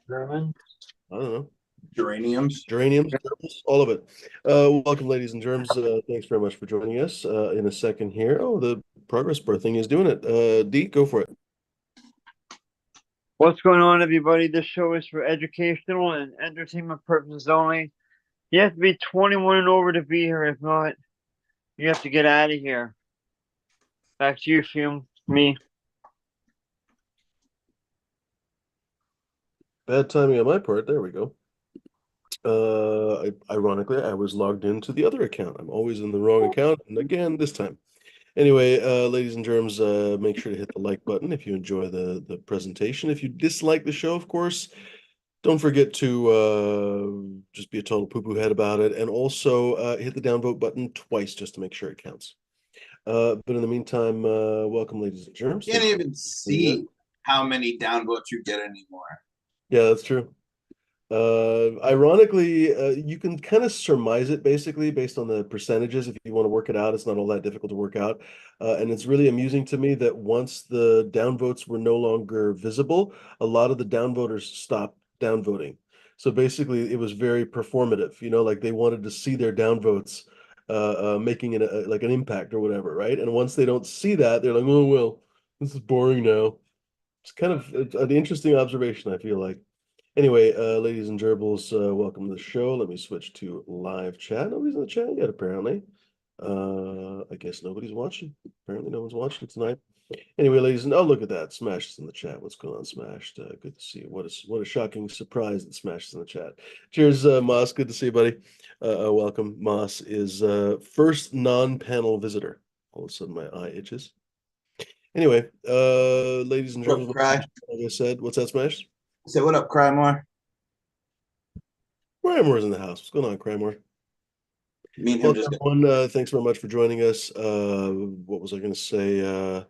German. I don't know. Geraniums. Geraniums, germs, all of it. Welcome, ladies and germs. Thanks very much for joining us. In a second here. Oh, the progress bar thing is doing it. D, go for it. What's going on, everybody? This show is for educational and entertainment purposes only. You have to be 21 and over to be here. If not, you have to get out of here. Back to you, Fume. Me. Bad timing on my part. There we go. Ironically, I was logged into the other account. I'm always in the wrong account, and again this time. Anyway, ladies and germs, make sure to hit the like button if you enjoy the presentation. If you dislike the show, of course, don't forget to just be a total poo-poo head about it, and also hit the downvote button twice just to make sure it counts. But in the meantime, welcome, ladies and germs. Can't Thanks even see how many downvotes you get anymore. Yeah, that's true. Ironically, you can kind of surmise it basically based on the percentages. If you want to work it out, it's not all that difficult to work out. And it's really amusing to me that once the downvotes were no longer visible, a lot of the downvoters stopped downvoting. So basically, it was very performative, like they wanted to see their downvotes making like an impact or whatever, right? And once they don't see that, they're like, oh, well, this is boring now. It's kind of an interesting observation, I feel like. Anyway, ladies and gerbils, welcome to the show. Let me switch to live chat. Nobody's in the chat yet, apparently. I guess nobody's watching. Apparently, no one's watching tonight. Anyway, ladies and look at that. Smash is in the chat. What's going on, Smashed? Good to see you. What a shocking surprise that Smash is in the chat. Cheers, Moss. Good to see you, buddy. Welcome. Moss is first non-panel visitor. All of a sudden, my eye itches. Anyway, ladies and What up, gerbils, Cry? like I said, what's that, Smash? Say what up, Crymore? Crymore's in the house. What's going on, Crymore? Me and him Well, just got everyone, thanks very much for joining us. What was I going to say?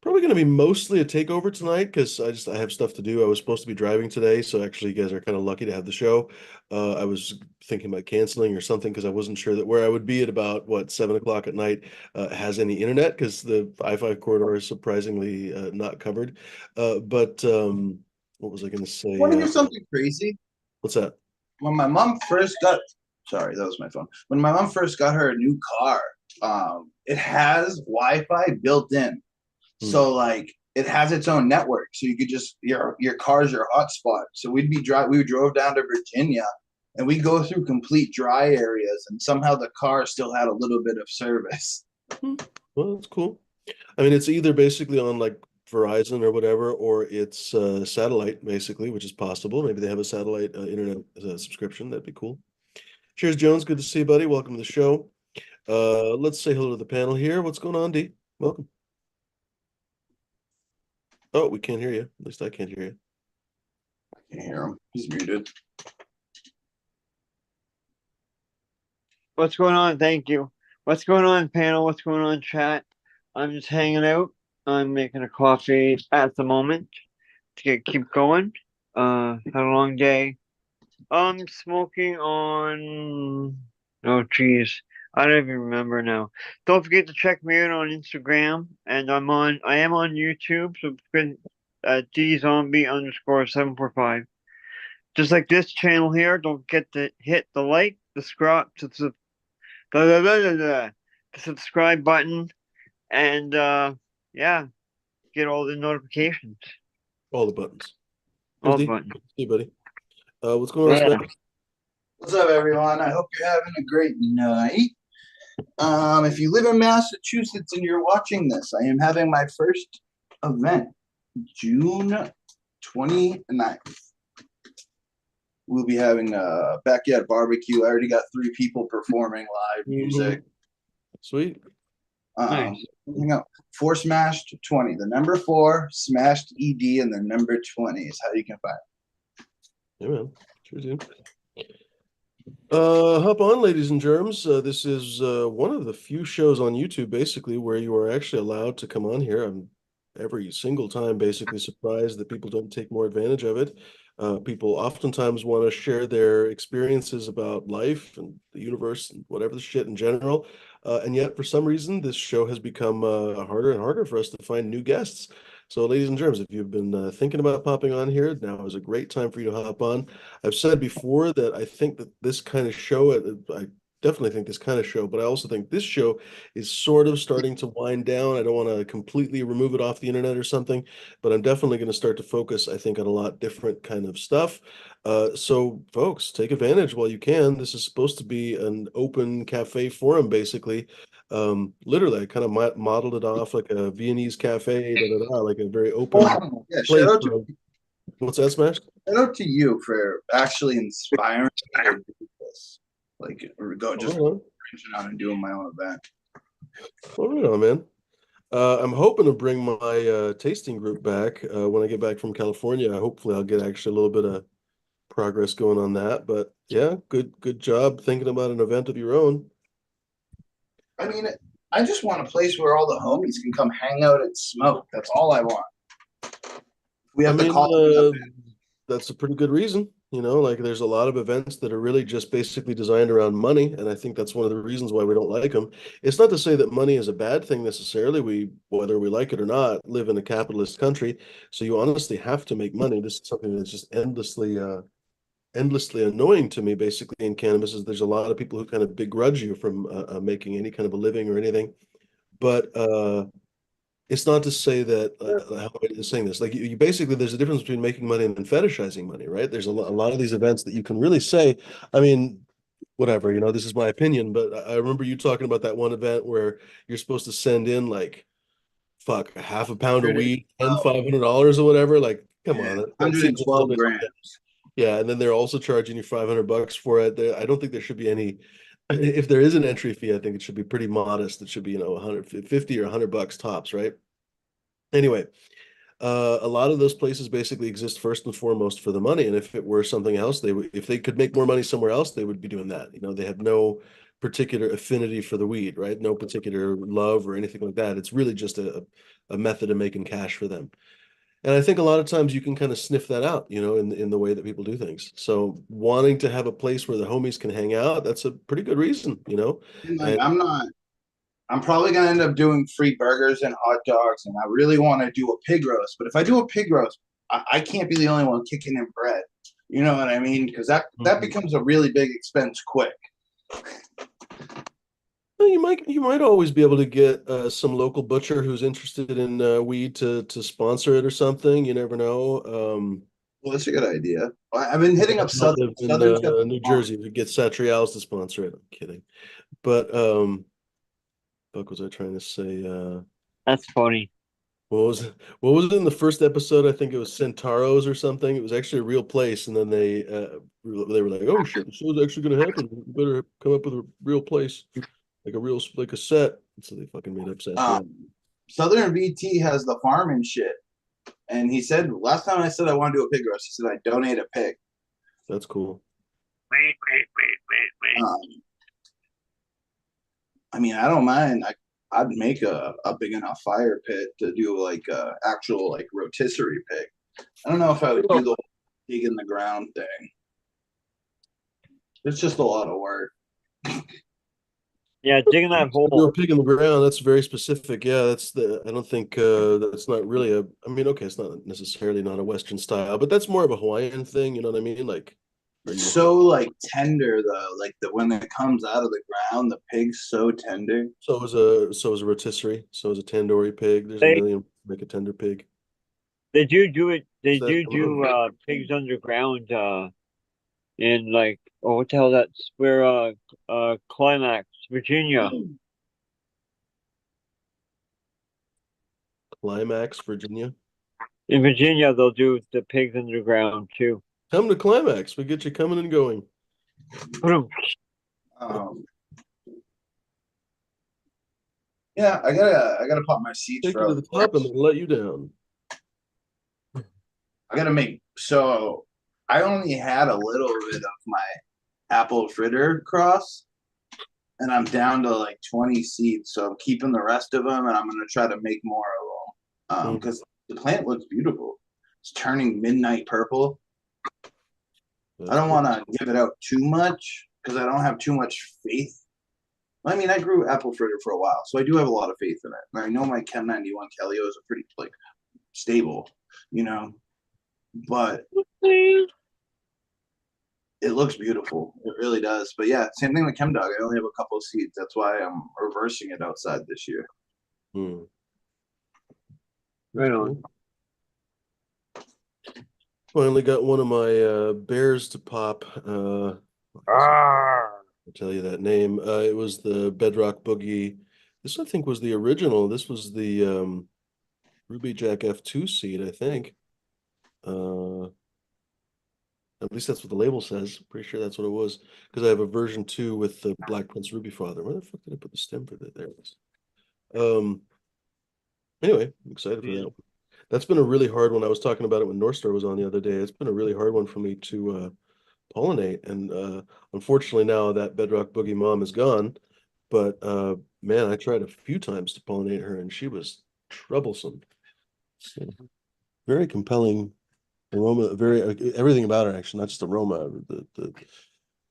Probably going to be mostly a takeover tonight because I have stuff to do. I was supposed to be driving today, so actually, you guys are kind of lucky to have the show. I was thinking about canceling or something because I wasn't sure that where I would be at about 7 o'clock at night has any internet because the I-5 corridor is surprisingly not covered. But what was I going to want to say? hear something crazy. What's that? When my mom first got sorry, that was my phone. When my mom first got her new car, it has Wi-Fi built in. Hmm. So like it has its own network. So you could just your car's your hotspot. So we drove down to Virginia and we go through complete dry areas and somehow the car still had a little bit of service. Well, that's cool. I mean, it's either basically on like Verizon or whatever, or it's satellite basically, which is possible. Maybe they have a satellite internet subscription. That'd be cool. Cheers, Jones. Good to see you, buddy. Welcome to the show. Let's say hello to the panel here. What's going on, D? Welcome. Oh, we can't hear you. At least I can't hear you. I can't hear him. He's muted. What's going on? Thank you. What's going on, panel? What's going on, chat? I'm just hanging out. I'm making a coffee at the moment to keep going. Had a long day. I'm smoking on. Oh, geez. I don't even remember now. Don't forget to check me out on Instagram, and I am on YouTube, so it's been DZombie_745. Just like this channel here, don't forget to hit the like, the subscribe button, and yeah, get all the notifications. All the buttons. Here's All D. buttons. Hey, buddy. What's going on, Yeah. Smash? What's up, everyone? I hope you're having a great night. If you live in Massachusetts and you're watching this, I am having my first event, June 29th. We'll be having a backyard barbecue. I already got 3 people performing live music. Sweet. Nice. Hang out. 4 smashed 20. The number 4 smashed ED and the number 20 is how you can find it. Yeah, man. Sure do. Hop on, ladies and germs. This is one of the few shows on YouTube, basically, where you are actually allowed to come on here. I'm every single time basically surprised that people don't take more advantage of it. People oftentimes want to share their experiences about life and the universe and whatever the shit in general. And yet, for some reason, this show has become harder and harder for us to find new guests. So, ladies and germs, if you've been thinking about popping on here, now is a great time for you to hop on. I've said before that I think that this kind of show, I definitely think this kind of show, but I also think this show is sort of starting to wind down. I don't want to completely remove it off the internet or something, but I'm definitely going to start to focus, I think, on a lot different kind of stuff. So, folks, take advantage while you can. This is supposed to be an open cafe forum, basically. Literally, I kind of modeled it off like a Viennese cafe, like a very open Yeah, place. What's that, Smash? shout out to you for actually inspiring me to do this. Like, or go just Oh, branching out and doing my own event. well, right on, man. I'm hoping to bring my tasting group back when I get back from California. Hopefully, I'll get actually a little bit of progress going on that. But yeah, good job thinking about an event of your own. I mean, I just want a place where all the homies can come hang out and smoke. That's all I want. We I have the mean, coffee up that's a pretty good reason. Like there's a lot of events that are really just basically designed around money, and I think that's one of the reasons why we don't like them. It's not to say that money is a bad thing necessarily. Whether we like it or not, live in a capitalist country, so you honestly have to make money. This is something that's just endlessly annoying to me. Basically, in cannabis, is there's a lot of people who kind of begrudge you from making any kind of a living or anything. But it's not to say that how am I saying this? Like you basically, there's a difference between making money and then fetishizing money, right? There's a lot of these events that you can really say, I mean, whatever, this is my opinion, but I remember you talking about that one event where you're supposed to send in like fuck a half a pound of weed and $500 or whatever. Like, come on, that seems a little 112 bit. grams. Yeah, and then they're also charging you $500 for it. I don't think there should be any. If there is an entry fee, I think it should be pretty modest. It should be 150 or $100 tops, right? Anyway, a lot of those places basically exist first and foremost for the money. And if it were something else, if they could make more money somewhere else, they would be doing that. They have no particular affinity for the weed, right? No particular love or anything like that. It's really just a method of making cash for them. And I think a lot of times you can kind of sniff that out, in the way that people do things. So wanting to have a place where the homies can hang out, that's a pretty good reason. And like, And I'm probably gonna end up doing free burgers and hot dogs, and I really want to do a pig roast. But if I do a pig roast, I can't be the only one kicking in bread. You know what I mean? Because that becomes a really big expense quick. well, you might always be able to get some local butcher who's interested in weed to sponsor it or something. You never know. Well, that's a good idea. I've been hitting up I don't live in Southern Tip New Jersey. We get Satrials to sponsor it. I'm kidding. But fuck was I trying to say? That's funny. What was what was it in the first episode? I think it was Centauros or something. It was actually a real place, and then they were like, "Oh shit, the show's actually going to happen. We better come up with a real place, like a set." So they fucking made up Centauros. Southern VT has the farm and shit. And he said last time I said I want to do a pig roast, he said I donate a pig. That's cool. Um, I mean, I don't mind. I'd make a big enough fire pit to do like a actual like rotisserie pig. I don't know if I would do the whole dig in the ground thing. It's just a lot of work. Yeah, digging that Do a hole. pig in the ground. That's very specific. Yeah, I don't think that's not really a. I mean, okay, it's not necessarily not a Western style, but that's more of a Hawaiian thing. You know what I mean? Like, It's so like tender though. Like when it comes out of the ground, the pig's so tender. so is a rotisserie. So is a tandoori pig. There's a They million make a tender pig. they do it. They Is that do pigs underground. In like, oh, what the hell? That's where Climax, Virginia. Climax, Virginia? In Virginia, they'll do the pigs underground too. Come to Climax. We get you coming and going. Um, yeah, I gotta pop my seats Take for you to other the top and folks. then let you down. I gotta make so I only had a little bit of my apple fritter cross, and I'm down to like 20 seeds. So I'm keeping the rest of them, and I'm gonna try to make more of them because the plant looks beautiful. It's turning midnight purple. I don't want to give it out too much because I don't have too much faith. I mean, I grew apple fritter for a while, so I do have a lot of faith in it. And I know my Chem 91 Kelly is a pretty like stable, but it looks beautiful. It really does. But yeah, same thing with Chem Dog. I only have a couple of seeds. That's why I'm reversing it outside this year. Right on. Finally got one of my bears to pop. I'll tell you that name. It was the Bedrock Boogie. This, I think, was the original. This was the Ruby Jack F2 seed, I think. At least that's what the label says. Pretty sure that's what it was. Because I have a version 2 with the Black Prince Ruby Father. Where the fuck did I put the stem for that? There it is. Anyway, I'm excited for that one. That's been a really hard one. I was talking about it when North Star was on the other day. It's been a really hard one for me to pollinate. And unfortunately now that Bedrock Boogie mom is gone. But man, I tried a few times to pollinate her and she was troublesome. So, very compelling aroma, everything about her actually, not just aroma, the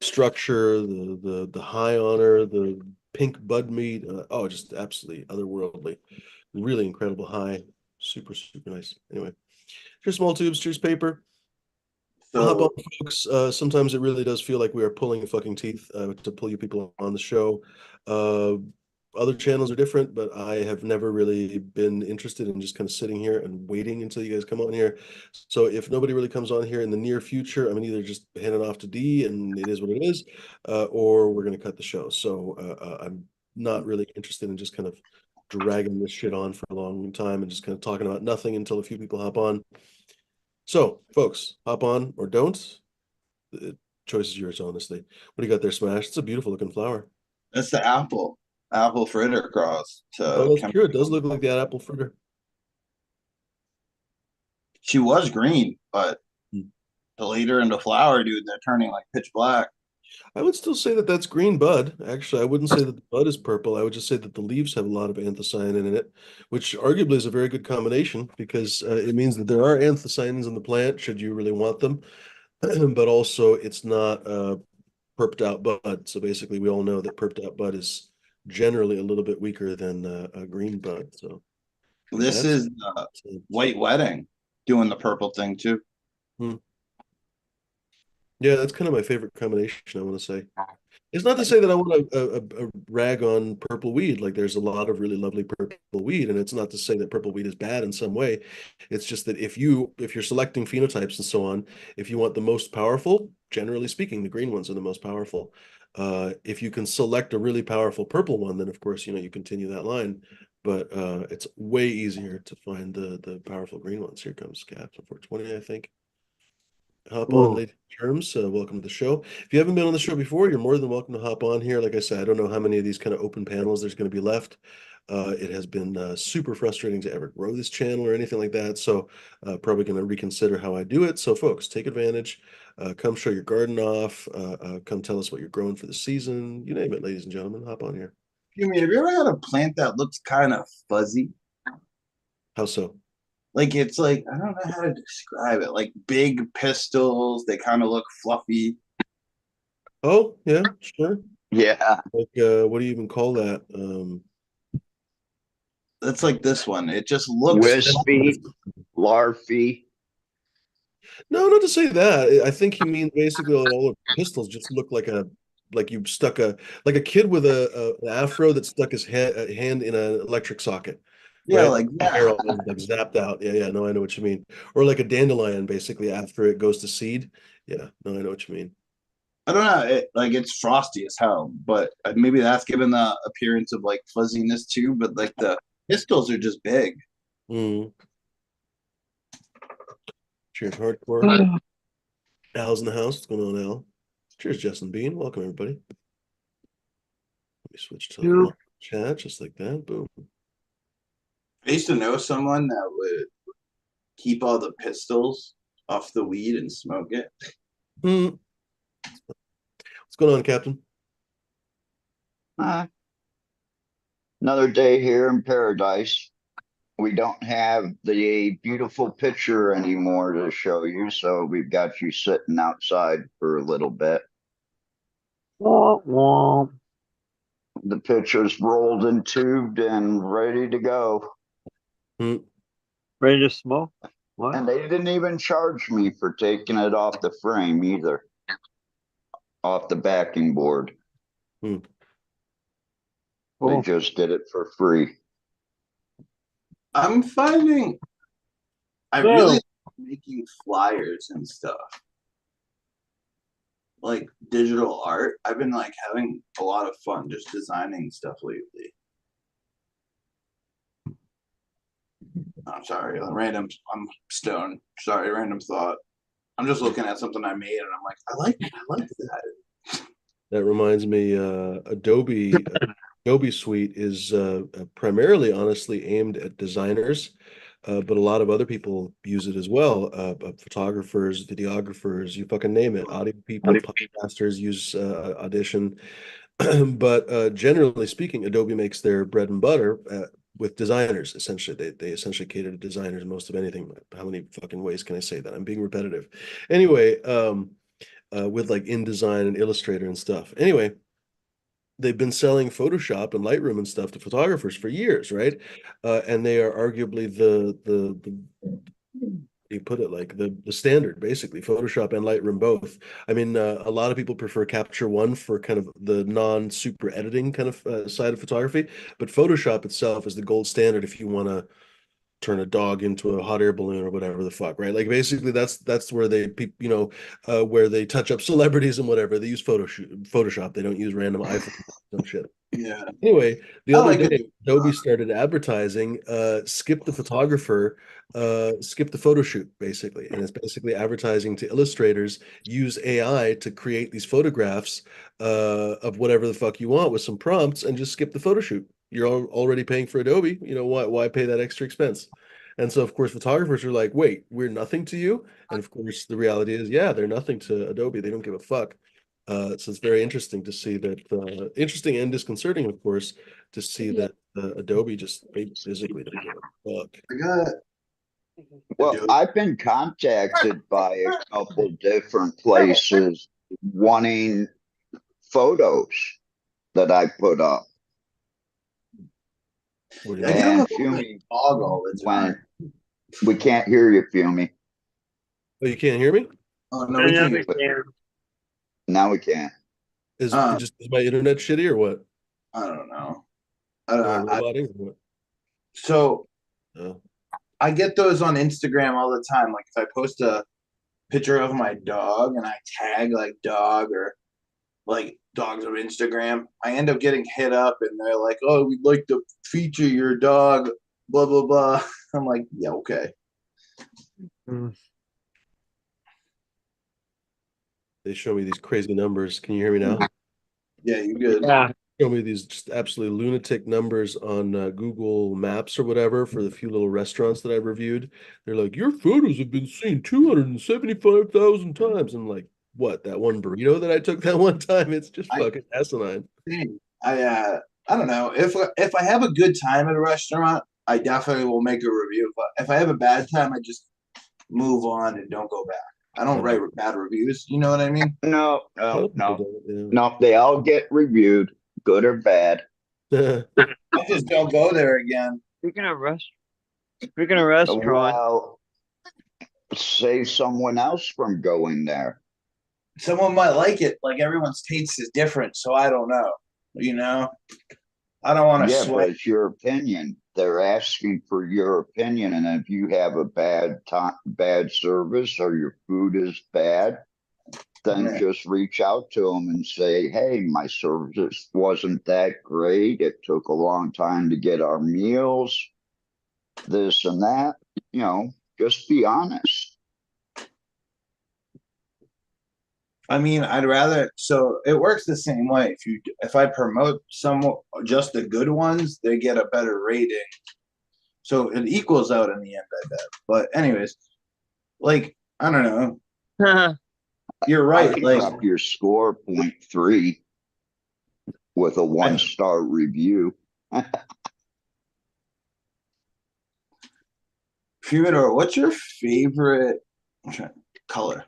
structure, the high on her, the pink bud meat. Just absolutely otherworldly. Really incredible high. Super nice. Anyway, here's small tubes, cheers paper. Hop on, folks. Sometimes it really does feel like we are pulling fucking teeth to pull you people on the show. Other channels are different, but I have never really been interested in just kind of sitting here and waiting until you guys come on here. So if nobody really comes on here in the near future, I'm either just hand it off to D and it is what it is, or we're going to cut the show. So I'm not really interested in just kind of dragging this shit on for a long time and just kind of talking about nothing until a few people hop on. So, folks, hop on or don't. The choice is yours, honestly. What do you got there, Smash? It's a beautiful looking flower. That's the apple fritter cross. Oh, that's true. It does look like that apple fritter. She was green, but the later into flower, dude, they're turning like pitch black. I would still say that that's green bud. Actually, I wouldn't say that the bud is purple. I would just say that the leaves have a lot of anthocyanin in it, which arguably is a very good combination because it means that there are anthocyanins in the plant, should you really want them. But also it's not perped out bud. So basically we all know that perped out bud is generally a little bit weaker than a green bud. So this is White Wedding doing the purple thing too. Yeah, that's kind of my favorite combination, I want to say. It's not to say that I want to rag on purple weed. Like there's a lot of really lovely purple weed, and it's not to say that purple weed is bad in some way. It's just that if you're selecting phenotypes and so on, if you want the most powerful, generally speaking, the green ones are the most powerful. If you can select a really powerful purple one, then of course, you continue that line. But it's way easier to find the powerful green ones. Here comes Caps 420, I think. Hop on, ladies and germs. Welcome to the show. If you haven't been on the show before, you're more than welcome to hop on here. Like I said, I don't know how many of these kind of open panels there's going to be left. It has been super frustrating to ever grow this channel or anything like that. So probably going to reconsider how I do it. So folks, take advantage. Come show your garden off. Come tell us what you're growing for the season. You name it, ladies and gentlemen. Hop on here. Have you ever had a plant that looks kind of fuzzy? How so? Like it's like, I don't know how to describe it. Like big pistils, they kind of look fluffy. Oh, yeah, sure. Yeah. Like what do you even call that? That's like this one. It just looks wispy, larvae. No, not to say that. I think he means basically all of the pistils just look like you stuck like a kid with an afro that stuck his hand in an electric socket. yeah, Right? like that. Hair all like zapped out. Yeah. No, I know what you mean. Or like a dandelion, basically, after it goes to seed. Yeah, no, I know what you mean. I don't know. It's frosty as hell, but maybe that's given the appearance of like fuzziness too. But like the pistils are just big. Mm. Cheers, hardcore. Al's in the house. What's going on, Al? Cheers, Justin Bean. Welcome, everybody. Let me switch to chat just like that. Boom. I used to know someone that would keep all the pistils off the weed and smoke it. What's going on, Captain? Another day here in paradise. We don't have the beautiful picture anymore to show you, so we've got you sitting outside for a little bit. Womp womp. The picture's rolled and tubed and ready to go. Ready to smoke? What? And they didn't even charge me for taking it off the frame either. Off the backing board. Hmm. They Cool. just did it for free. I'm finding I So- really like making flyers and stuff. Like digital art. I've been like having a lot of fun just designing stuff lately. I'm sorry, I'm stoned. Sorry, random thought. I'm just looking at something I made and I'm like, I like that. That reminds me, Adobe Suite is primarily, honestly, aimed at designers, but a lot of other people use it as well. Photographers, videographers, you fucking name it. Audio people, podcasters use Audition. But generally speaking, Adobe makes their bread and butter with designers. Essentially, they essentially cater to designers most of anything. How many fucking ways can I say that? I'm being repetitive. Anyway, with like InDesign and Illustrator and stuff. Anyway, they've been selling Photoshop and Lightroom and stuff to photographers for years, right? And they are arguably the you put it like the standard, basically. Photoshop and Lightroom both. I mean, a lot of people prefer Capture One for kind of the non-super editing kind of side of photography, but Photoshop itself is the gold standard if you want to turn a dog into a hot air balloon or whatever the fuck, right? Like basically that's where where they touch up celebrities and whatever. They use Photoshop. They don't use random iPhone some shit. Yeah. Anyway, the I other like day, it. Adobe started advertising, skip the photographer, skip the photo shoot, basically. And it's basically advertising to illustrators, use AI to create these photographs of whatever the fuck you want with some prompts and just skip the photo shoot. You're already paying for Adobe, why pay that extra expense? And so, of course, photographers are like, wait, we're nothing to you? And of course, the reality is, yeah, they're nothing to Adobe. They don't give a fuck. So it's very interesting to see that, interesting and disconcerting, of course, to see that Adobe just physically doesn't give a fuck. I got Well, Adobe. I've been contacted by a couple different places wanting photos that I put up. What do you I mean? get them And with my Fumi, dog all the time. we can't hear you, Fumi. Oh, you can't hear me? Oh no, I we never can't. can. Now we can't. Is my internet shitty or what? I don't know. Am I roboting or what? So Oh. I get those on Instagram all the time. Like if I post a picture of my dog and I tag like dog or like dogs of Instagram, I end up getting hit up and they're like, "Oh, we'd like to feature your dog." Blah blah blah. I'm like, yeah, okay. They show me these crazy numbers. Can you hear me now? Yeah, you good. Yeah. Show me these just absolutely lunatic numbers on Google Maps or whatever for the few little restaurants that I reviewed. They're like, your photos have been seen 275,000 times. I'm like, what? That one burrito that I took that one time? It's just I fucking asinine. I don't know if I have a good time at a restaurant, I definitely will make a review. But if I have a bad time, I just move on and don't go back. I don't write bad reviews. You know what I mean? No, A lot no, of people no, don't, no. They all get reviewed, good or bad. yeah. I just don't go there again. Speaking of restaurant, Well, save someone else from going there. Someone might like it. Like everyone's taste is different, so I don't know. You know, I don't want to Yeah, but sweat. it's your opinion. They're asking for your opinion, and if you have a bad service, or your food is bad, then Yeah. just reach out to them and say, "Hey, my service wasn't that great. It took a long time to get our meals, this and that." Just be honest. I mean, I'd rather. So it works the same way. If I promote just the good ones, they get a better rating. So it equals out in the end, I bet. But anyways, like I don't know. You're I right. can Like drop your score 0.3 with a 1-star review. Fumidor, what's your favorite color?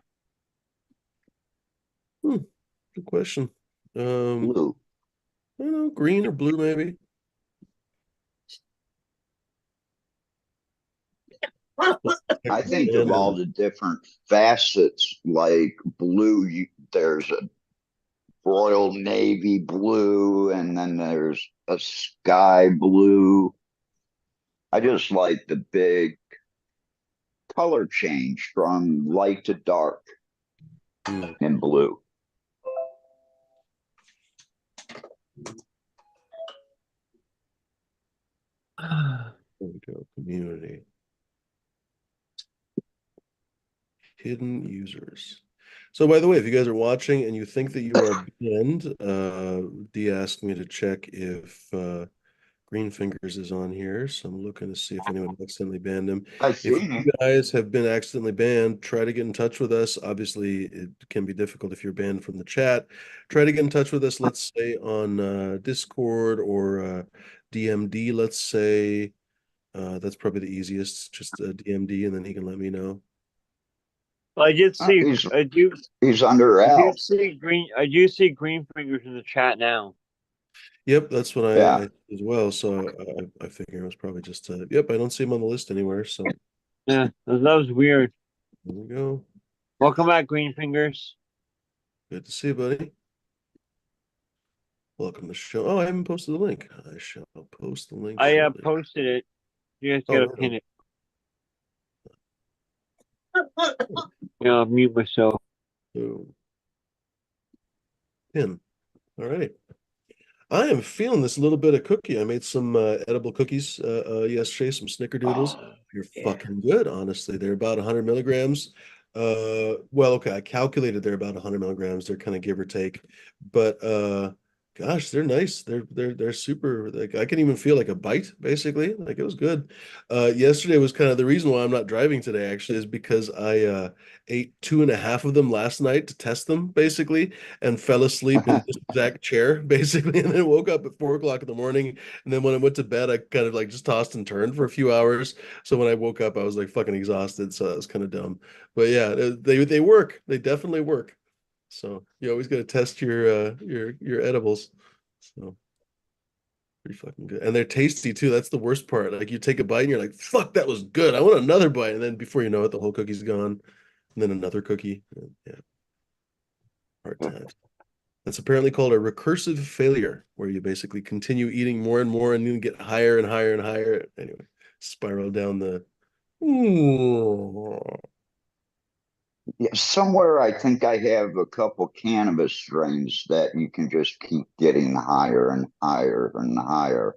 Good question. Blue. I don't know, green or blue, maybe. I think of all the different facets, like blue, there's a Royal Navy blue, and then there's a sky blue. I just like the big color change from light to dark in blue. There we go. Community. Hidden users. So by the way, if you guys are watching and you think that you are banned, D asked me to check if Green Fingers is on here. So I'm looking to see if anyone accidentally banned him. I If see. you guys have been accidentally banned, try to get in touch with us. Obviously, it can be difficult if you're banned from the chat. Try to get in touch with us, let's say on Discord or DMD, let's say. That's probably the easiest. Just DMD, and then he can let me know. I did see. He's under I do L. see green. I do see Green Fingers in the chat now. Yep, that's what Yeah. I as well. So I figure it was probably just yep. I don't see him on the list anywhere. So Yeah, that was weird. there we go. Welcome back, Green Fingers. Good to see you, buddy. Welcome to the show. Oh, I haven't posted the link. I shall post the link. I shortly. posted it. You guys Oh, gotta right pin on. it. Yeah, I'll mute myself. So, pin. All right. I am feeling this little bit of cookie. I made some edible cookies yesterday, some snickerdoodles. You're fucking good, honestly. They're about 100 milligrams. Well, okay, I calculated they're about 100 milligrams. They're kind of give or take, but gosh, they're nice. They're super. Like I can even feel like a bite, basically. Like it was good. Yesterday was kind of the reason why I'm not driving today. Actually, is because I ate 2.5 of them last night to test them, basically, and fell asleep in this exact chair, basically, and then woke up at 4 o'clock in the morning. And then when I went to bed, I kind of like just tossed and turned for a few hours. So when I woke up, I was like fucking exhausted. So that was kind of dumb. But yeah, they work. They definitely work. So you always got to test your edibles. So pretty fucking good. And they're tasty too. That's the worst part. Like you take a bite and you're like, fuck, that was good. I want another bite. And then before you know it, the whole cookie's gone. And then another cookie. Yeah. Hard times. That's apparently called a recursive failure, where you basically continue eating more and more and you get higher and higher and higher. Anyway, spiral down the. Yeah, somewhere I think I have a couple cannabis strains that you can just keep getting higher and higher and higher.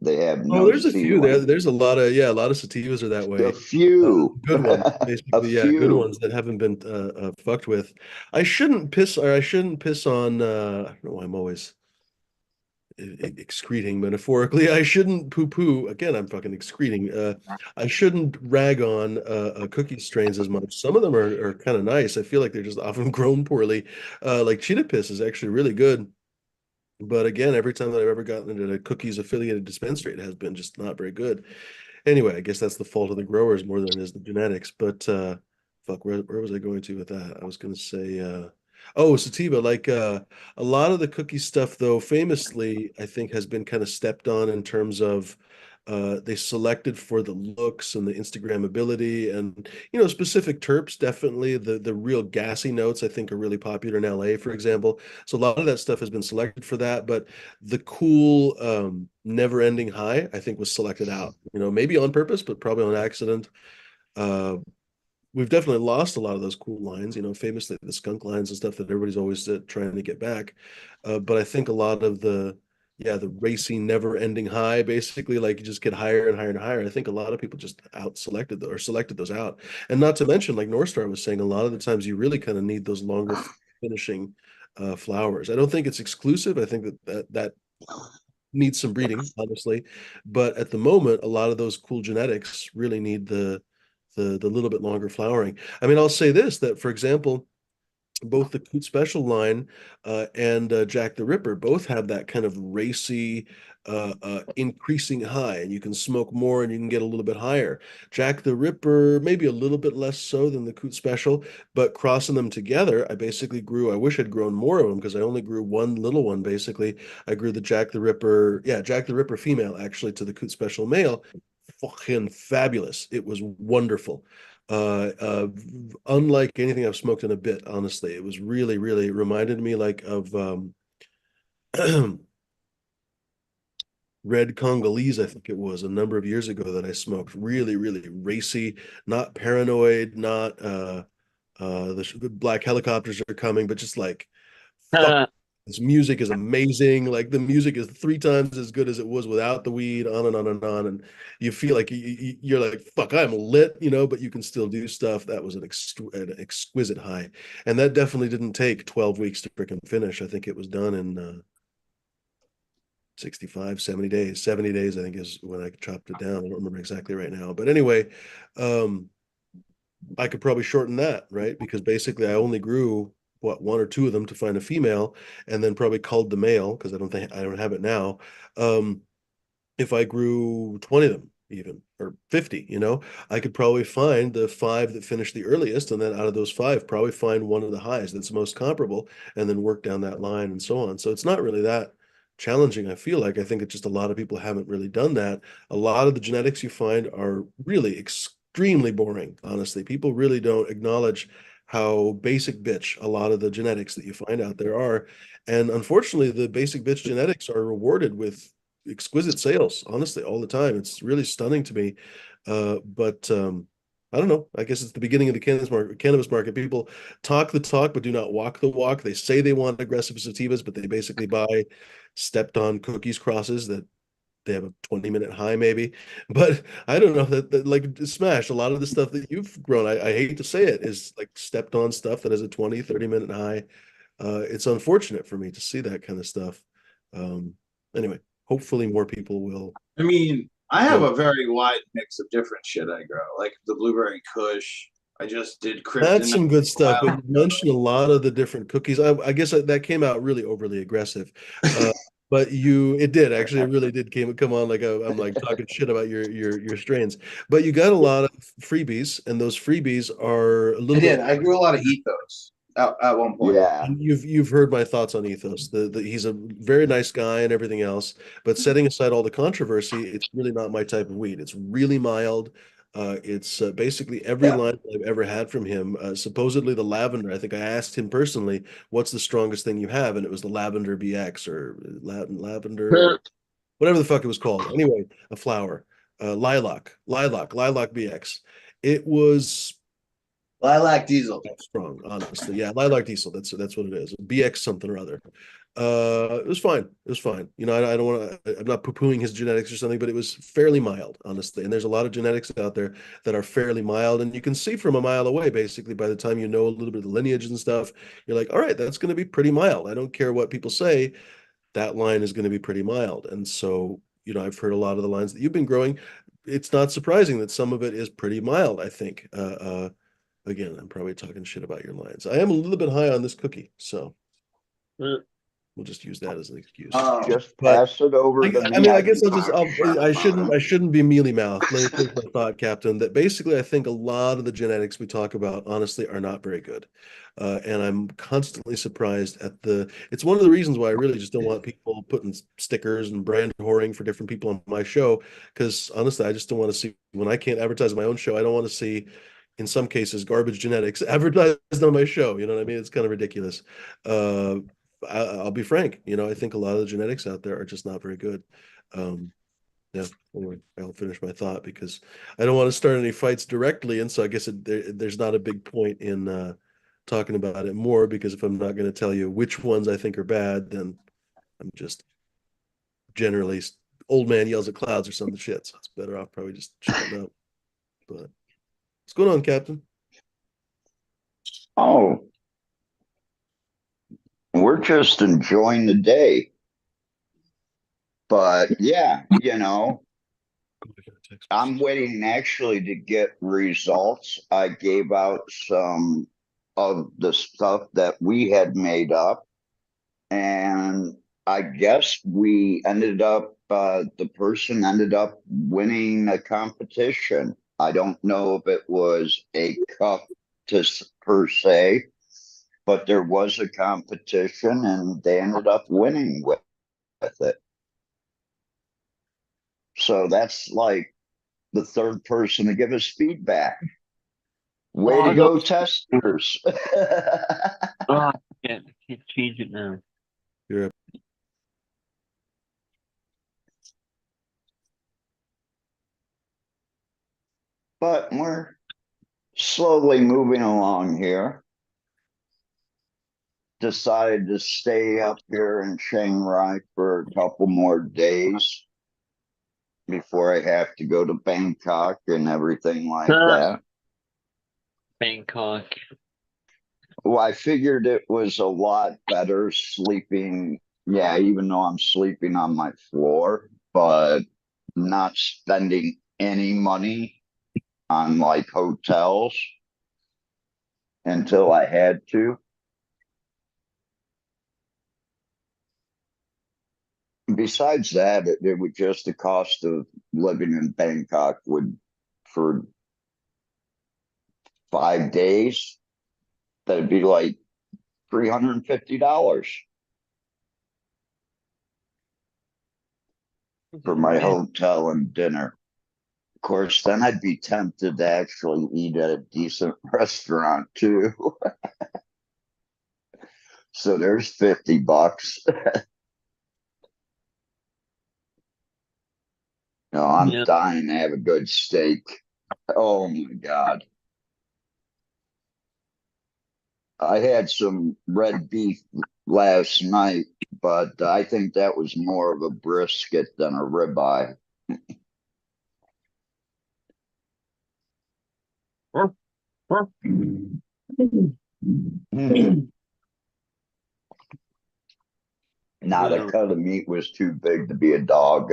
They have Oh, no there's a few there. ceiling. There's a lot of sativas are that way. A few, Good ones, a basically. Yeah, good few. ones that haven't been fucked with. I shouldn't piss on. I don't know why I'm always excreting metaphorically. I shouldn't poo-poo. Again, I'm fucking excreting. I shouldn't rag on cookie strains as much. Some of them are kind of nice. I feel like they're just often grown poorly. Like cheetah piss is actually really good. But again, every time that I've ever gotten into a cookies affiliated dispensary, it has been just not very good. Anyway, I guess that's the fault of the growers more than it is the genetics. But fuck, where was I going to with that? I was going to say, oh, sativa. Like a lot of the cookie stuff, though, famously, I think has been kind of stepped on in terms of they selected for the looks and the Instagrammability and specific terps. Definitely the real gassy notes I think are really popular in LA, for example. So a lot of that stuff has been selected for that, but the cool never ending high I think was selected out, maybe on purpose but probably on accident. We've definitely lost a lot of those cool lines, famously the skunk lines and stuff that everybody's always trying to get back. But I think a lot of the racing never ending high, basically, like you just get higher and higher and higher. I think a lot of people just out selected or selected those out. And not to mention, like North Star was saying, a lot of the times you really kind of need those longer finishing flowers. I don't think it's exclusive. I think that needs some breeding, honestly. But at the moment, a lot of those cool genetics really need the little bit longer flowering. I mean, I'll say this, that for example, both the Coot Special line and Jack the Ripper both have that kind of racy increasing high, and you can smoke more and you can get a little bit higher. Jack the Ripper maybe a little bit less so than the Coot Special, but crossing them together, I wish I'd grown more of them because I only grew one little one, basically. I grew the Jack the Ripper female actually to the Coot Special male. fucking fabulous. It was wonderful. Unlike anything I've smoked in a bit, honestly. It was really, really, it reminded me like of Red Congolese, I think it was a number of years ago that I smoked. Really, really racy, not paranoid, not the black helicopters are coming, but just like fuck, this music is amazing. Like the music is 3 times as good as it was without the weed, on and on and on. And you feel like you're like, fuck, I'm lit, but you can still do stuff. That was an exquisite high. And that definitely didn't take 12 weeks to freaking finish. I think it was done in 65, 70 days. 70 days, I think, is when I chopped it down. I don't remember exactly right now. But anyway, I could probably shorten that, right? Because basically I only grew what 1 or 2 of them to find a female, and then probably culled the male because I don't have it now. Um, if I grew 20 of them even or 50, I could probably find the 5 that finished the earliest, and then out of those 5, probably find one of the highs that's most comparable, and then work down that line and so on. So it's not really that challenging. I think it's just a lot of people haven't really done that. A lot of the genetics you find are really extremely boring, honestly. People really don't acknowledge how basic bitch a lot of the genetics that you find out there are. And unfortunately, the basic bitch genetics are rewarded with exquisite sales, honestly, all the time. It's really stunning to me. But I don't know. I guess it's the beginning of the cannabis market. People talk the talk, but do not walk the walk. They say they want aggressive sativas, but they basically buy stepped on cookies crosses that they have a 20-minute high maybe. But I don't know that like Smash, a lot of the stuff that you've grown, I hate to say it, is like stepped on stuff that has a 20-30 minute high. It's unfortunate for me to see that kind of stuff. Anyway, hopefully more people will. I mean, I have a very wide mix of different shit I grow, like the blueberry Kush. I just did That's kryptonite some good a stuff, while but you ago. mentioned a lot of the different cookies. I guess that came out really overly aggressive. But it did actually, it really did come on like I'm like talking shit about your strains. But you got a lot of freebies, and those freebies are a I little bit. did. I grew a lot of ethos at one point. Yeah. And you've heard my thoughts on Ethos. He's a very nice guy and everything else, but setting aside all the controversy, it's really not my type of weed. It's really mild. It's basically every Yeah. line I've ever had from him. Supposedly the lavender. I think I asked him personally, "What's the strongest thing you have?" And it was the lavender BX or lavender, whatever the fuck it was called. Anyway, a flower, lilac BX. It was Lilac Diesel. strong, honestly. Yeah, lilac diesel. That's what it is. BX something or other. It was fine. It was fine. I don't want to. I'm not poo-pooing his genetics or something, but it was fairly mild, honestly. And there's a lot of genetics out there that are fairly mild, and you can see from a mile away, basically, by the time you know a little bit of the lineage and stuff, you're like, all right, that's going to be pretty mild. I don't care what people say. That line is going to be pretty mild. And so, I've heard a lot of the lines that you've been growing. It's not surprising that some of it is pretty mild, I think. Again, I'm probably talking shit about your lines. I am a little bit high on this cookie, so we'll just use that as an excuse. Just But pass it over to I me. mean, I I guess can I'll just talk shit I about shouldn't them. I shouldn't be mealy mouthed. Let me finish my thought, Captain. That basically, I think a lot of the genetics we talk about, honestly, are not very good, and I'm constantly surprised at the. It's one of the reasons why I really just don't want people putting stickers and brand whoring for different people on my show. Because honestly, I just don't want to see when I can't advertise my own show. I don't want to see, in some cases, garbage genetics advertised on my show. You know what I mean? It's kind of ridiculous. Uh, I'll be frank. I think a lot of the genetics out there are just not very good. Um, yeah. Anyway, I'll finish my thought because I don't want to start any fights directly, and so I guess there's not a big point in talking about it more because if I'm not going to tell you which ones I think are bad, then I'm just generally old man yells at clouds or some shit. So it's better off probably just shutting up. But what's going on, Captain? Oh, we're just enjoying the day. But yeah, I'm waiting actually to get results. I gave out some of the stuff that we had made up, and I guess the person ended up winning a competition. I don't know if it was a cup per se, but there was a competition and they ended up winning with it. So that's like the third person to give us feedback. Way Oh, to go, testers. Oh, I can't change it now. You're up. But we're slowly moving along here. Decided to stay up here in Chiang Rai for a couple more days before I have to go to Bangkok and everything like that. Bangkok. Well, I figured it was a lot better sleeping. Yeah, even though I'm sleeping on my floor, but not spending any money on like hotels until I had to. Besides that, it would just the cost of living in Bangkok would for 5 days, that'd be like $350 for my hotel and dinner. Of course, then I'd be tempted to actually eat at a decent restaurant too. So there's $50. No, I'm Yeah. dying to have a good steak. Oh my God. I had some red beef last night, but I think that was more of a brisket than a ribeye. Not a Yeah. cut of meat was too big to be a dog.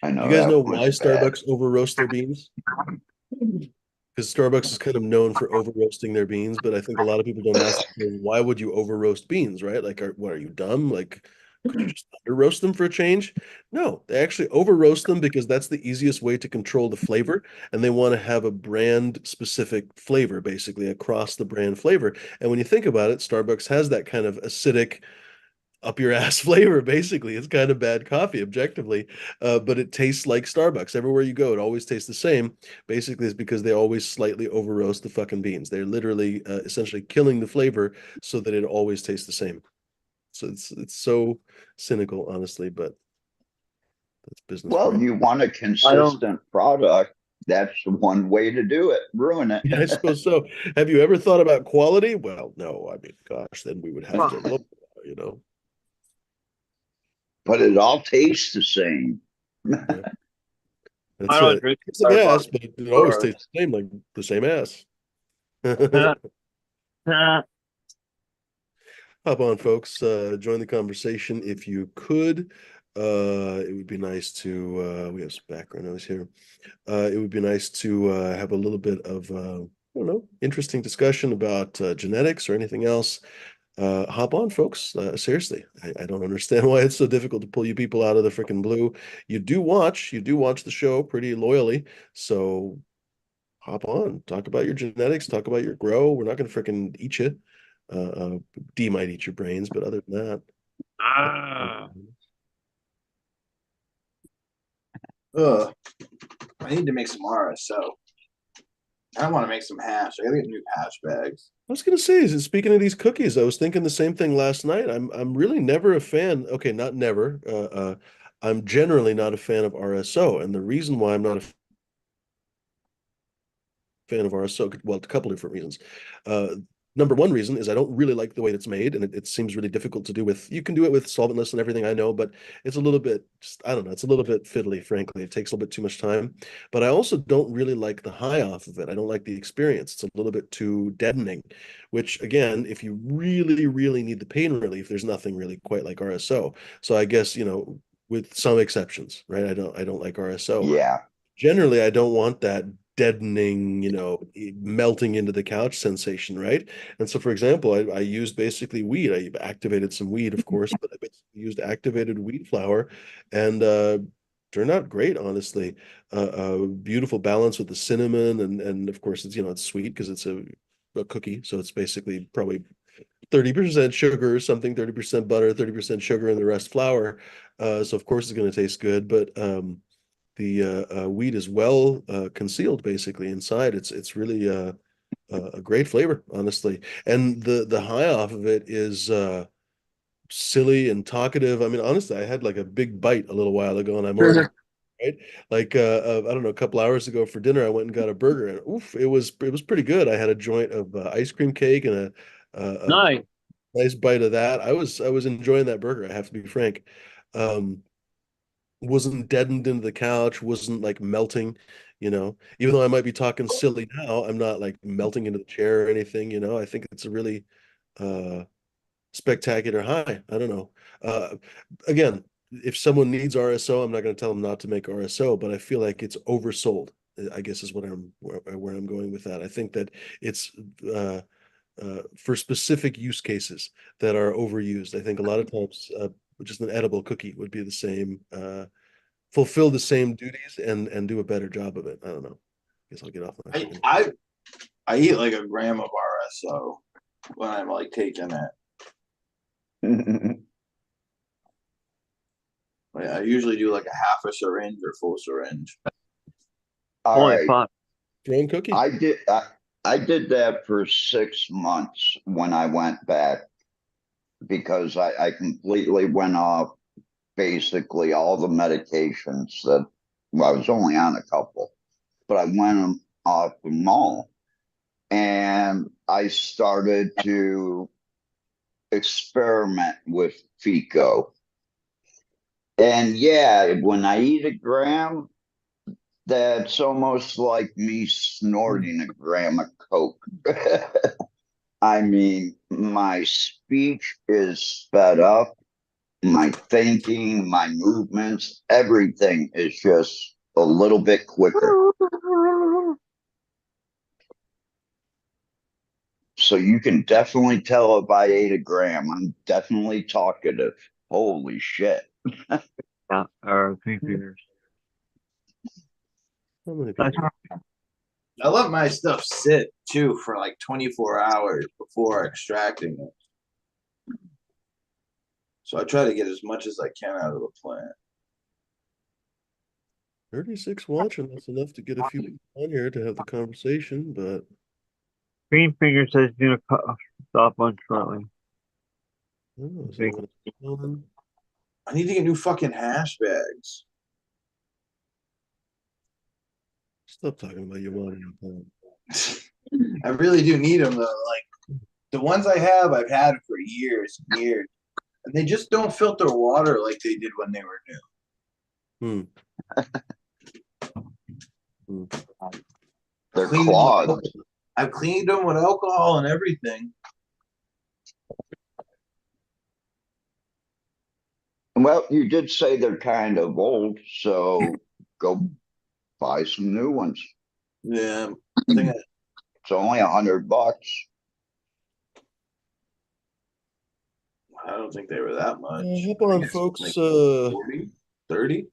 I Do you know guys know that why was bad. Starbucks over roast their beans? Because Starbucks is kind of known for over roasting their beans, but I think a lot of people don't ask, well, why would you over roast beans, right? Like, what are you dumb? Like, could you just under roast them for a change? No, they actually over roast them because that's the easiest way to control the flavor, and they want to have a brand specific flavor, basically across the brand flavor. And when you think about it, Starbucks has that kind of acidic up your ass flavor. Basically, it's kind of bad coffee objectively, but it tastes like Starbucks everywhere you go. It always tastes the same. Basically, it's because they always slightly over roast the fucking beans. They're literally essentially killing the flavor so that it always tastes the same. So it's so cynical, honestly, but that's business for Well, you. you want a I don't. consistent product. That's one way to do it. Ruin it. Yeah, I suppose so. Have you ever thought about quality? Well, no. I mean, gosh, then we would have to look, you know. But it all tastes the same. Yeah. I That's don't it. drink It's like ass, Starbucks. but it always Or tastes the same, like the same ass. uh, Hop on, folks. Join the conversation if you could. It would be nice to, we have some background noise here. It would be nice to have a little bit of, I don't know, interesting discussion about genetics or anything else. Hop on, folks. Seriously, I don't understand why it's so difficult to pull you people out of the freaking blue. You do watch the show pretty loyally. So hop on, talk about your genetics, talk about your grow. We're not going to freaking eat you. D might eat your brains, but other than that, ah, Ugh. I need to make some RSO. I want to make some hash. I gotta get new hash bags. I was gonna say, speaking of these cookies, I was thinking the same thing last night. I'm really never a fan. Okay, not never. I'm generally not a fan of RSO, and the reason why I'm not a fan of RSO, well, a couple different reasons. Number one reason is I don't really like the way it's made, and it seems really difficult to do with. You can do it with solventless and everything I know, but it's a little bit, just, I don't know, it's a little bit fiddly, frankly. It takes a little bit too much time. But I also don't really like the high off of it. I don't like the experience. It's a little bit too deadening, which again, if you really, really need the pain relief, there's nothing really quite like RSO. So I guess, with some exceptions, right? I don't like RSO. Yeah. Generally, I don't want that deadening, melting into the couch sensation, right? And so, for example, I used basically weed. I activated some weed, of course, but I basically used activated wheat flour, and turned out great, honestly. Beautiful balance with the cinnamon, and of course it's it's sweet because it's a cookie, so it's basically probably 30% sugar or something, 30% butter, 30% sugar, and the rest flour. So of course it's going to taste good, but the wheat is well concealed basically inside. It's really a great flavor, honestly. And the high off of it is silly and talkative. I mean, honestly, I had like a big bite a little while ago, and I'm already right. Like I don't know, a couple hours ago for dinner, I went and got a burger, and oof, it was pretty good. I had a joint of ice cream cake and a Nice. nice bite of that. I was enjoying that burger, I have to be frank. Um, wasn't deadened into the couch, wasn't like melting, Even though I might be talking silly now, I'm not like melting into the chair or anything. I think it's a really uh spectacular high. I don't know. Again, if someone needs RSO, I'm not going to tell them not to make RSO, but I feel like it's oversold. I guess is what where I'm going with that. I think that it's for specific use cases that are overused. I think a lot of times just an edible cookie would be the same, fulfill the same duties and do a better job of it. I don't know. I guess I'll get off my. I eat like a gram of RSO when I'm like taking it. I usually do like a half a syringe or full syringe. All Holy right. fuck. Drone cookie. I did that for 6 months when I went back because I completely went off basically all the medications that, well, I was only on a couple, but I went off them all. And I started to experiment with FICO. And yeah, when I eat a gram, that's almost like me snorting a gram of Coke. I mean, my speech is sped up, my thinking, my movements, everything is just a little bit quicker. So you can definitely tell if I ate a gram. I'm definitely talkative. Holy shit. Yeah, or 3 fingers. How many That's people? I let my stuff sit too for like 24 hours before extracting it. So I try to get as much as I can out of the plant. 36 watching. That's enough to get a few people on here to have the conversation, but Green finger says he's gonna cut off on shortly. I don't know. Is anyone else on? I need to get new fucking hash bags. Stop talking about your watering plant. I really do need them though. Like the ones I have, I've had for years and years, and they just don't filter water like they did when they were new. They're Cleaned them clogged. with- I've cleaned them with alcohol and everything. Well, you did say they're kind of old, so go buy some new ones. Yeah, I think It's only $100. I don't think they were that much. Hop on, folks. Like 40, 30.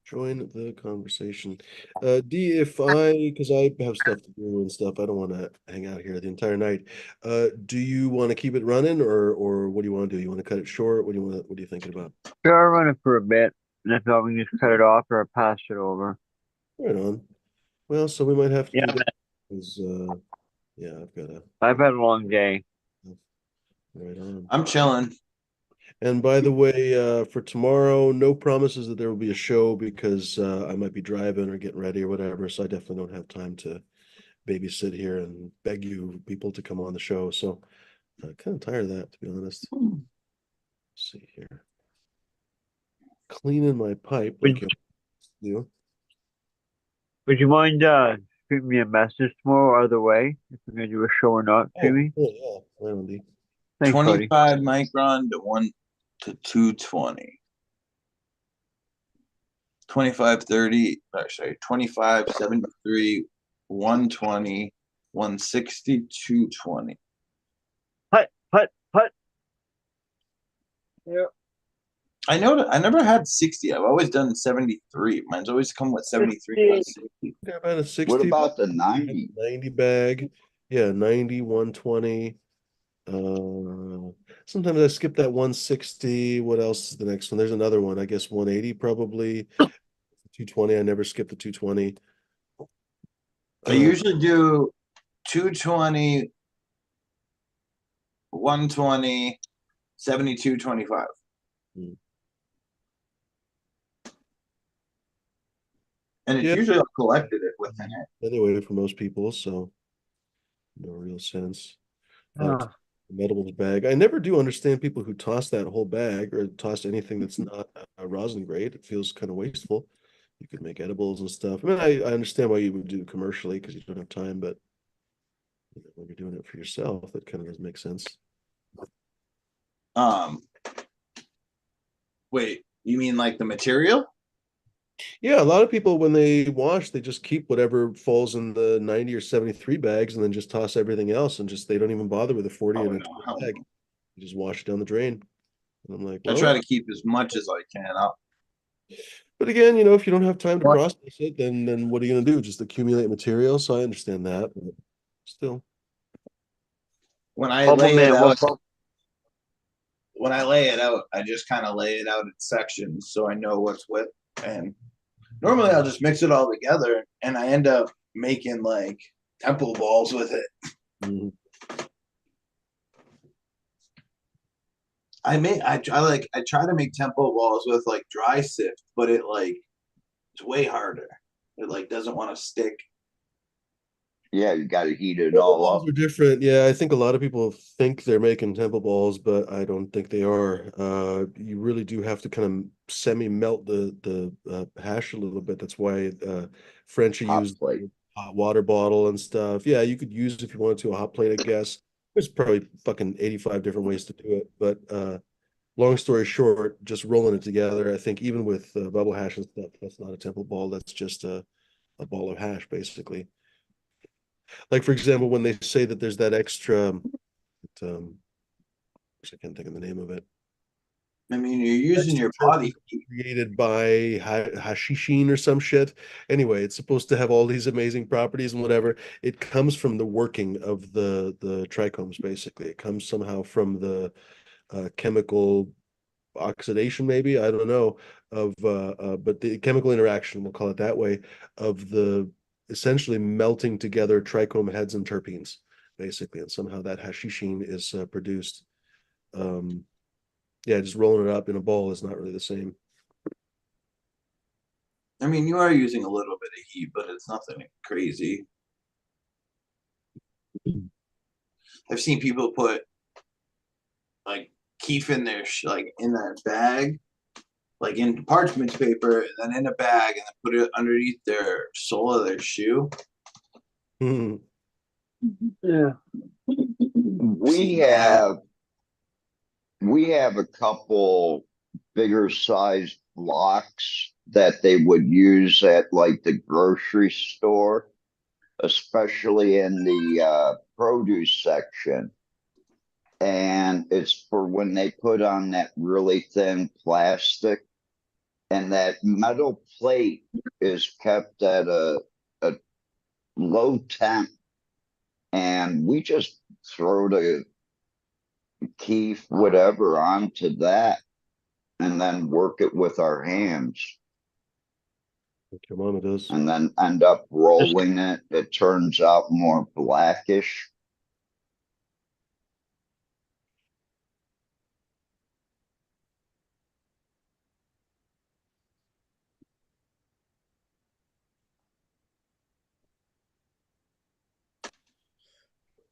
Join the conversation. D, because I have stuff to do and stuff, I don't want to hang out here the entire night. Do you want to keep it running, or what do you want to do? You want to cut it short? What are you thinking about? Sure, I'll run it for a bit, and if not, we can just cut it off or pass it over. Right on. Well, so we might have to Yeah, do that because, yeah, I've had a long day. right on. I'm chilling. And by the way, for tomorrow, no promises that there will be a show because I might be driving or getting ready or whatever. So I definitely don't have time to babysit here and beg you people to come on the show. So I'm kind of tired of that, to be honest. Let's see here. Cleaning my pipe like you do. Would you mind shooting me a message tomorrow either way if we're gonna do a show or not, Jimmy? Yeah. Right on, D. Thanks, buddy. 25 micron to 1 to 220. 2530, sorry, 2573, 120, 160, 220. Put. Yeah. I know I never had 60. I've always done 73. Mine's always come with 73, not 60. Yeah, about a 60. What about the 90? 90 bag? Yeah, 90, 120. Sometimes I skip that 160. What else is the next one? There's another one. I guess 180 probably. 220. I never skip the 220. I usually do 220, 120, 72, 25. Hmm. And it's Yeah. usually all collected it within it. Anyway, for most people, so no real sense. Ah, Metal's bag. I never do understand people who toss that whole bag or toss anything that's not rosin grade. It feels kind of wasteful. You could make edibles and stuff. I mean, I understand why you would do it commercially because you don't have time, but when you're doing it for yourself, that kind of doesn't make sense. Um, wait, you mean like the material? Yeah, a lot of people when they wash, they just keep whatever falls in the 90 or 73 bags and then just toss everything else and just they don't even bother with a 40 Oh, and a no, 20 bag. You just wash it down the drain. And I'm like, I well, try to keep as much as I can up. but again, if you don't have time to process it, then what are you going to do? Just accumulate material? So I understand that, but still. When I bubble lay it man, out, what bubble? I just kind of lay it out in sections so I know what's what. And normally I'll just mix it all together and I end up making like temple balls with it. Mhm. I try to make tempo balls with like dry sift, but it's way harder. It like doesn't want to stick. Yeah, you got to heat it Temple all balls up. are different. Yeah, I think a lot of people think they're making temple balls, but I don't think they are. You really do have to kind of semi-melt the hash a little bit. That's why French Hot used plate. hot water bottle and stuff. Yeah, you could use if you wanted to a hot plate, I guess. There's probably fucking 85 different ways to do it, but long story short, just rolling it together. I think even with bubble hash and stuff, that's not a temple ball. That's just a ball of hash, basically. Like for example, when they say that there's that extra, I can't think of the name of it. I mean, you're using Extra your terpene body heat. created by hashishin or some shit. Anyway, it's supposed to have all these amazing properties and whatever. It comes from the working of the trichomes, basically. It comes somehow from the chemical oxidation, maybe, I don't know, of but the chemical interaction, we'll call it that way, of the essentially melting together trichome heads and terpenes, basically, and somehow that hashishin is produced. um yeah, just rolling it up in a bowl is not really the same. I mean, you are using a little bit of heat, but it's nothing crazy. I've seen people put like keef in their like in their bag, like in parchment paper, and then in a bag, and then put it underneath their sole of their shoe. Mhm. Yeah. We Seen that. have we have a couple bigger sized blocks that they would use at like the grocery store, especially in the produce section. And it's for when they put on that really thin plastic, and that metal plate is kept at a low temp, and we just throw the keef whatever onto that and then work it with our hands Like your mama does. and then end up rolling it. It turns out more blackish.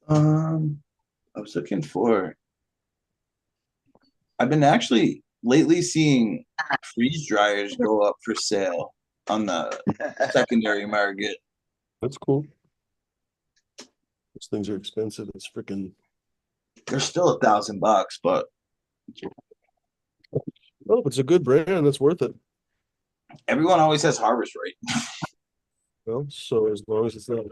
I was looking for. I've been actually lately seeing freeze dryers go up for sale on the secondary market. That's cool. Those things are expensive. It's freaking. They're still $1,000, but Well, if it's a good brand, that's worth it. everyone always has harvest rate. Well, so as long as it's not I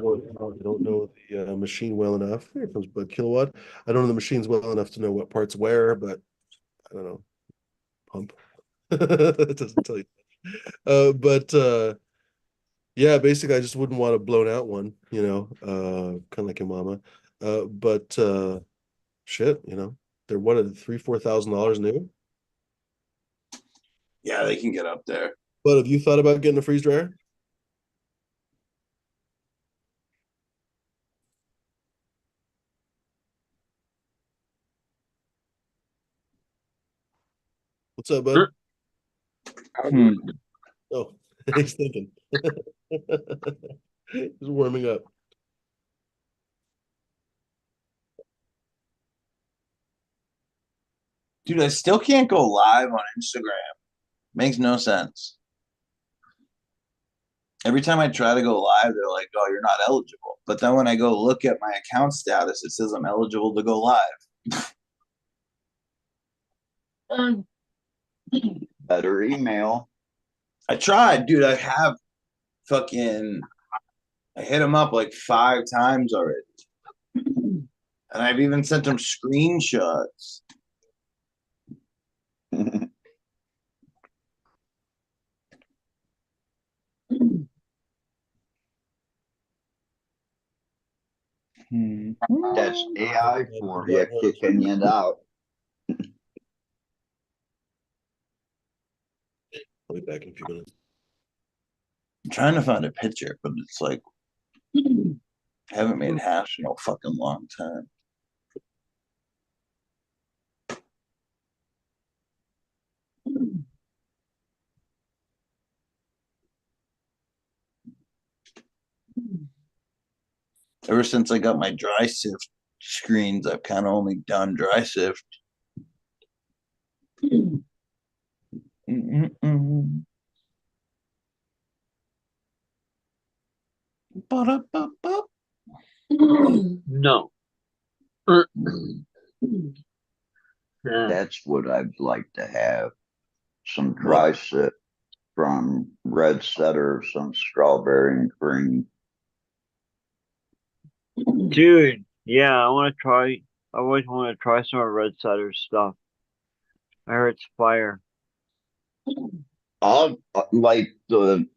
don't know the machine well enough. Here comes Bud Kilowatt. I don't know the machines well enough to know what parts where, but I don't know. Pump. It doesn't tell you. But yeah, basically, I just wouldn't want a blown out one, kind of like your mama. But shit, you know, they're what, $3,000-4,000 new. Yeah, they can get up there. But have you thought about getting a freeze dryer? What's up, bud? Oh, he's thinking. He's warming up. Dude, I still can't go live on Instagram. Makes no sense. Every time I try to go live, they're like, "Oh, you're not eligible." But then when I go look at my account status, it says I'm eligible to go live. Better email. I tried, dude. I have fucking. I hit them up like 5 times already, and I've even sent them screenshots. That's AI for you, I'll kicking you out. be back in a few minutes. I'm trying to find a picture, but it's like I haven't made hash in a fucking long time. Ever since I got my dry sift screens, I've kind of only done dry sift. Ba-da-ba-ba. No. Yeah. That's what I'd like to have. Some dry sip from Red Setter, some strawberry and cream. Dude, yeah, I want to try. I always want to try some of Red Cider stuff. I heard it's fire. Like the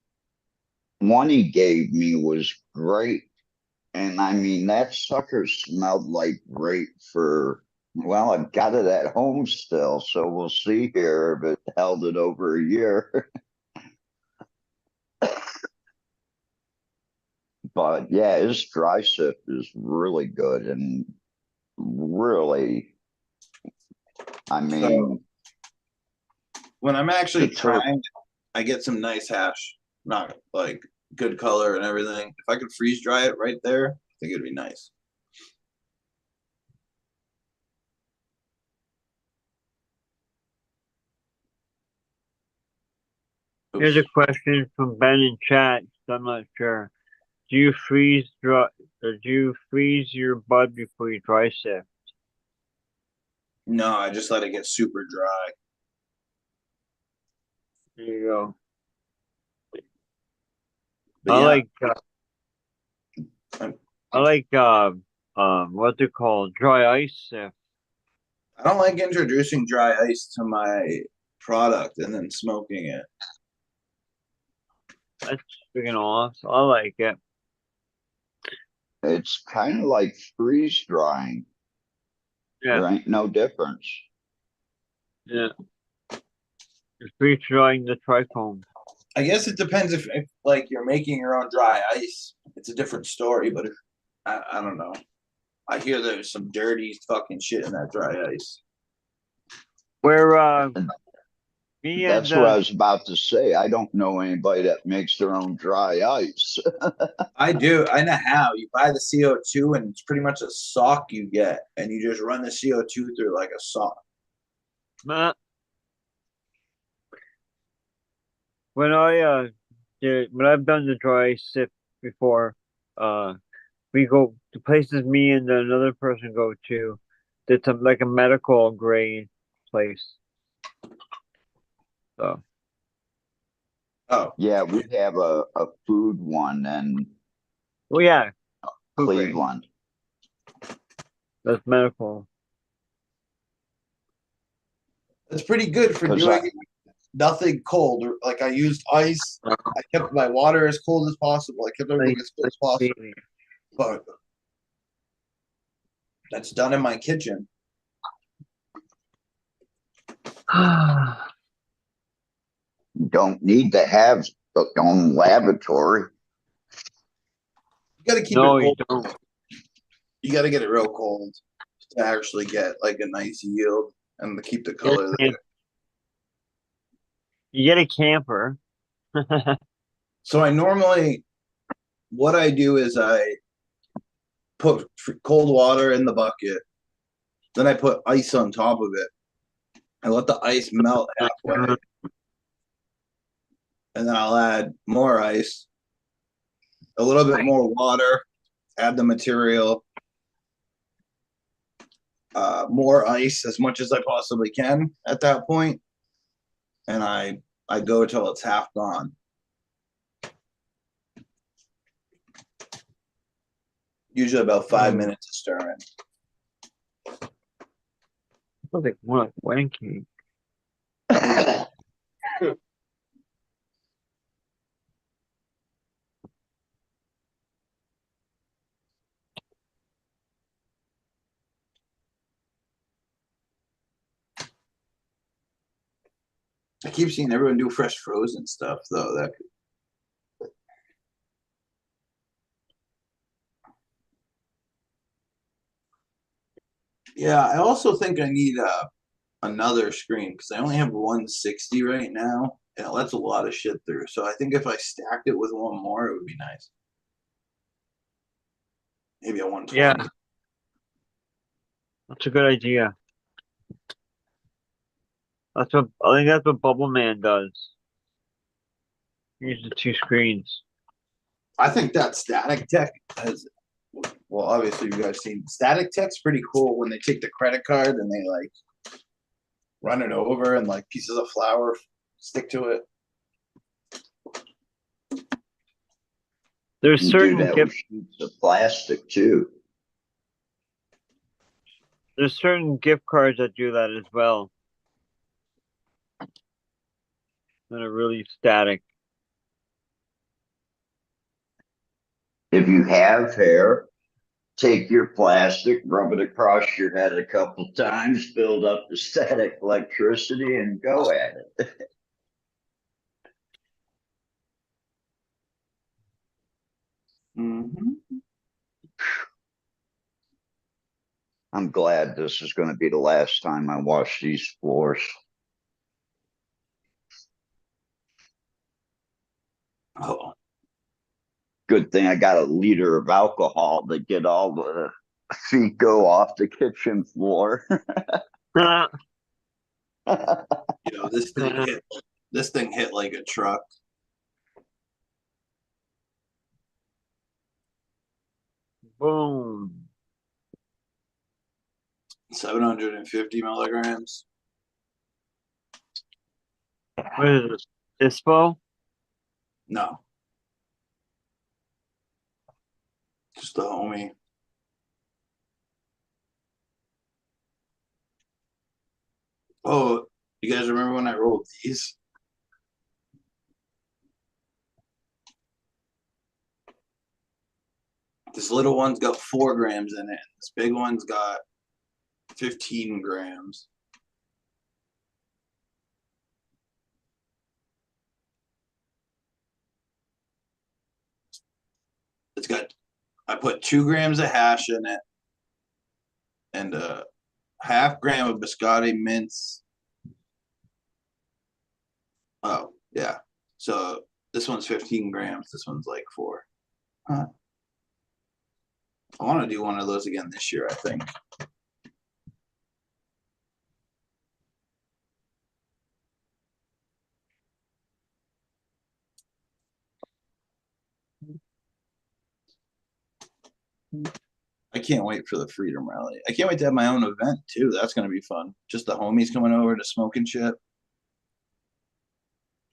one he gave me was great. And I mean, that sucker smelled like grape for, well, I've got it at home still. So we'll see here if it held it over a year. But yeah, his dry sip is really good and really, I mean, When I'm actually the terp- trying, I get some nice hash, not like good color and everything. If I could freeze dry it right there, I think it'd be nice. Here's a Oops. question from Ben in chat. I'm not sure. Do you freeze dry? Or do you freeze your bud before you dry sift? No, I just let it get super dry. There you go. But I yeah, like. I'm- I like. What's it called? Dry ice sift. I don't like introducing dry ice to my product and then smoking it. That's freaking awesome. I like it. it's kind of like freeze drying. Yeah, There ain't no difference. yeah. You're freeze drying the trichome. I guess it depends if like you're making your own dry ice. It's a different story, but if I don't know. I hear there's some dirty fucking shit in that dry ice. Where And me and that's what I was about to say. I don't know anybody that makes their own dry ice. I do. I know how. You buy the CO2 and it's pretty much a sock you get, and you just run the CO2 through like a sock. when I when I've done the dry sift before, we go to places me and another person go to. It's like a medical grade place. So Oh, Yeah, we have a food one in well, yeah, food grade. Cleveland. That's medical. it's pretty good for 'Cause doing nothing cold. Like I used ice. I kept my water as cold as possible. I kept everything as cold as possible. But that's done in my kitchen. You don't need to have your own laboratory. You gotta keep No, it you cold. don't. You gotta get it real cold to actually get like a nice yield and to keep the Get color a there. camp- You get a camper. So I normally, what I do is I put cold water in the bucket, then I put ice on top of it. I let the ice melt halfway, and then I'll add more ice, a little bit more water, add the material, more ice as much as I possibly can at that point, and I go till it's half gone. Usually about 5 minutes of stirring. Feels like more like wedding cake. I keep seeing everyone do fresh frozen stuff though. That yeah, I also think I need another screen because I only have 160 right now, and it lets a lot of shit through. So I think if I stacked it with one more, it would be nice. Maybe a 120. Yeah, that's a good idea. That's what I think. That's what Bubble Man does. He uses 2 screens. I think that static tech has. Well, obviously you guys seen static tech's pretty cool when they take the credit card and they like run it over and like pieces of flour stick to it. There's You do certain that with gift. sheets of plastic too. There's certain gift cards that do that as well. That are really static. If you have hair, take your plastic, rub it across your head a couple times, build up the static electricity, and go at it. Mm-hmm. I'm glad this is going to be the last time I wash these floors. Oh, Good thing I got a liter of alcohol to get all the feco off the kitchen floor. you know this thing hit. This thing hit like a truck. Boom. 750 milligrams. What is it? ISPO? No, just the homie. Oh, you guys remember when I rolled these? This little one's got 4 grams in it. This big one's got 15 grams. It's got, I put 2 grams of hash in it and a half gram of biscotti mince. Oh, yeah. So this one's 15 grams. This one's like 4. Huh. I want to do one of those again this year, I think. I can't wait for the Freedom Rally. I can't wait to have my own event too. That's going to be fun. Just the homies coming over to smoke and shit.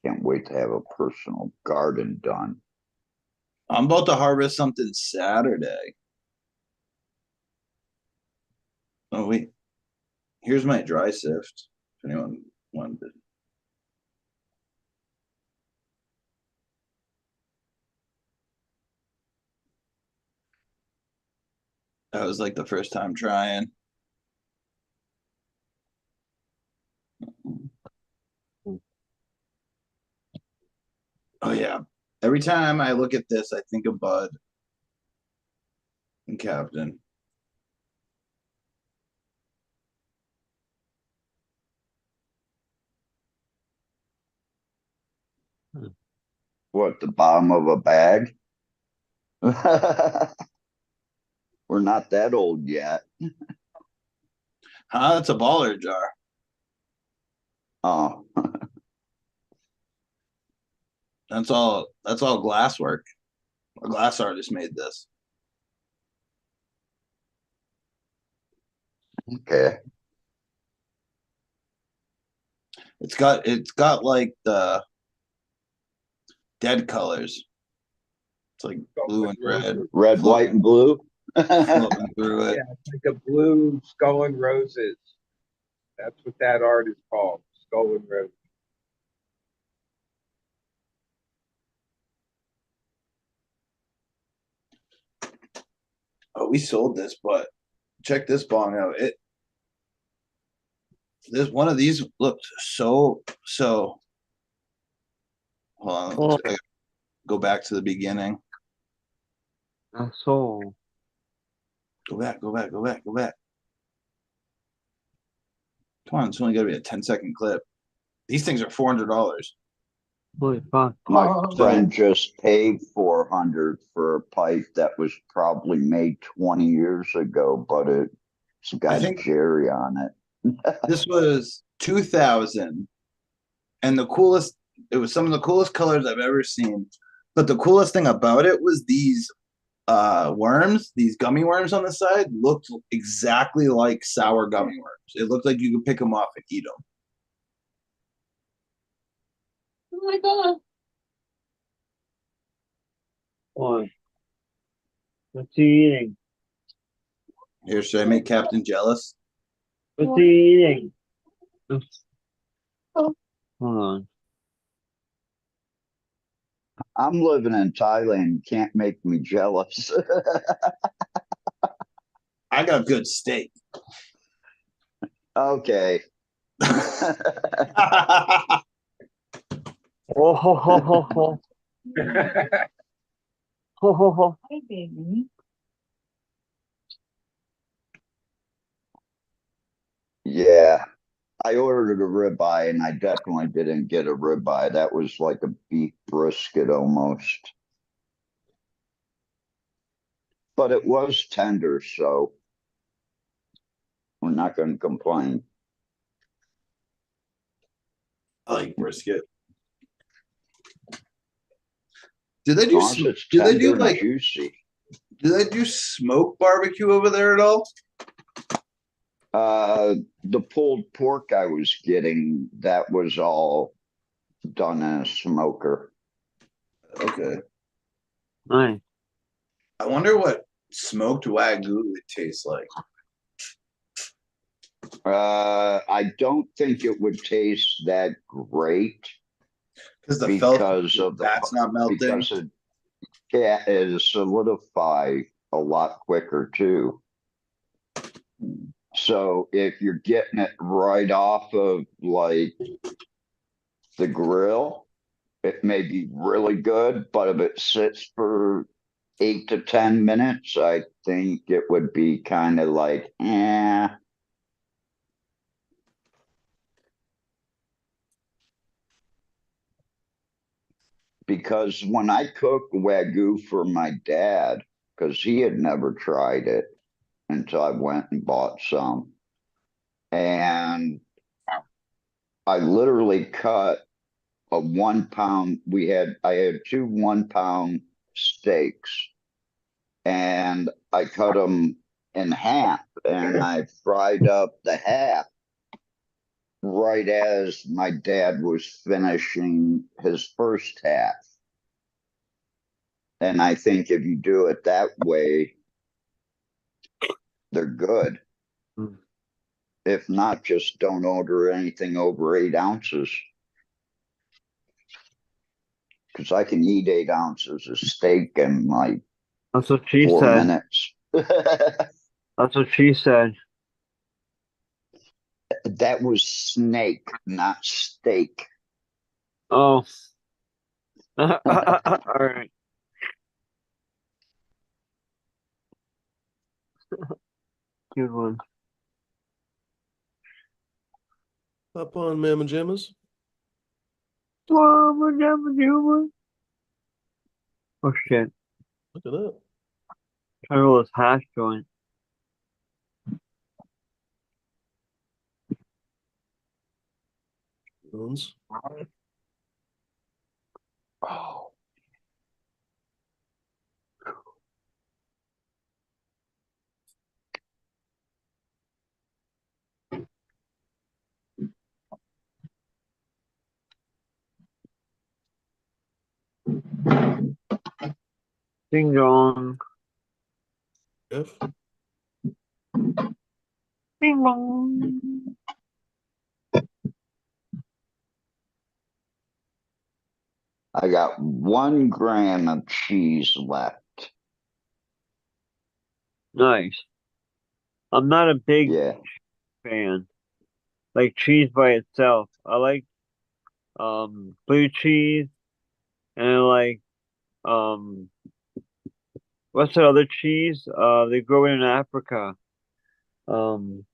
Can't wait to have a personal garden done. I'm about to harvest something Saturday. Oh wait, here's my dry sift. If anyone wanted. That was like the first time trying. Oh yeah. Every time I look at this, I think of Bud and Captain. What, the bottom of a bag? We're not that old yet. Huh? That's a baller jar. Oh, That's all glass work. A glass artist made this. okay. It's got like the dead colors. It's like blue and red Red, white, and blue. flowing through it. Yeah, it's like a blue skull and roses. That's what that art is called, skull and roses. Oh, we sold this, but check this bong out. This one of these looked so. Hold on, Oh. I gotta go back to the beginning. So, Go back. Come on, it's only gotta be a 10-second clip. These things are $400. holy fuck. My So- friend just paid 400 for a pipe that was probably made 20 years ago, but it's got think- Jerry on it. This was 2000, and it was some of the coolest colors I've ever seen. But the coolest thing about it was these worms, these gummy worms on the side looked exactly like sour gummy worms. It looked like you could pick them off and eat them. Oh my god. What? What's he eating? Here, should I make Captain jealous? What's he eating? Hold on. I'm living in Thailand. Can't make me jealous. I got good steak. Okay. Oh ho ho ho ho. Ho ho ho. Hi, baby. Yeah. I ordered a ribeye and I definitely didn't get a ribeye. That was like a beef brisket almost. But it was tender, so we're not going to complain. I like brisket. Do they As do? long as it's Do they tender do and like? juicy. Do they do smoked barbecue over there at all? The pulled pork I was getting, that was all done in a smoker. Okay. Nice. I wonder what smoked wagyu would taste like. I don't think it would taste that great Because because of the fat's not melting. because it solidify a lot quicker too. So if you're getting it right off of like the grill, it may be really good, but if it sits for 8 to 10 minutes, I think it would be kind of like, eh. Because when I cooked Wagyu for my dad, because he had never tried it until I went and bought some. And I literally cut a 1 pound. I had two 1 pound steaks and I cut them in half and I fried up the half right as my dad was finishing his first half. And I think if you do it that way, they're good. Mm. If not, just don't order anything over 8 ounces. Because I can eat 8 ounces of steak in like That's what she 4 said. minutes. That's what she said. That was snake, not steak. Oh, All right. Good one. Up on Mamma Jammas. Oh shit. Look at that. Trying to roll this hash joint. Bones. Oh. Ding dong. F. Ding dong. I got 1 gram of cheese left. Nice. I'm not a big Yeah. fan. Like cheese by itself. I like blue cheese and I like um what's that other cheese? They grow it in Africa. Um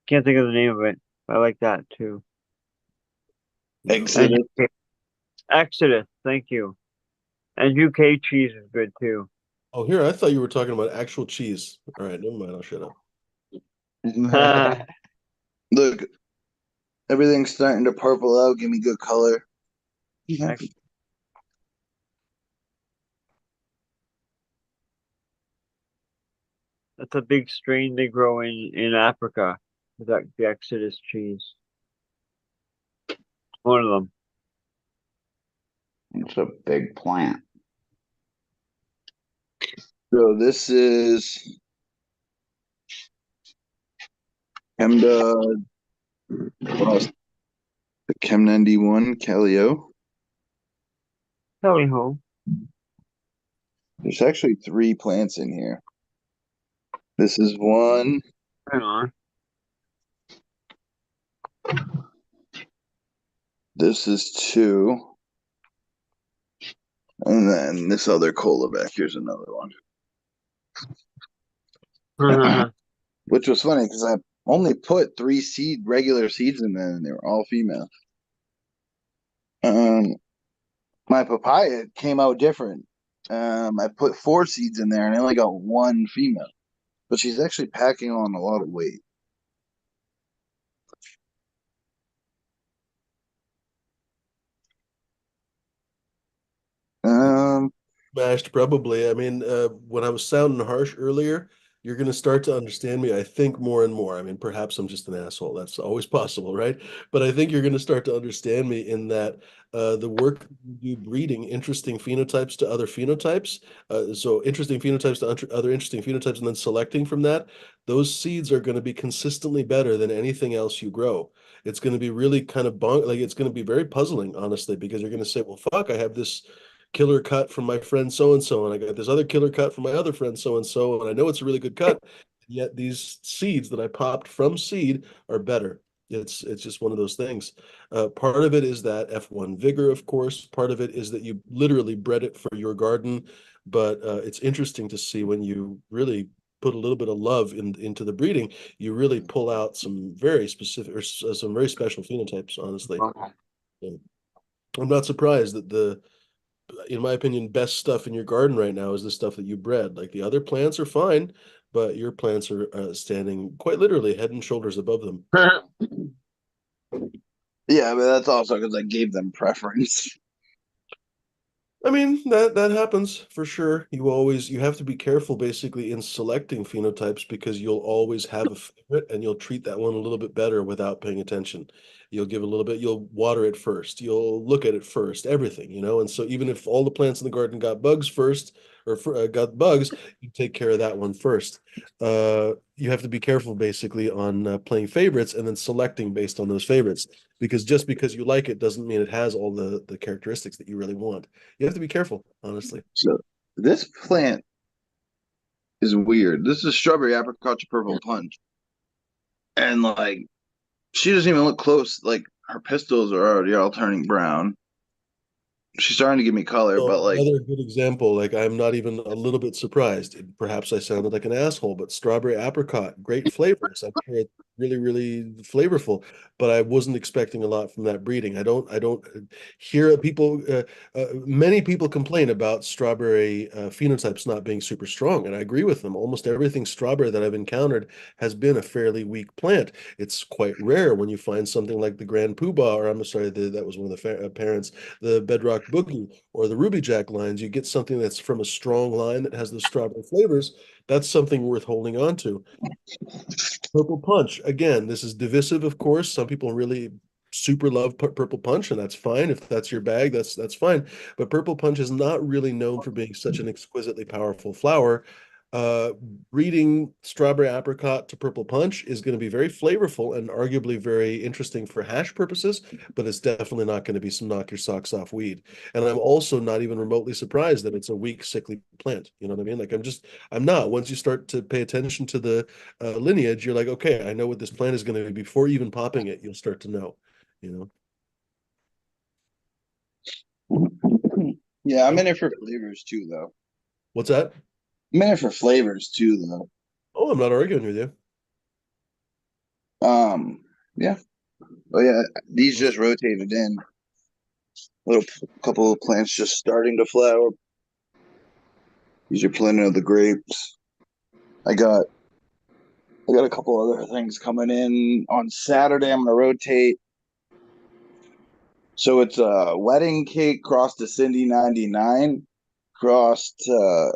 can't think of the name of it. I like that too. Exit. And UK Exodus, thank you. And UK cheese is good too. Oh, here, I thought you were talking about actual cheese. All right, never mind. I'll shut up. Look, everything's starting to purple out. Give me good color. That's a big strain they grow in Africa. The Exodus cheese. One of them. It's a big plant. So this is Chemda, what else? The Chem 91 Calio. Tally ho. There's actually 3 plants in here. This is 1. Hang on. This is 2. And then this other cola back here's another one. Which was funny because I only put 3 regular seeds in there and they were all female. My papaya came out different. I put 4 seeds in there and I only got 1 female. But she's actually packing on a lot of weight. Um, Smashed, probably. I mean, when I was sounding harsh earlier, you're going to start to understand me, I think, more and more. I mean, perhaps I'm just an asshole. That's always possible, right? But I think you're going to start to understand me in that the work you do breeding interesting phenotypes to other phenotypes. So interesting phenotypes to other interesting phenotypes, and then selecting from that, those seeds are going to be consistently better than anything else you grow. It's going to be really kind of like it's going to be very puzzling, honestly, because you're going to say, well, fuck, I have this killer cut from my friend so and so, and I got this other killer cut from my other friend so and I know it's a really good cut. Yet these seeds that I popped from seed are better. It's just one of those things. Part of it is that F1 vigor, of course. Part of it is that you literally bred it for your garden. But it's interesting to see when you really put a little bit of love into the breeding, you really pull out some very specific or some very special phenotypes, honestly. Yeah. I'm not surprised that in my opinion, best stuff in your garden right now is the stuff that you bred. Like the other plants are fine, but your plants are standing quite literally head and shoulders above them. yeah, but that's also because I gave them preference. I mean, that happens for sure. You have to be careful basically in selecting phenotypes because you'll always have a favorite and you'll treat that one a little bit better without paying attention. You'll water it first, you'll look at it first, everything, you know. And so even if all the plants in the garden got bugs first got bugs, you take care of that one first. You have to be careful basically on playing favorites and then selecting based on those favorites, because just because you like it doesn't mean it has all the characteristics that you really want. You have to be careful, honestly. So this plant is weird. This is strawberry apricot purple punch. And like she doesn't even look close. Like her pistils are already all turning brown. She's starting to give me color, So but like, another good example, like I'm not even a little bit surprised. Perhaps I sounded like an asshole, but strawberry apricot, great flavors. I'm sure it's really, really flavorful, but I wasn't expecting a lot from that breeding. I don't hear people, many people complain about strawberry phenotypes not being super strong, and I agree with them. Almost everything strawberry that I've encountered has been a fairly weak plant. It's quite rare when you find something like the Grand Poobah, or I'm sorry, that was one of the parents, the Bedrock Boogie or the Ruby Jack lines. You get something that's from a strong line that has the strawberry flavors. That's something worth holding on to. Purple Punch, again, this is divisive, of course. Some people really super love Purple Punch, and that's fine. If that's your bag, that's fine. But Purple Punch is not really known for being such an exquisitely powerful flower. Uh, Breeding strawberry apricot to Purple Punch is going to be very flavorful and arguably very interesting for hash purposes, but it's definitely not going to be some knock your socks off weed. And I'm also not even remotely surprised that it's a weak, sickly plant. You know what I mean? Like I'm not. Once you start to pay attention to the lineage, you're like, okay, I know what this plant is going to be. Before even popping it, you'll start to know, you know. yeah, I'm in it for flavors too, though. What's that? I'm in it for flavors too, though. Oh, I'm not arguing with you. Yeah. Oh yeah, these just rotated in. Little couple of plants just starting to flower. These are plenty of the grapes. I got a couple other things coming in on Saturday. I'm gonna rotate. So it's a wedding cake crossed to Cindy 99, crossed uh,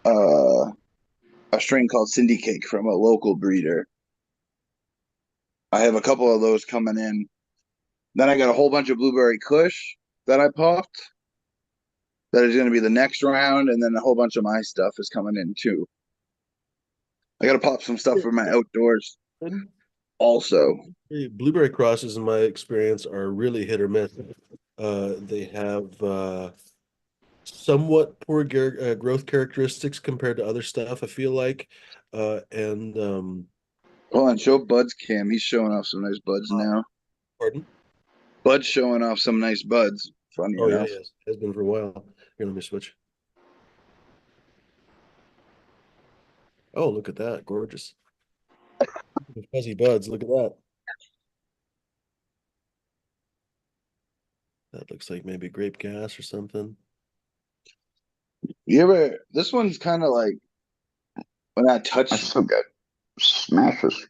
a strain called Cindy Cake from a local breeder. I have a couple of those coming in. Then I got a whole bunch of blueberry kush that I popped. That is going to be the next round, and then a whole bunch of my stuff is coming in too. I got to pop some stuff for my outdoors also. Blueberry crosses, in my experience, are really hit or miss. They have somewhat poor growth characteristics compared to other stuff, I feel like. And Hold on, show Bud's cam. He's showing off some nice buds now. Pardon? Bud's showing off some nice buds. Funny Oh yeah, enough. yes, has been for a while. Here, let me switch. Oh, look at that, gorgeous. Fuzzy buds, look at that. That looks like maybe grape gas or something. You ever? This one's kind of like when I touch. I still got smashes.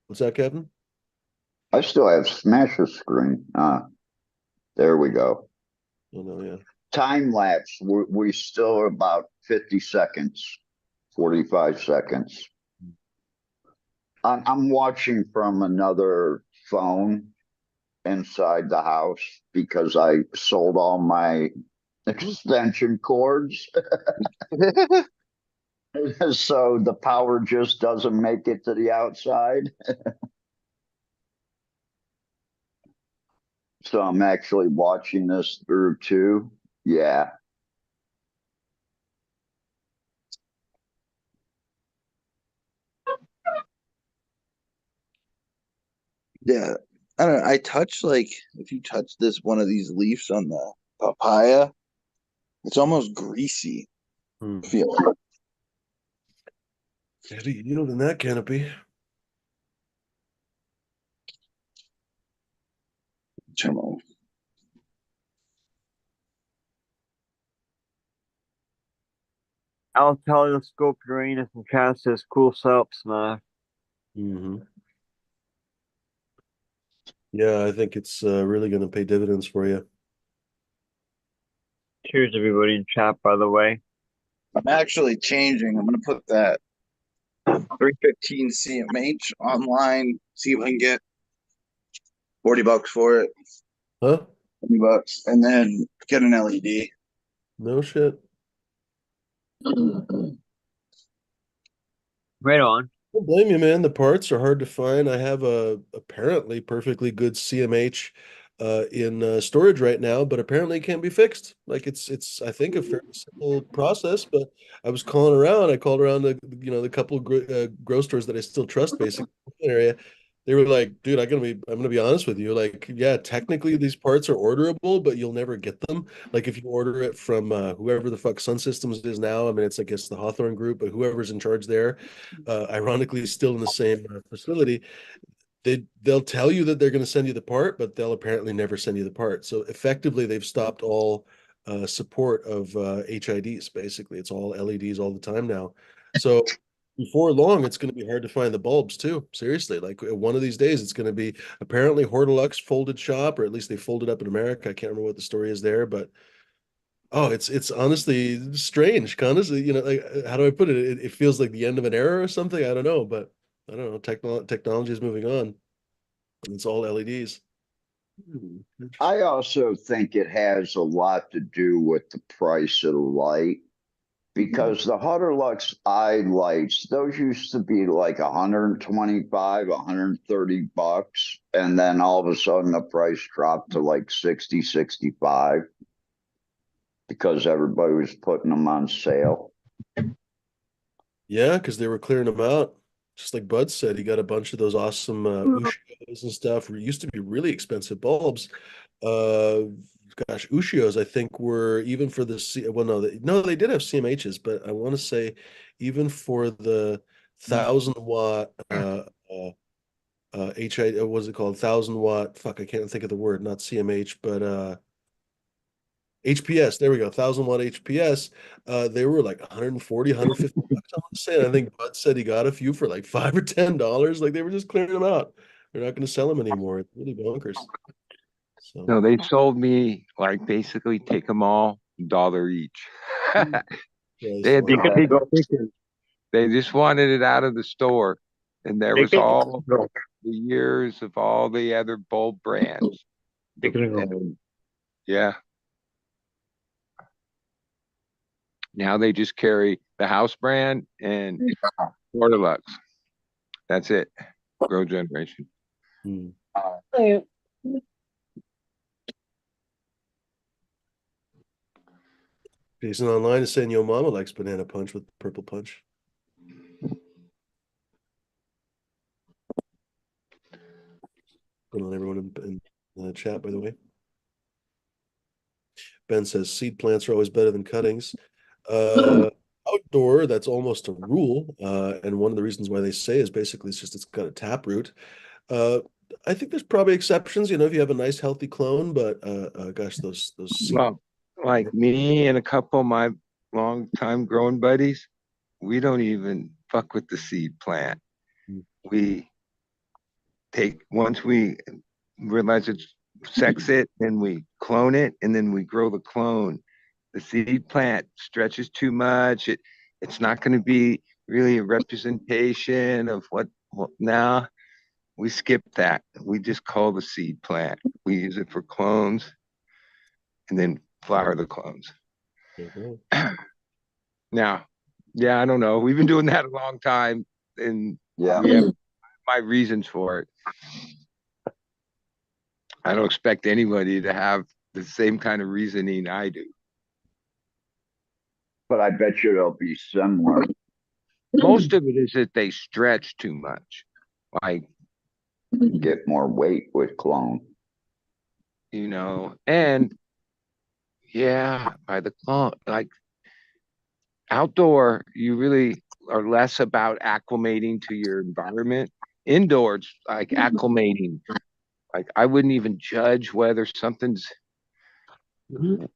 What's that, Kevin? I still have smashes screen. There we go. Oh no, yeah. Time lapse. We still are about 50 seconds, 45 seconds. I'm watching from another phone inside the house because I sold all my extension cords. So the power just doesn't make it to the outside. So I'm actually watching this through too. Yeah. Yeah, I don't know. I touch like if you touch this one of these leaves on the papaya, it's almost greasy. Hmm. I feel like. Heavy yield in that canopy. Turn on. I'll telescope Uranus and cast this cool setup smash. Mm-hmm. Yeah, I think it's really going to pay dividends for you. Cheers, everybody in chat, by the way. I'm actually changing. I'm gonna put that 315 CMH online. See if I can get $40 for it. Huh? $20, and then get an LED. No shit. Right on. Don't blame you, man. The parts are hard to find. I have a apparently perfectly good CMH in storage right now, but apparently it can't be fixed. Like it's I think a fairly simple process, but I was calling around. I called around the the couple of grow stores that I still trust, basically in the area, They were like, dude, I'm gonna be honest with you. Like, yeah, technically these parts are orderable, but you'll never get them. Like if you order it from whoever the fuck Sun Systems is now, I mean, it's I guess the Hawthorne Group, but whoever's in charge there, ironically, still in the same facility. They'll tell you that they're going to send you the part, but they'll apparently never send you the part. So effectively, they've stopped all support of HIDs. Basically, it's all LEDs all the time now. So before long, it's going to be hard to find the bulbs too. Seriously, like one of these days, it's going to be apparently Hortilux folded shop, or at least they folded up in America. I can't remember what the story is there, but oh, it's honestly strange. Honestly, like how do I put it? It feels like the end of an era or something. I don't know, but I don't know. Technology is moving on. It's all LEDs. I also think it has a lot to do with the price of the light because the Hutterlux eye lights, those used to be like 125, 130 bucks. And then all of a sudden the price dropped to like 60, 65 because everybody was putting them on sale. Yeah, because they were clearing them out. Just like Bud said, he got a bunch of those awesome Ushios and stuff. Used to be really expensive bulbs. Uh, Gosh, Ushios, I think were even for the well, no, they did have CMHs, but I want to say even for the 1,000 watt HI, what was it called? 1,000 watt. Fuck, I can't think of the word. Not CMH, but HPS, there we go, 1,000 watt HPS. They were like 140, 150 bucks, I want to say. And I think Bud said he got a few for like $5 or $10. Like they were just clearing them out. They're not going to sell them anymore. It's really bonkers. So No, they sold me like basically take them all, $1 each. yeah, They had so, these big stickers. They just wanted it out of the store. And there was all the years of all the other bulb brands. And yeah, now they just carry the house brand and Portalux. That's it. Grow generation. hmm. Jason online is saying your mama likes banana punch with purple punch. Going on everyone in the chat, by the way. Ben says seed plants are always better than cuttings. Outdoor, that's almost a rule. And one of the reasons why they say is basically it's got a tap root. Uh, I think there's probably exceptions, if you have a nice healthy clone, but gosh, those seed. Well, like me and a couple of my long time growing buddies, we don't even fuck with the seed plant. We take once we realize it's sex it, then we clone it, and then we grow the clone. The seed plant stretches too much. It's not going to be really a representation of what now we skip that. We just call the seed plant. We use it for clones and then flower the clones. Now, yeah, I don't know. We've been doing that a long time, and Yeah. we have my reasons for it. I don't expect anybody to have the same kind of reasoning I do. But I bet you they'll be similar. Most of it is that they stretch too much. Like, Get more weight with clone. And yeah, by the clone, like outdoor, you really are less about acclimating to your environment. Indoors, like acclimating. Like I wouldn't even judge whether something's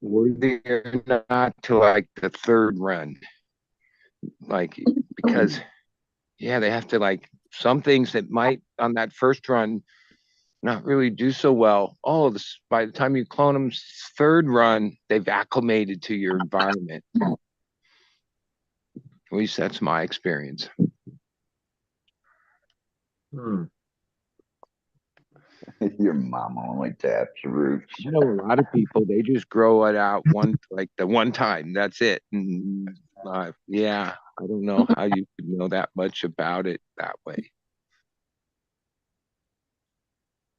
worthy or not till like the third run. Like because yeah, they have to like some things that might on that first run not really do so well. Oh, by the time you clone them third run, they've acclimated to your environment. At least that's my experience. Your mom only taps roots. You know, a lot of people they just grow it out the one time. That's it. And yeah, I don't know how you could know that much about it that way.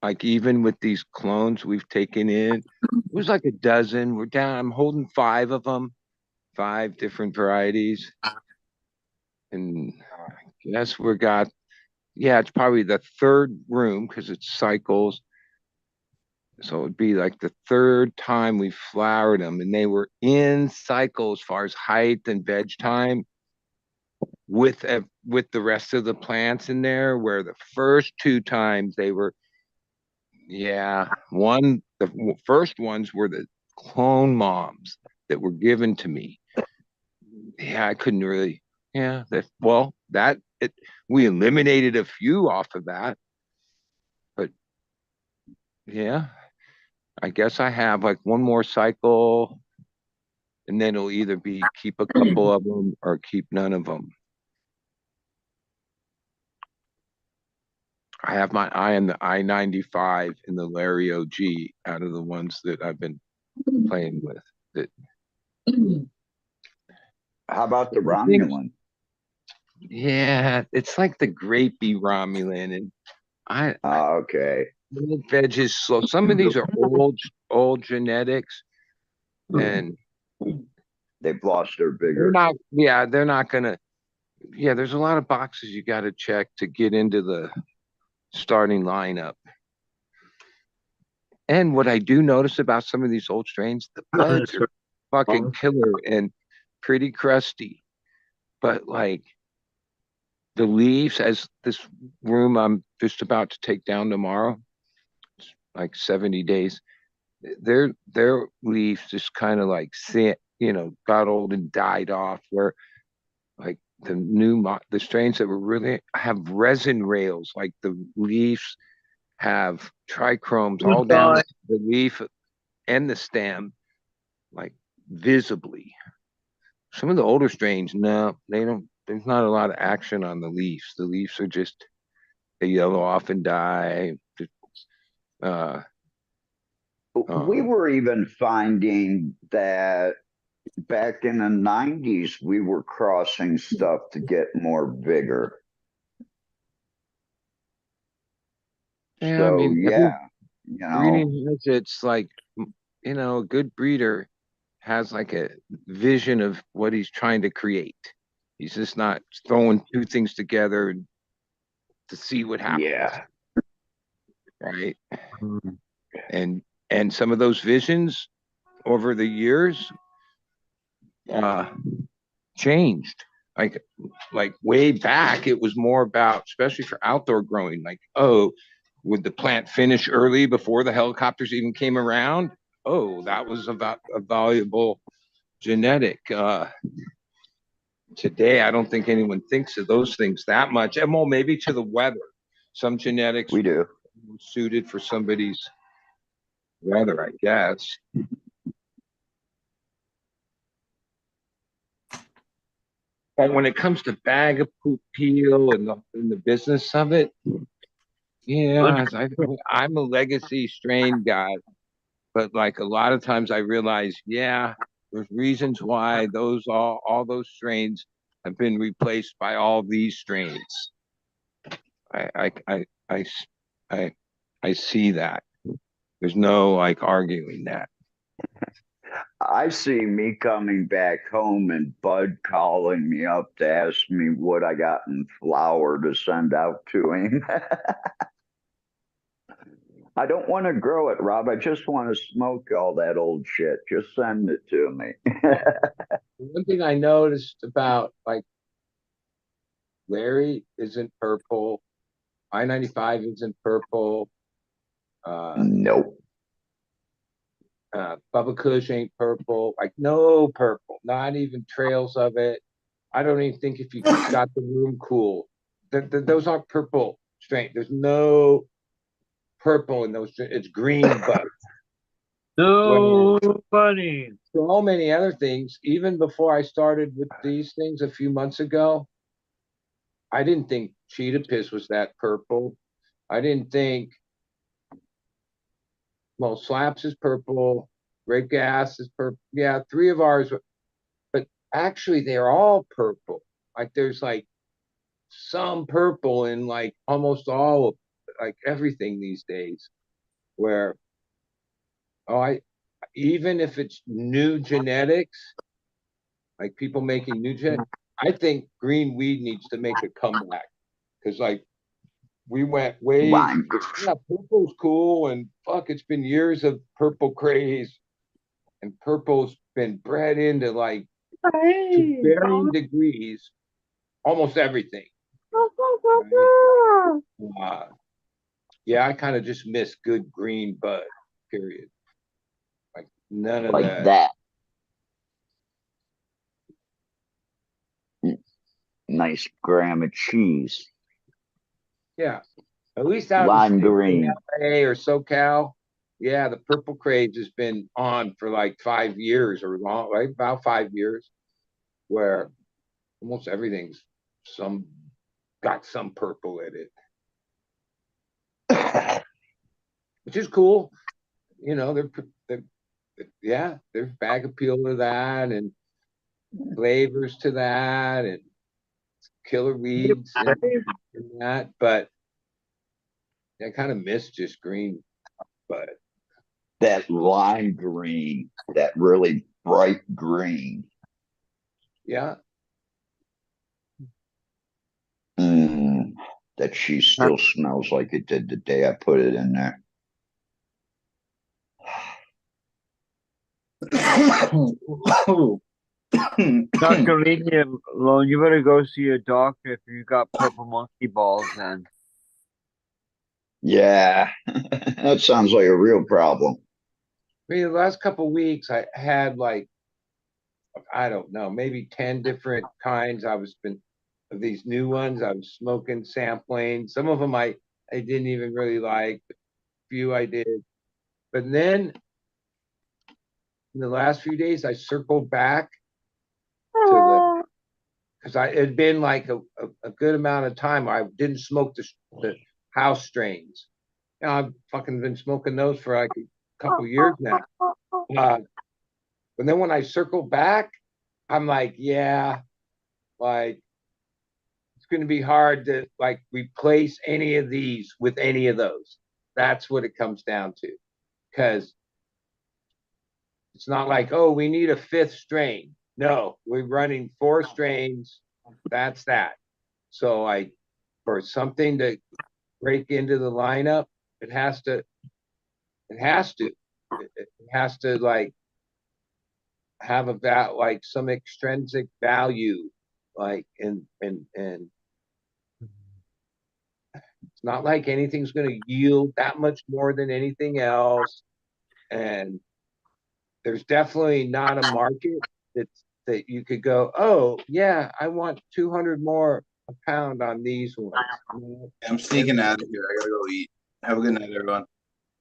Like even with these clones we've taken in, it was like a dozen. We're down. I'm holding 5 of them, 5 different varieties, and I guess we got yeah, it's probably the third room because it's cycles. So it'd be like the third time we flowered them, and they were in cycle as far as height and veg time with the rest of the plants in there. Where the first two times they were, yeah, the first ones were the clone moms that were given to me. Yeah, I couldn't really. Yeah, that it we eliminated a few off of that, but yeah, I guess I have like one more cycle, and then it'll either be keep a couple of them or keep none of them. I have my eye on the I-95 and the Larry OG out of the ones that I've been playing with. That How about the I think, Romulan? yeah, it's like the grapey Romulan, and I Okay. the veg is slow. Some of these are old genetics, and They've lost their they're vigor. not. Yeah, they're not gonna. Yeah, there's a lot of boxes you got to check to get into the starting lineup. And what I do notice about some of these old strains, the buds are fucking killer and pretty crusty. But like the leaves, as this room I'm just about to take down tomorrow, like 70 days, their leaves just kind of like got old and died off. Where like the strains that were really have resin rails, like the leaves have trichromes all down the leaf and the stem, like visibly. Some of the older strains, no, they don't. There's not a lot of action on the leaves. The leaves are just they yellow off and die. Uh, We um, were even finding that back in the 90s, we were crossing stuff to get more vigor. yeah, I So, mean, every yeah, you know, breeding has its like, a good breeder has like a vision of what he's trying to create. He's just not throwing two things together to see what happens, yeah. right? And some of those visions over the years uh changed. Like way back, it was more about, especially for outdoor growing, like, oh, would the plant finish early before the helicopters even came around? Oh, that was about a valuable genetic. Today, I don't think anyone thinks of those things that much. And well, maybe to the weather. Some genetics We do. suited for somebody's weather, I guess. But when it comes to bag of poop peel and the business of it, yeah, I'm a legacy strain guy. But like a lot of times I realize, yeah, there's reasons why all those strains have been replaced by all these strains. I I I I I, I see that. There's no like arguing that. I see me coming back home and Bud calling me up to ask me what I got in flour to send out to him. I don't want to grow it, Rob. I just want to smoke all that old shit. Just send it to me. One thing I noticed about like Larry isn't purple, I-95 isn't purple, uh, Nope. Bubba Kush ain't purple, like no purple, not even trails of it. I don't even think if you got the room cool, those aren't purple strain. There's no purple in those. It's green buds. No, buddy. So many other things. Even before I started with these things a few months ago, I didn't think cheetah piss was that purple. I didn't think, well, slaps is purple, red gas is purple. Yeah, three of ours, but actually they're all purple. Like there's like some purple in like almost all of like everything these days. Where oh, I even if it's new genetics, like people making new gen, I think green weed needs to make a comeback because like we went way, Lime. yeah, purple's cool, and fuck, it's been years of purple craze, and purple's been bred into like to varying degrees, almost everything. Right? Yeah, I kind of just miss good green bud, period. Like none of Like that. that. Nice gram of cheese. Yeah, at least out Lime in green. LA or SoCal. Yeah, the purple craze has been on for like 5 years or long, right? About 5 years, where almost everything's some got some purple in it, which is cool. You know, they're yeah, there's bag appeal to that and flavors to that and killer weeds in that, but I kind of miss just green, but That lime green, that really bright green. yeah, Mm, that cheese still smells like it did the day I put it in there. Not gonna leave you alone. You better go see a doctor if you got purple monkey balls then. Yeah, that sounds like a real problem. I mean, the last couple of weeks I had like I don't know, maybe 10 different kinds. I was been of these new ones. I was smoking, sampling. Some of them I didn't even really like. A few I did, but then in the last few days I circled back to the because I it had been like a good amount of time I didn't smoke the house strains. You know, I've fucking been smoking those for like a couple of years now. But then when I circle back, I'm like, yeah, like it's going to be hard to like replace any of these with any of those. That's what it comes down to, because it's not like, oh, we need a fifth strain. No, we're running 4 strains. That's that. So I, for something to break into the lineup, it has to, it has to, it has to like have about like some extrinsic value, like and it's not like anything's going to yield that much more than anything else. And there's definitely not a market that you could go, oh yeah, I want 200 more a pound on these ones. I'm sneaking out of here. I gotta go eat. Have a good night, everyone.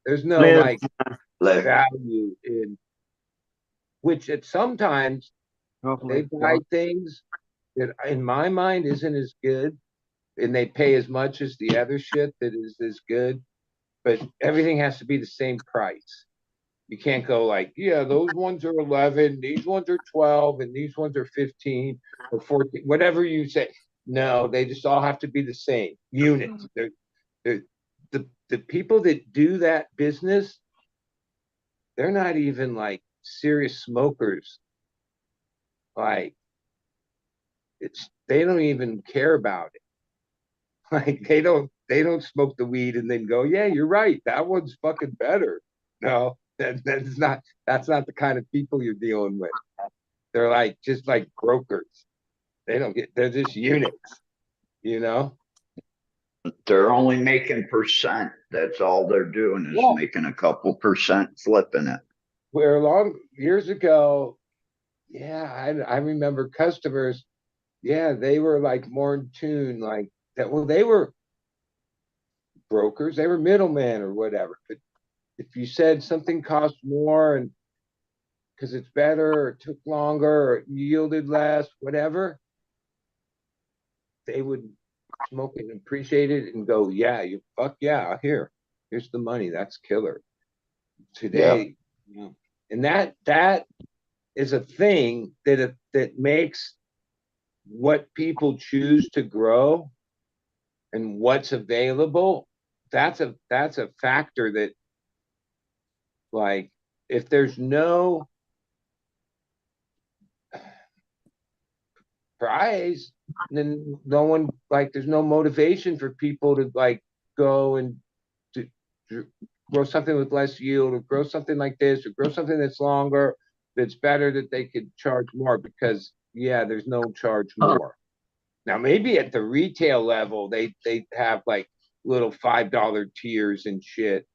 There's no Later. like Like, value in which at sometimes they buy things that in my mind isn't as good and they pay as much as the other shit that is as good, but everything has to be the same price. You can't go like, yeah, those ones are 11, these ones are 12, and these ones are 15 or 14, whatever you say. No, they just all have to be the same units. They're, the people that do that business, they're not even like serious smokers. Like it's they don't even care about it. Like they don't smoke the weed and then go, yeah, you're right, that one's fucking better. No, that's not the kind of people you're dealing with. They're like just like brokers. They're just units, you know? they're only making percent. That's all they're doing is Yeah. making a couple percent flipping it. Where long years ago, yeah, I remember customers, yeah, they were like more in tune, like that. Well, they were brokers, they were middlemen or whatever. But if you said something cost more and because it's better or took longer or yielded less, whatever, they would smoke it and appreciate it and go, yeah, you fuck yeah, here's the money. That's killer. Yeah. Today, you know, and that is a thing that makes what people choose to grow and what's available. That's a factor that like if there's no prize, then no one like there's no motivation for people to like go and grow something with less yield, or grow something like this, or grow something that's longer, that's better, that they could charge more, because yeah, there's no charge more. Now maybe at the retail level they have like little $5 tiers and shit.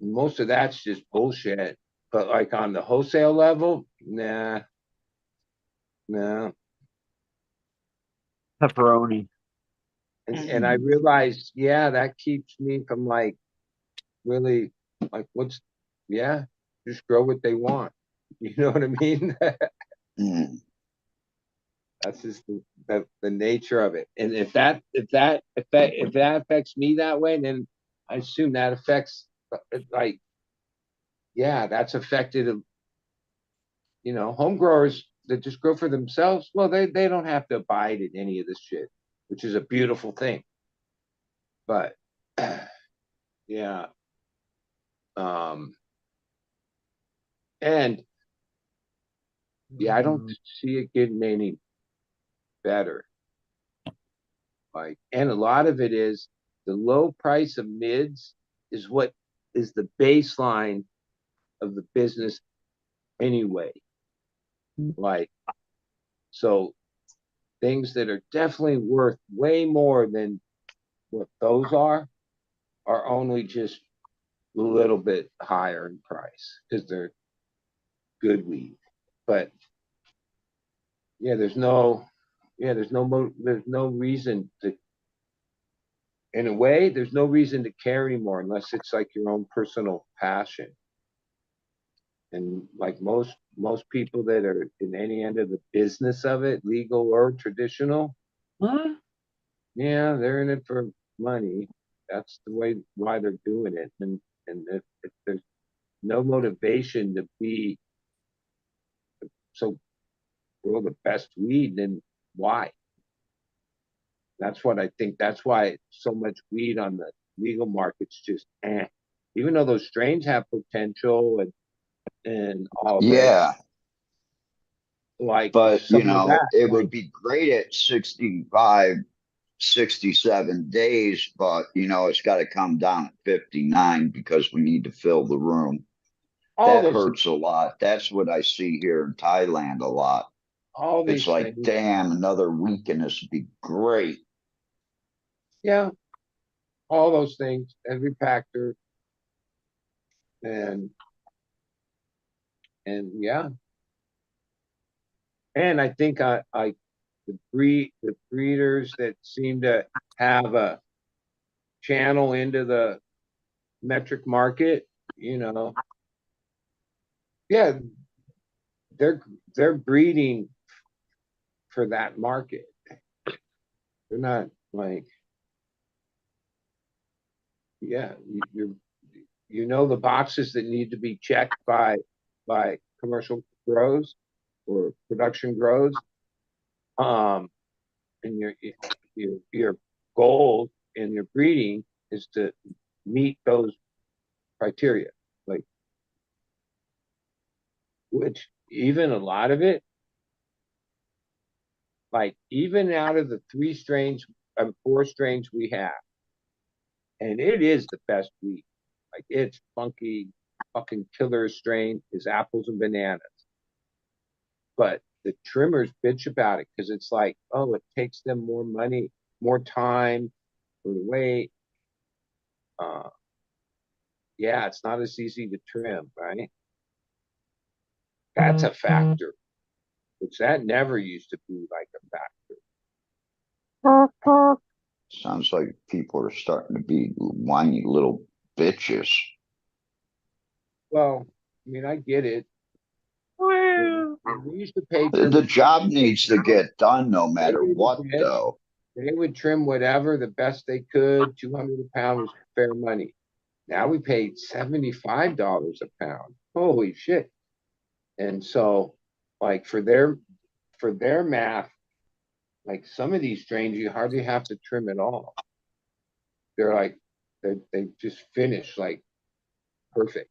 Most of that's just bullshit. But like on the wholesale level, nah. Pepperoni. And I realized, yeah, that keeps me from like really like just grow what they want. You know what I mean? Mm. That's just the nature of it. And if that affects me that way, then I assume that affects like, yeah, that's affected, home growers that just grow for themselves. Well, they don't have to abide in any of this shit, which is a beautiful thing. But yeah. And yeah, I don't see it getting any better. Like, and a lot of it is the low price of mids is what is the baseline of the business anyway. Like, so things that are definitely worth way more than what those are only just a little bit higher in price because they're good weed. But yeah, there's no reason to, in a way, there's no reason to care anymore unless it's like your own personal passion. And like most people that are in any end of the business of it, legal or traditional, yeah, they're in it for money. That's the way why they're doing it. And if there's no motivation to be so grow the best weed, then why? That's what I think. That's why so much weed on the legal market's just even though those strains have potential and all that, Yeah, like but some of that, it like, would be great at 65, 67 days, but it's got to come down at 59 because we need to fill the room. all That those hurts a lot. That's what I see here in Thailand a lot. all It's these like, things. damn, another week and this would be great. Yeah, all those things, every factor, and yeah, and I think the breeders that seem to have a channel into the metric market, yeah, they're breeding for that market. They're not like, yeah, the boxes that need to be checked by commercial grows or production grows. And your goal in your breeding is to meet those criteria, like, which even a lot of it, like even out of the 4 strains we have, and it is the best weed. Like, it's funky, fucking killer strain is apples and bananas. But the trimmers bitch about it because it's like, oh, it takes them more money, more time for the weight. Yeah, it's not as easy to trim, right? That's a factor, which that never used to be like a factor. Sounds like people are starting to be whiny little bitches. Well, I mean, I get it. We used to pay The trimmers. job needs to get done no matter what, They though. would trim whatever the best they could. 200 a pound was fair money. Now we paid $75 a pound. Holy shit! And so, like for their math, like some of these strains you hardly have to trim at all. They're like they just finish like perfect.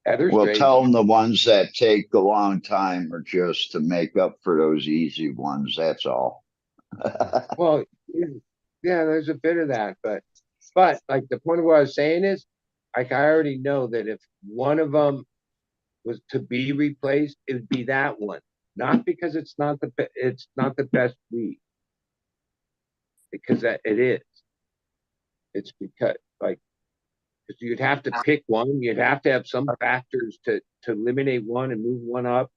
Other Well, strains, tell them the ones that take a long time are just to make up for those easy ones. That's all. well, yeah, there's a bit of that, but like the point of what I was saying is, like I already know that if one of them was to be replaced, it would be that one. Not because it's not the best weed, because that it is. It's because like because you'd have to pick one, you'd have to have some factors to eliminate one and move one up.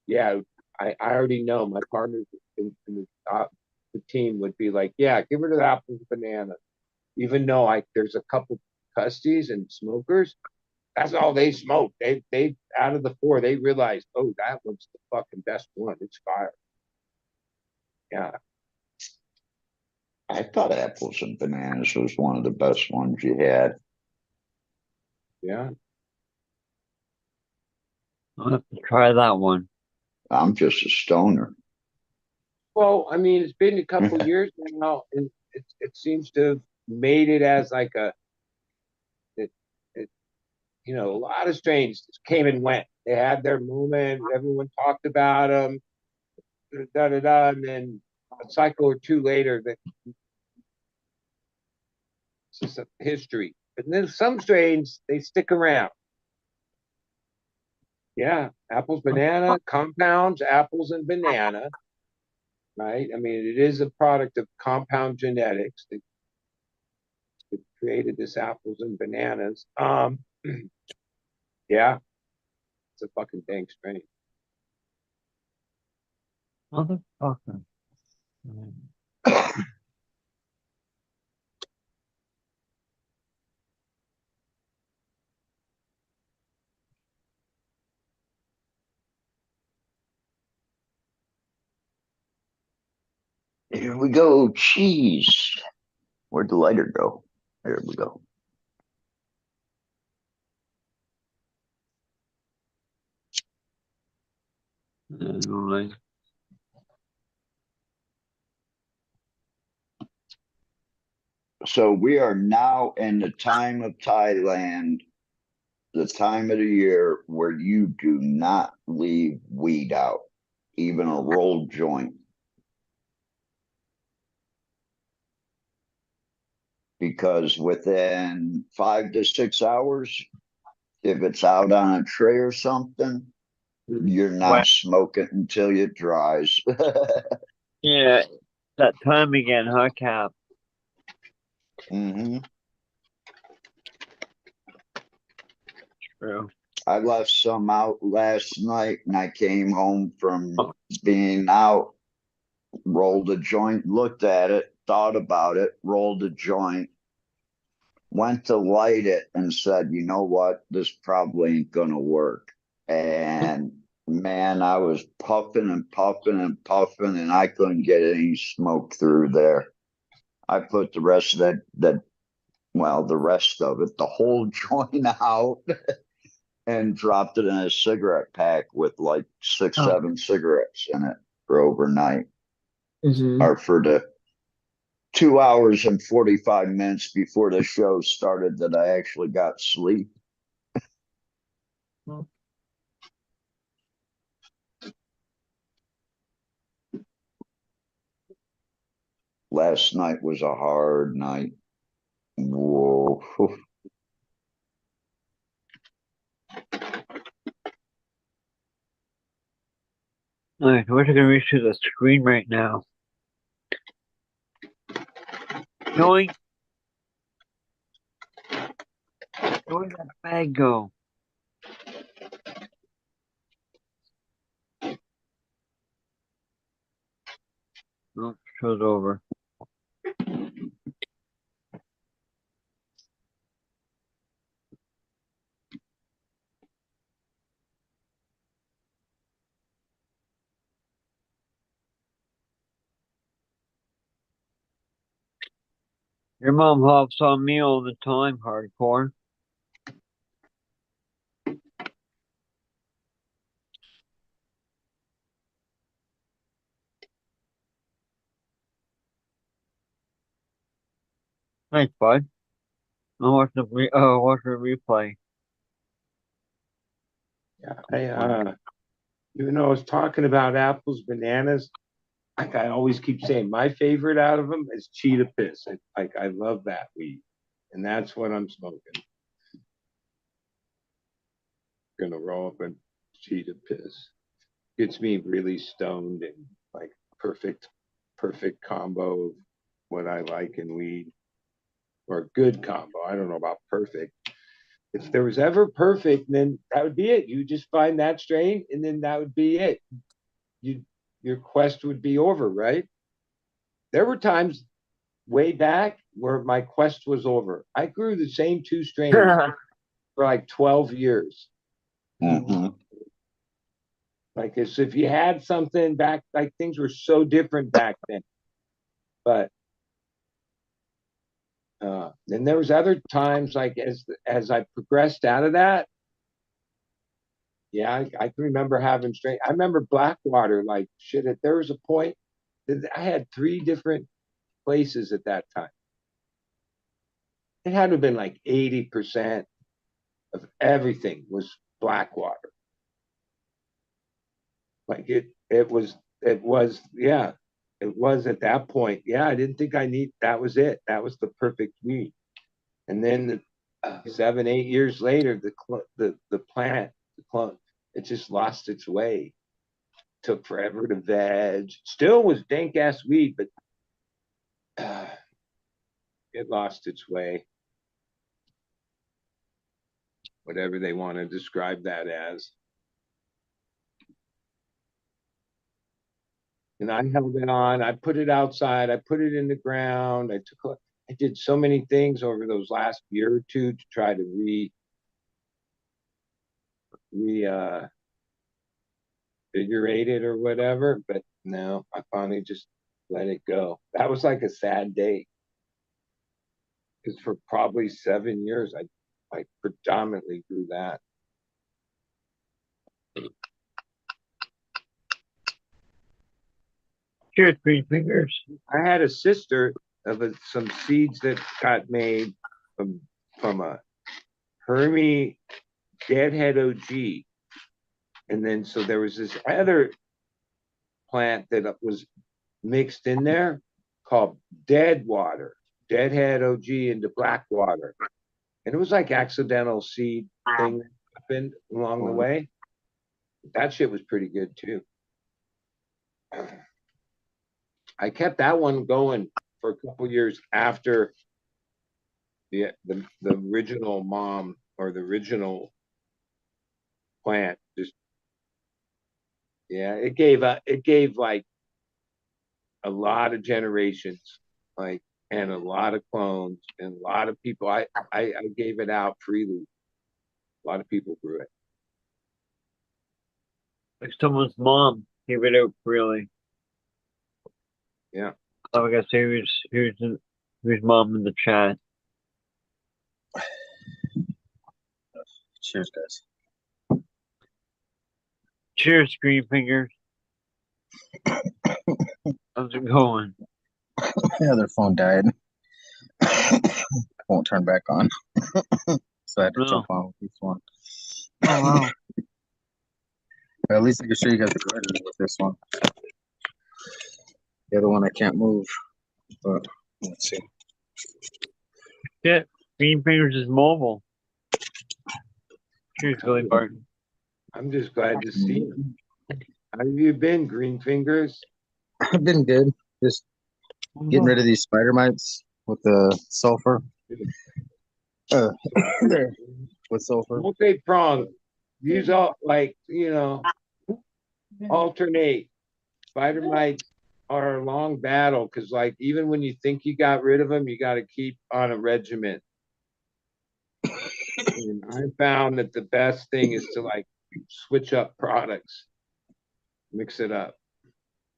Yeah, I already know my partners in the team would be like, yeah, give her to the apples and banana. Even though there's a couple custies and smokers, that's all they smoke. They out of the four, they realized, oh, that one's the fucking best one. It's fire. Yeah. I thought apples and bananas was one of the best ones you had. Yeah. I'll have to try that one. I'm just a stoner. Well, I mean, it's been a couple years now, and it seems to have made it as like it, it a lot of strains came and went. They had their moment. Everyone talked about them, da da da, and then a cycle or two later, that it's just a history. But then some strains they stick around. Yeah, apples, banana, compounds, apples and banana. Right. I mean, it is a product of compound genetics that created this apples and bananas. Yeah, it's a fucking dang strain. Motherfucker. Here we go. Cheese. Where'd the lighter go? There we go. Like, So we are now in the time of Thailand, the time of the year where you do not leave weed out, even a rolled joint. Because within 5 to 6 hours, if it's out on a tray or something, you're not Wet. smoking until it dries. Yeah, that time again, huh, Cap? hmm True. I left some out last night and I came home from Oh. being out, rolled a joint, looked at it, thought about it, rolled a joint, went to light it and said, you know what, this probably ain't gonna work. And man, I was puffing and puffing and puffing and I couldn't get any smoke through there. I put the rest of the rest of it, the whole joint out and dropped it in a cigarette pack with like six, Oh. 7 cigarettes in it for overnight Mm-hmm. or for the 2 hours and 45 minutes before the show started that I actually got sleep. Last night was a hard night. Whoa. Alright, we're gonna reach to the screen right now. Knowing where'd that bag go? Oh, show's over. Your mom hops on me all the time, hardcore. Thanks, bud. I'll watch the replay. Yeah. Even though I was talking about apples, bananas, like I always keep saying, my favorite out of them is cheetah piss. I love that weed, and that's what I'm smoking. Gonna roll up a cheetah piss. Gets me really stoned and like perfect combo of what I like in weed, or a good combo. I don't know about perfect. If there was ever perfect, then that would be it. You just find that strain, and then that would be it. You your quest would be over, right? There were times way back where my quest was over. I grew the same two strains for like 12 years. Mhm. Like as if you had something back, like things were so different back then. But and there was other times like as I progressed out of that, yeah, I can remember having straight. I remember Blackwater, like shit. There was a point that I had three different places at that time. It had to have been like 80% of everything was Blackwater. Like it was yeah, it was at that point. Yeah, I didn't think I need that was it. That was the perfect weed. And then 7 8 years later, the plant, the clone, it just lost its way. Took forever to veg. Still was dank ass weed, but it lost its way. Whatever they want to describe that as. And I held it on. I put it outside. I put it in the ground. I did so many things over those last year or two to try to re figurate it or whatever. But no, I finally just let it go. That was like a sad day because for probably 7 years, I predominantly grew that. Cheers, green fingers. I had a sister of some seeds that got made from a Hermie Deadhead OG, and then so there was this other plant that was mixed in there called Deadhead OG into Blackwater, and it was like accidental seed thing that happened along the way. That shit was pretty good too. I kept that one going for a couple years after the original mom or the original plant just yeah it gave like a lot of generations like and a lot of clones and a lot of people I gave it out freely. A lot of people grew it. Like someone's mom gave it out really. Yeah. Oh, I gotta say who's mom in the chat. Cheers, guys. Cheers, green fingers. How's it going? Yeah, their phone died. Won't turn back on. So I had to jump on with this one. Oh wow. At least I can show you guys the garden with this one. The other one I can't move. But let's see. Shit. Green fingers is mobile. Cheers, Billy Barton. I'm just glad to see you. How have you been, Green Fingers? I've been good. Just getting rid of these spider mites with the sulfur. There, with sulfur. Multi-pronged. Use all alternate. Spider mites are a long battle because like even when you think you got rid of them, you got to keep on a regimen. And I found that the best thing is to like switch up products, mix it up.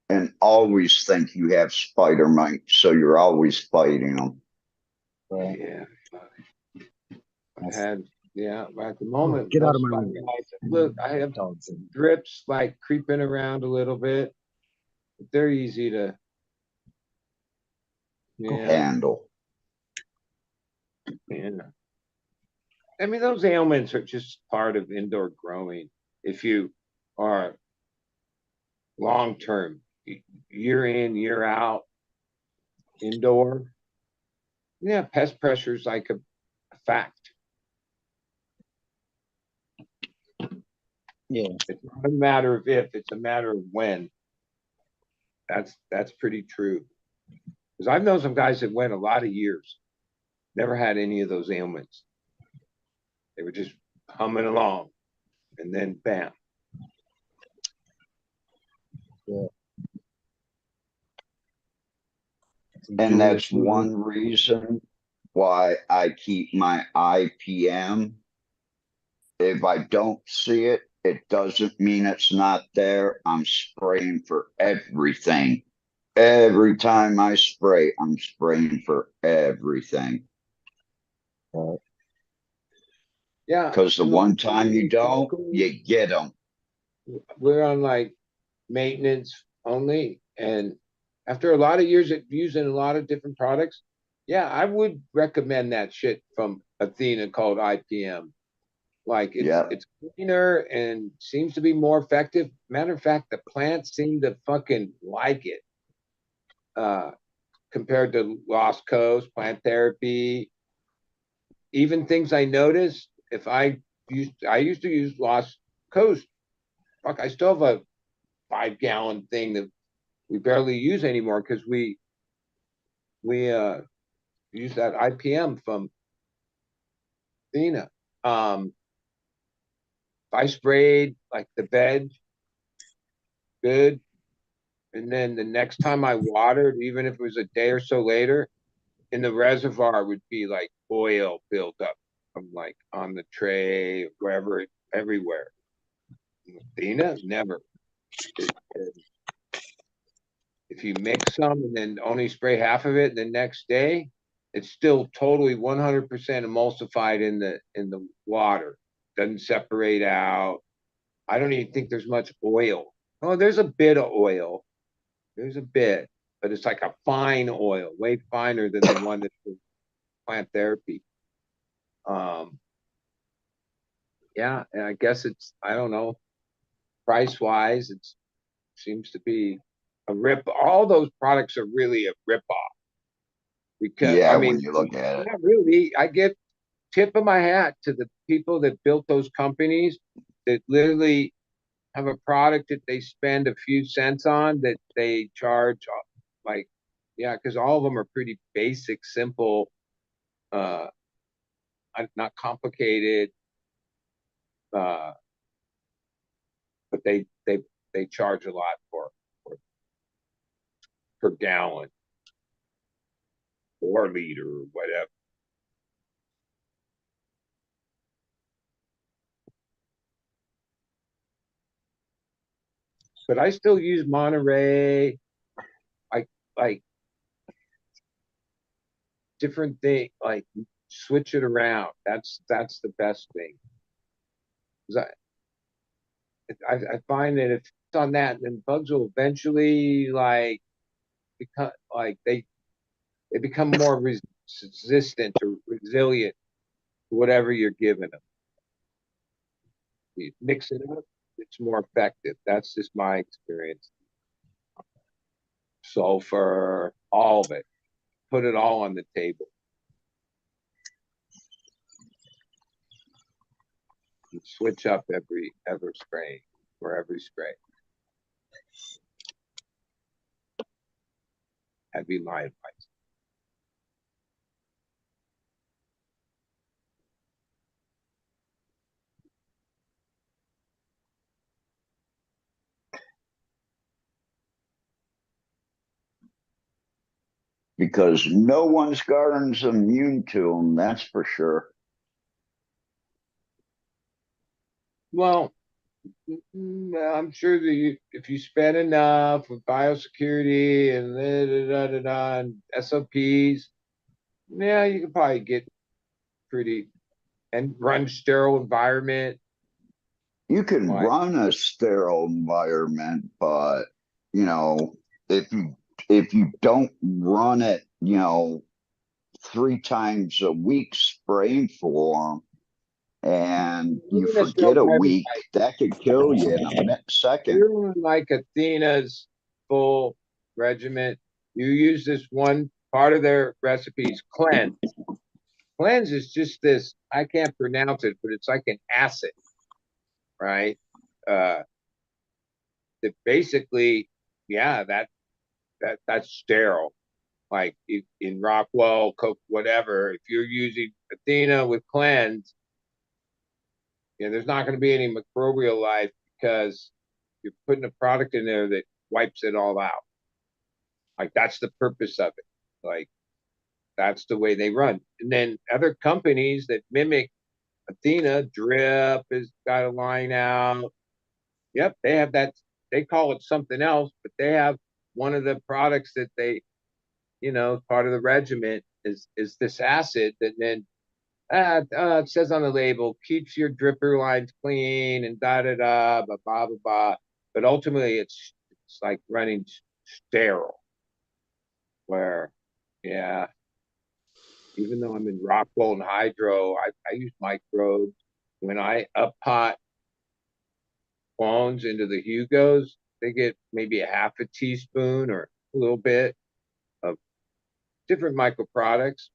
And always think you have spider mites, so you're always fighting them. Yeah. I had at the moment. Get out of my room. Look, I have drips like creeping around a little bit. But they're easy to Handle. Yeah. I mean, those ailments are just part of indoor growing. If you are long term, year in, year out, indoor. Yeah, pest pressure is like a fact. Yeah. It's not a matter of if, it's a matter of when. That's pretty true. Because I've known some guys that went a lot of years, never had any of those ailments. They were just humming along, and then bam. And that's one reason why I keep my IPM. If I don't see it, it doesn't mean it's not there. I'm spraying for everything. Every time I spray, I'm spraying for everything. Yeah. Because the one time you don't, you get them. We're on like maintenance only, and after a lot of years of using a lot of different products, yeah, I would recommend that shit from Athena called IPM. Like Yeah. it's cleaner and seems to be more effective. Matter of fact, the plants seem to fucking like it. Compared to Lost Coast, plant therapy, even things I noticed, if I used to use Lost Coast. Fuck, I still have a 5 gallon thing that we barely use anymore because we use that IPM from Athena. I sprayed like the bed good, and then the next time I watered, even if it was a day or so later, in the reservoir would be like oil built up from like on the tray, wherever, everywhere. Athena, never. If you mix some and then only spray half of it the next day, it's still totally 100% emulsified in the water. Doesn't separate out. I don't even think there's much oil. Oh, there's a bit of oil. There's a bit, but it's like a fine oil, way finer than the one that's in plant therapy. Yeah, and I guess it's, I don't know, price wise, it seems to be a rip. All those products are really a rip off because Yeah, I when mean, you look at it. not really. I give tip of my hat to the people that built those companies that literally have a product that they spend a few cents on that they charge like, yeah, because all of them are pretty basic, simple, uh, not complicated, uh, but they charge a lot for per gallon or liter or whatever. But I still use Monterey, like different thing, like switch it around. That's the best thing. 'Cause I find that if it's on that, then bugs will eventually like become like they become more resistant or resilient to whatever you're giving them. You mix it up, it's more effective. That's just my experience. Sulfur, all of it. Put it all on the table. You switch up every spray or every spray. That'd be my advice. Because no one's garden's immune to them, that's for sure. Well, I'm sure that if you spend enough with biosecurity and and SOPs, yeah, you can probably get pretty and run sterile environment. You can Like, run a sterile environment, but you know, if you don't run it, 3 times a week spraying for them, and you Athena sells forget a every week, that could kill you in a second. you're like Athena's full regimen. You use this one part of their recipes, cleanse. Cleanse is just this, I can't pronounce it, but it's like an acid, right? That basically, yeah, that's sterile. Like in Rockwell, Coke, whatever, if you're using Athena with cleanse, there's not going to be any microbial life because you're putting a product in there that wipes it all out. Like that's the purpose of it. Like that's the way they run. And then other companies that mimic Athena, Drip has got a line out. Yep, they have that. They call it something else, but they have one of the products that they, part of the regimen is this acid that then it says on the label keeps your dripper lines clean and da da da blah blah blah blah. But ultimately, it's like running sterile. Where, yeah, even though I'm in Rockwell and Hydro, I use microbes. When I up pot clones into the Hugos, they get maybe a half a teaspoon or a little bit of different micro products.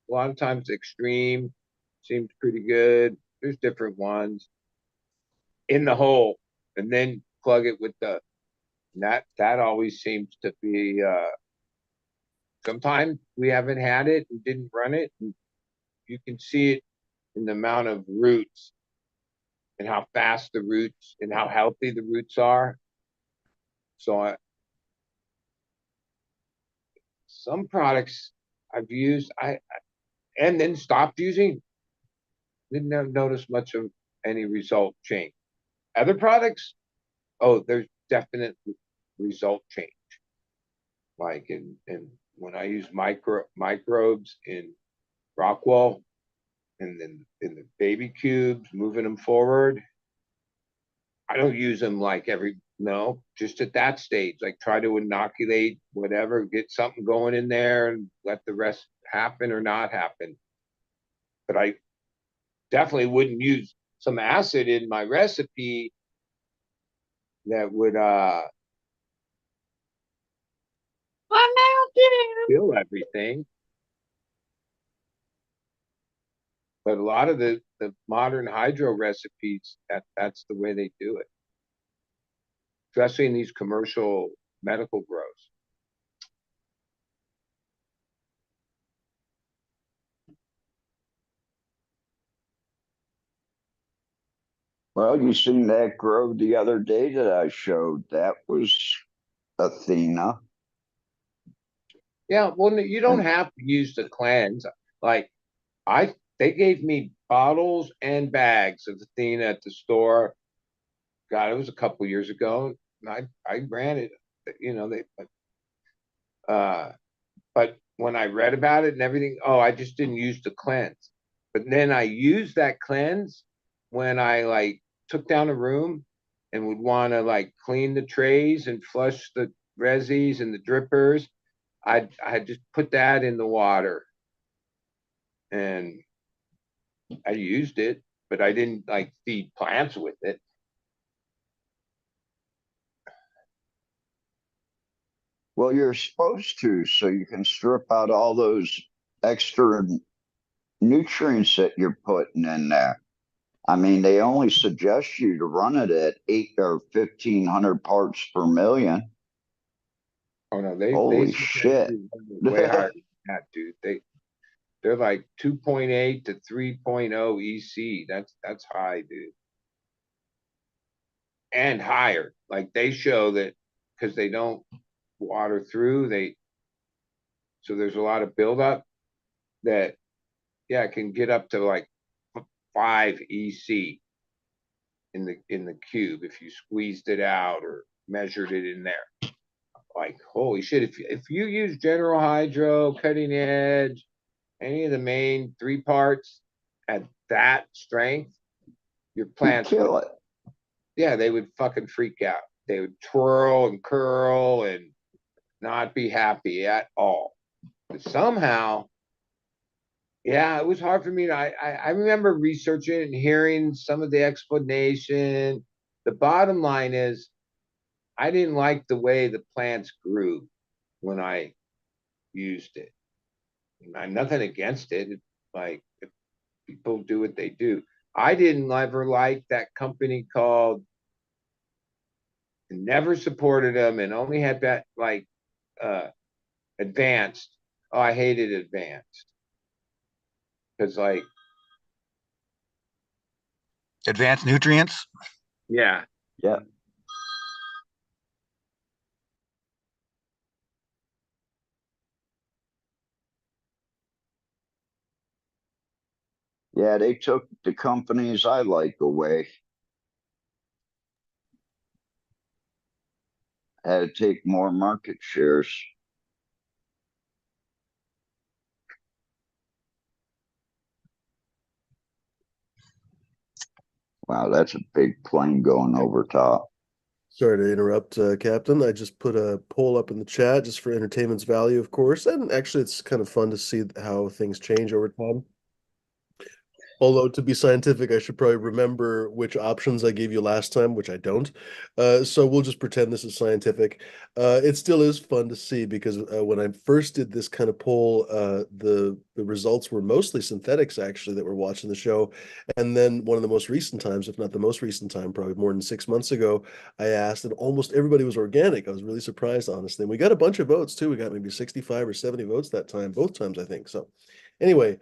A lot of times Extreme seems pretty good. There's different ones in the hole, and then plug it with that always seems to be sometimes we haven't had it and didn't run it. And you can see it in the amount of roots and how fast the roots and how healthy the roots are. So some products I've used, and then stopped using. Didn't notice much of any result change. Other products, oh, there's definite result change. Like in when I use microbes in Rockwell, and then in the baby cubes, moving them forward, I don't use them like no, just at that stage, like try to inoculate whatever, get something going in there and let the rest happen or not happen. But I definitely wouldn't use some acid in my recipe that would kill everything. But a lot of the modern hydro recipes, that's the way they do it, especially in these commercial medical grows. Well, you seen that grow the other day that I showed. That was Athena. Yeah, well, you don't have to use the cleanse. Like they gave me bottles and bags of Athena at the store. God, it was a couple years ago. And I ran it. But when I read about it and everything, I just didn't use the cleanse. But then I used that cleanse when I like took down a room and would want to like clean the trays and flush the resis and the drippers. I just put that in the water and I used it, but I didn't like feed plants with it. Well, you're supposed to, so you can strip out all those extra nutrients that you're putting in there. I mean, they only suggest you to run it at 8 or 1,500 parts per million. Oh no, they Holy shit. way higher than that, dude. They're like 2.8 to 3.0 EC. That's high, dude. And higher. Like they show that because they don't water through, so there's a lot of buildup that it can get up to like 5 EC in the cube if you squeezed it out or measured it in there. Like holy shit! If you use General Hydro, Cutting Edge, any of the main 3 parts at that strength, your plants kill it. Yeah, they would fucking freak out. They would twirl and curl and not be happy at all. But somehow, it was hard for me to. I remember researching and hearing some of the explanation. The bottom line is, I didn't like the way the plants grew. when I used it. I'm nothing against it. It's like if people do what they do. I didn't ever like that company called, never supported them and only had that like Advanced. Oh, I hated Advanced because like Advanced nutrients. yeah, Yeah. Yeah, they took the companies I like away. Had to take more market shares. Wow, that's a big plane going over top. Sorry to interrupt, Captain. I just put a poll up in the chat just for entertainment's value, of course. And actually, it's kind of fun to see how things change over time. Although to be scientific, I should probably remember which options I gave you last time, which I don't. So we'll just pretend this is scientific. It still is fun to see because when I first did this kind of poll, the results were mostly synthetics actually that were watching the show. And then one of the most recent times, if not the most recent time, probably more than 6 months ago, I asked, and almost everybody was organic. I was really surprised, honestly. And we got a bunch of votes too. We got maybe 65 or 70 votes that time, both times, I think. So anyway,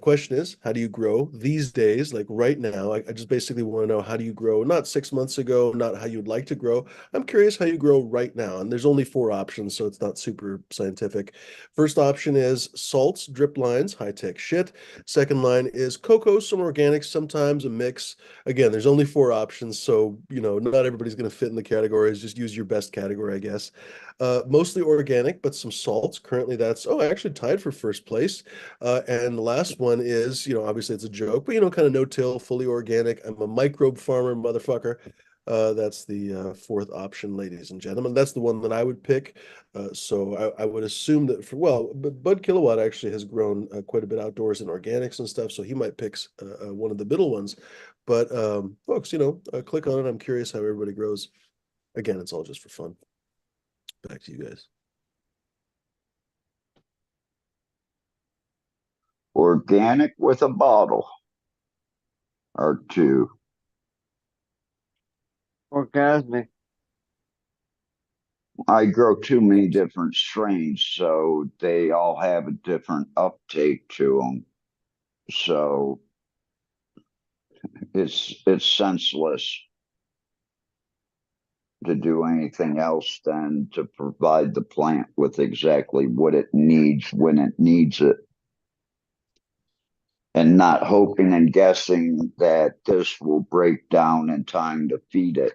question is, how do you grow these days? Like right now, I just basically want to know, how do you grow? Not 6 months ago, not how you'd like to grow. I'm curious how you grow right now. And there's only 4 options, so it's not super scientific. First option is salts, drip lines, high-tech shit. Second line is cocoa, some organics, sometimes a mix. Again, there's only 4 options, so not everybody's going to fit in the categories. Just use your best category, I guess. Mostly organic, but some salts. Currently, that's actually tied for first place. And the last one is, obviously it's a joke, but kind of no-till, fully organic. I'm a microbe farmer, motherfucker. That's the fourth option, ladies and gentlemen. That's the one that I would pick. So I would assume that but Bud Kilowatt actually has grown quite a bit outdoors in organics and stuff, so he might pick one of the middle ones. But folks, click on it. I'm curious how everybody grows. Again, it's all just for fun. Back to you guys. Organic with a bottle or two. Orgasmic. I grow too many different strains, so they all have a different uptake to them. So it's senseless to do anything else than to provide the plant with exactly what it needs when it needs it. And not hoping and guessing that this will break down in time to feed it.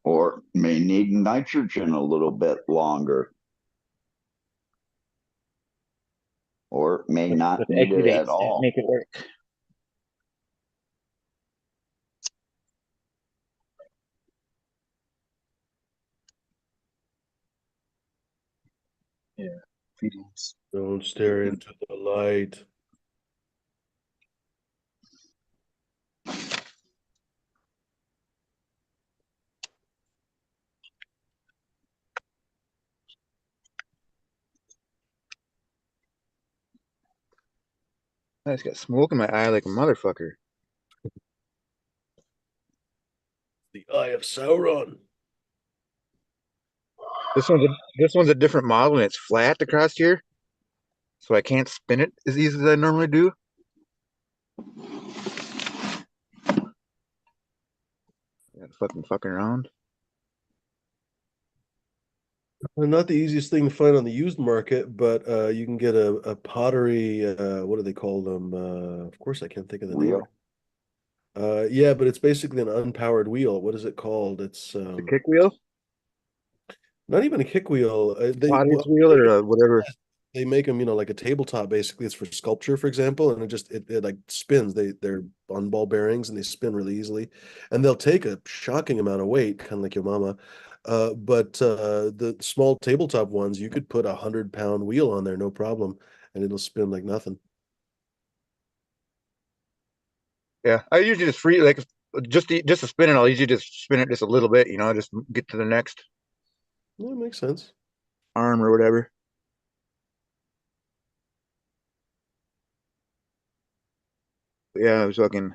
Or may need nitrogen a little bit longer. Or may not With need egg it at dates and all. make it work. Yeah, feedings. Don't stare into the light. I just got smoke in my eye like a motherfucker. The Eye of Sauron. This one's a different model and it's flat across here, so I can't spin it as easy as I normally do. Yeah, fucking around. Not the easiest thing to find on the used market, but you can get a pottery, what do they call them? Of course, I can't think of the name. Yeah, but it's basically an unpowered wheel. What is it called? It's The kick wheel, not even a kick wheel. potter's wheel, or whatever. They make them, like a tabletop. Basically, it's for sculpture, for example, and it like spins. They're on ball bearings and they spin really easily, and they'll take a shocking amount of weight, kind of like your mama. But the small tabletop ones, you could put 100-pound wheel on there, no problem, and it'll spin like nothing. Yeah, I usually just free like just to spin it, I'll usually just spin it just a little bit, just get to the next That makes sense. arm or whatever. But yeah, I was fucking.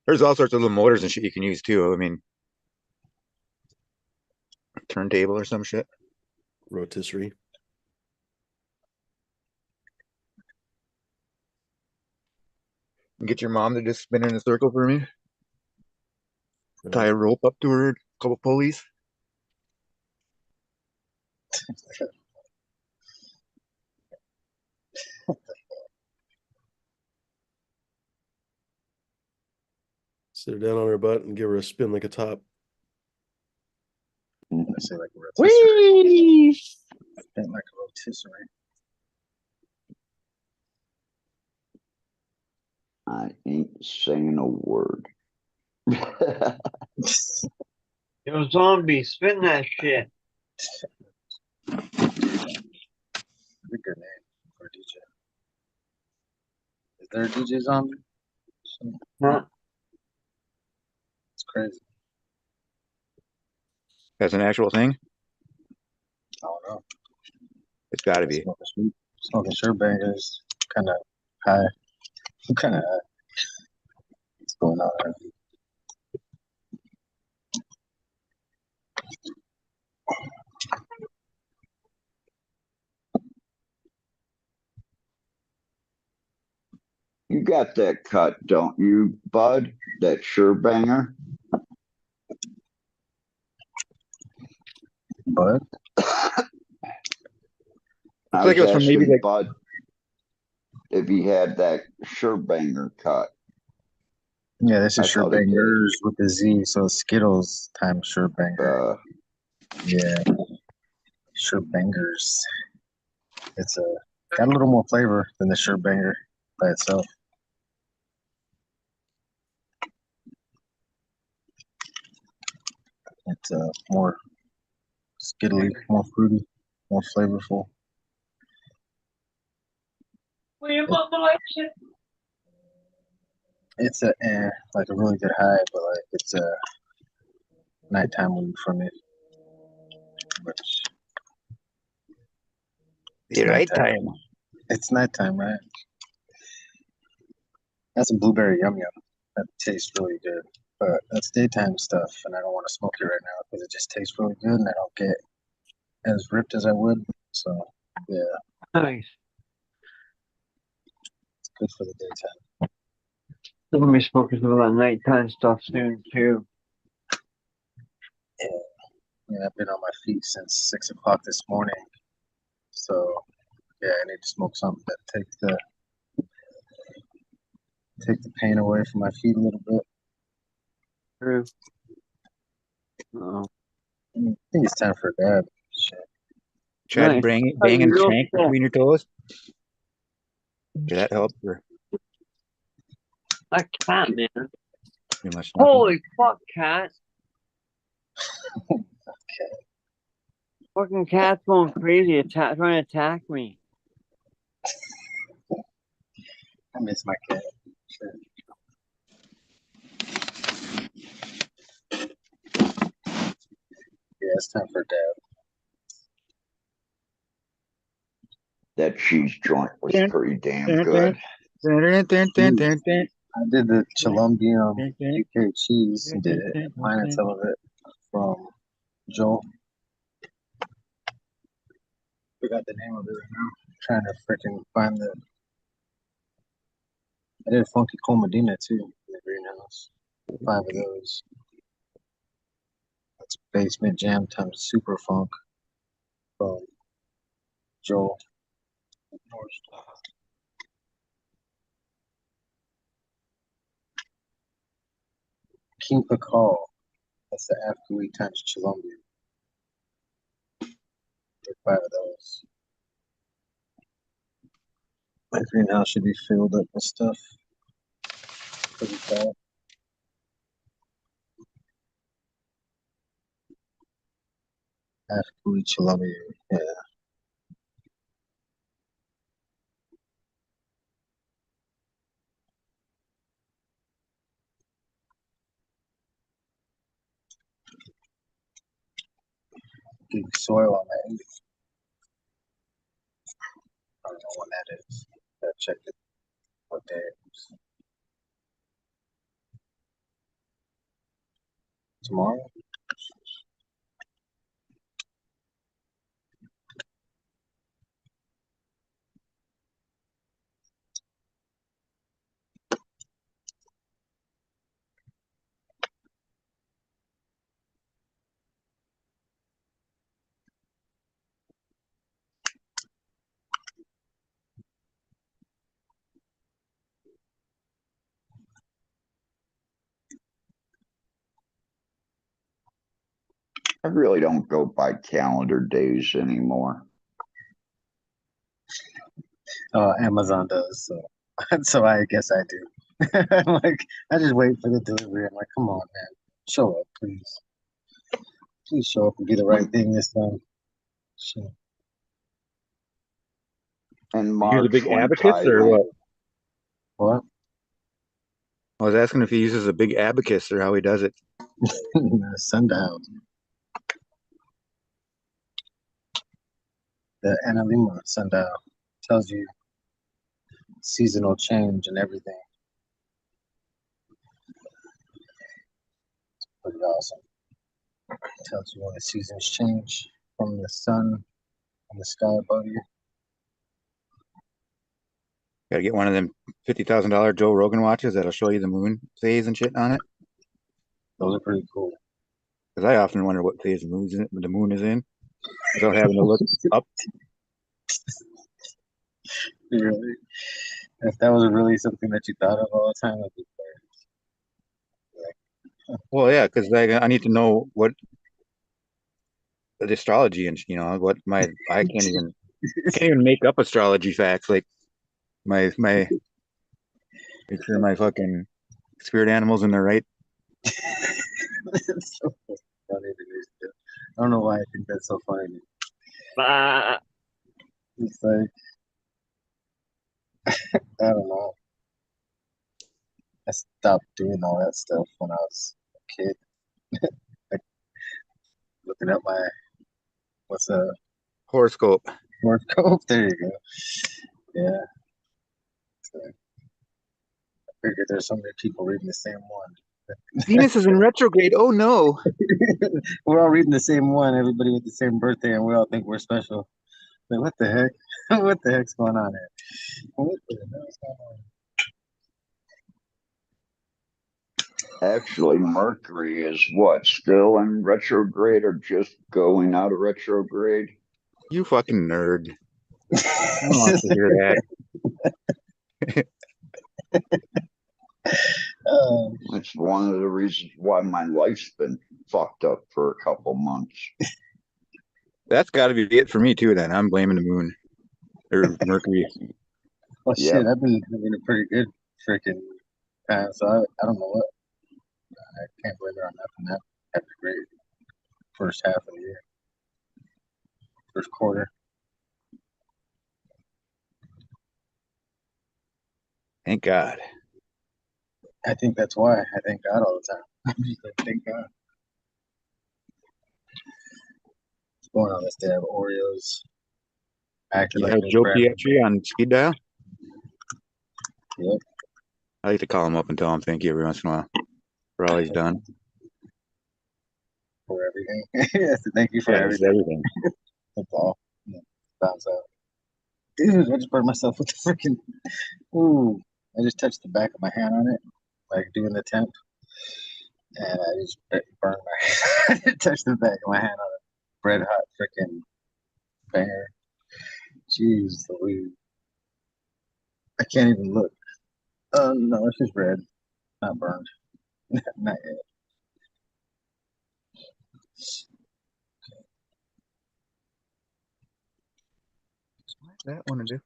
There's all sorts of little motors and shit you can use too. I mean, turntable or some shit. Rotisserie. Get your mom to just spin in a circle for me. Right. Tie a rope up to her, a couple pulleys. Sit her down on her butt and give her a spin like a top. I say like a rotisserie. Whee! Spin like a rotisserie. I ain't saying a word. Yo, zombie, spin that shit. Pretty good name for a DJ. Is there a DJ zombie? Huh? It's crazy. That's an actual thing. I don't know. It's got to be. Smoking shirt bangers, kind of high. Kind of high. What's going on there? You got that cut, don't you, bud? That banger. But I like was it was from maybe asking like Bud if he had that banger cut. yeah, this is I shirt thought he did. bangers with the Z, so Skittles times shirt banger. Yeah, shirt bangers. It's got a little more flavor than the shirt banger by itself. It's more skittly, more fruity, more flavorful. It's like a really good high, but like it's a nighttime weed for me. Which the right time. it's nighttime, right? That's a blueberry yum yum. That tastes really good. But that's daytime stuff, and I don't want to smoke it right now because it just tastes really good, and I don't get as ripped as I would. So yeah, Nice. it's good for the daytime. I'm gonna be smoking some of that nighttime stuff soon too. Yeah, I've been on my feet since 6 o'clock this morning. So yeah, I need to smoke something that take the pain away from my feet a little bit. True. Oh. I think it's time for a dab. Shit. Try to Nice. bang and Real shank quick. between your toes. Did that help? Or That cat, man. pretty much nothing? Holy fuck, cat. Fucking cat's going crazy, trying to attack me. I miss my cat. Shit. Yeah, it's time for a dab. That cheese joint was pretty damn Dun, good. dun, dun, dun, dun, dun. I did the Colombian UK cheese, did it, mine and some of it from Joel. Forgot the name of it right now. Trying to freaking find the. I did Funky Comadina too in the greenhouse. 5 of those. That's basement jam times super funk from Joel. King Pakal. That's the afterweek times Colombia. 5 of those. My greenhouse should be filled up with stuff. Pretty fast. Afterweek Colombia. Yeah. getting soil on my leaf. I don't know when that is. Gotta check it. What day it is. Tomorrow? I really don't go by calendar days anymore. Amazon does, so so I guess I do. Like I just wait for the delivery. I'm like, come on, man, show up, please. Please show up and be the right thing this time. Sure. And Use a March big when abacus or what? What? I was asking if he uses a big abacus or how he does it. Sundial. The Analima sundial tells you seasonal change and everything. Pretty awesome. Tells you when the seasons change from the sun and the sky above you. Gotta get one of them $50,000 Joe Rogan watches that'll show you the moon phase and shit on it. Those are pretty cool. Because I often wonder what phase the moon is in without having to look up. Really? If that was really something that you thought of all the time, that'd be Well, yeah, because I need to know what the astrology and what I can't even make up astrology facts like my make sure my fucking spirit animals in the right. It's so funny to me still. I don't know why I think that's so funny. Bah. It's like I don't know. I stopped doing all that stuff when I was a kid. Like looking at my what's a Horoscope. horoscope. There you go. Yeah. So I figured there's so many people reading the same one. Venus is in retrograde. Oh no. We're all reading the same one, everybody with the same birthday, and we all think we're special. Like, what the heck? What the heck's going on here? What the hell's going on? Actually, Mercury is what? Still in retrograde or just going out of retrograde? You fucking nerd. Who wants to hear that? It's one of the reasons why my life's been fucked up for a couple months. That's got to be it for me too. Then I'm blaming the moon or Mercury. Well, Yep. shit, I've been having a pretty good freaking time, so I don't know what. I can't blame it on nothing. That had a great first half of the year, first quarter. Thank God. I think that's why I thank God all the time. I'm just like, thank God. What's going on this day? I have Oreos. Acted You like have a Joe crap. Pietri on speed dial. Yep. I like to call him up and tell him thank you every once in a while for all he's done. For everything. Yes, thank you for Yeah, it's everything. everything. That's all. Yeah, bounce out. Dude, I just burned myself with the freaking. Ooh, I just touched the back of my hand on it, like doing the temp, and I just burned my. I touched the back of my hand on a red hot freaking banger. Jeez Louise. I can't even look. Oh no, it's just red, not burned. Not yet. That one to do.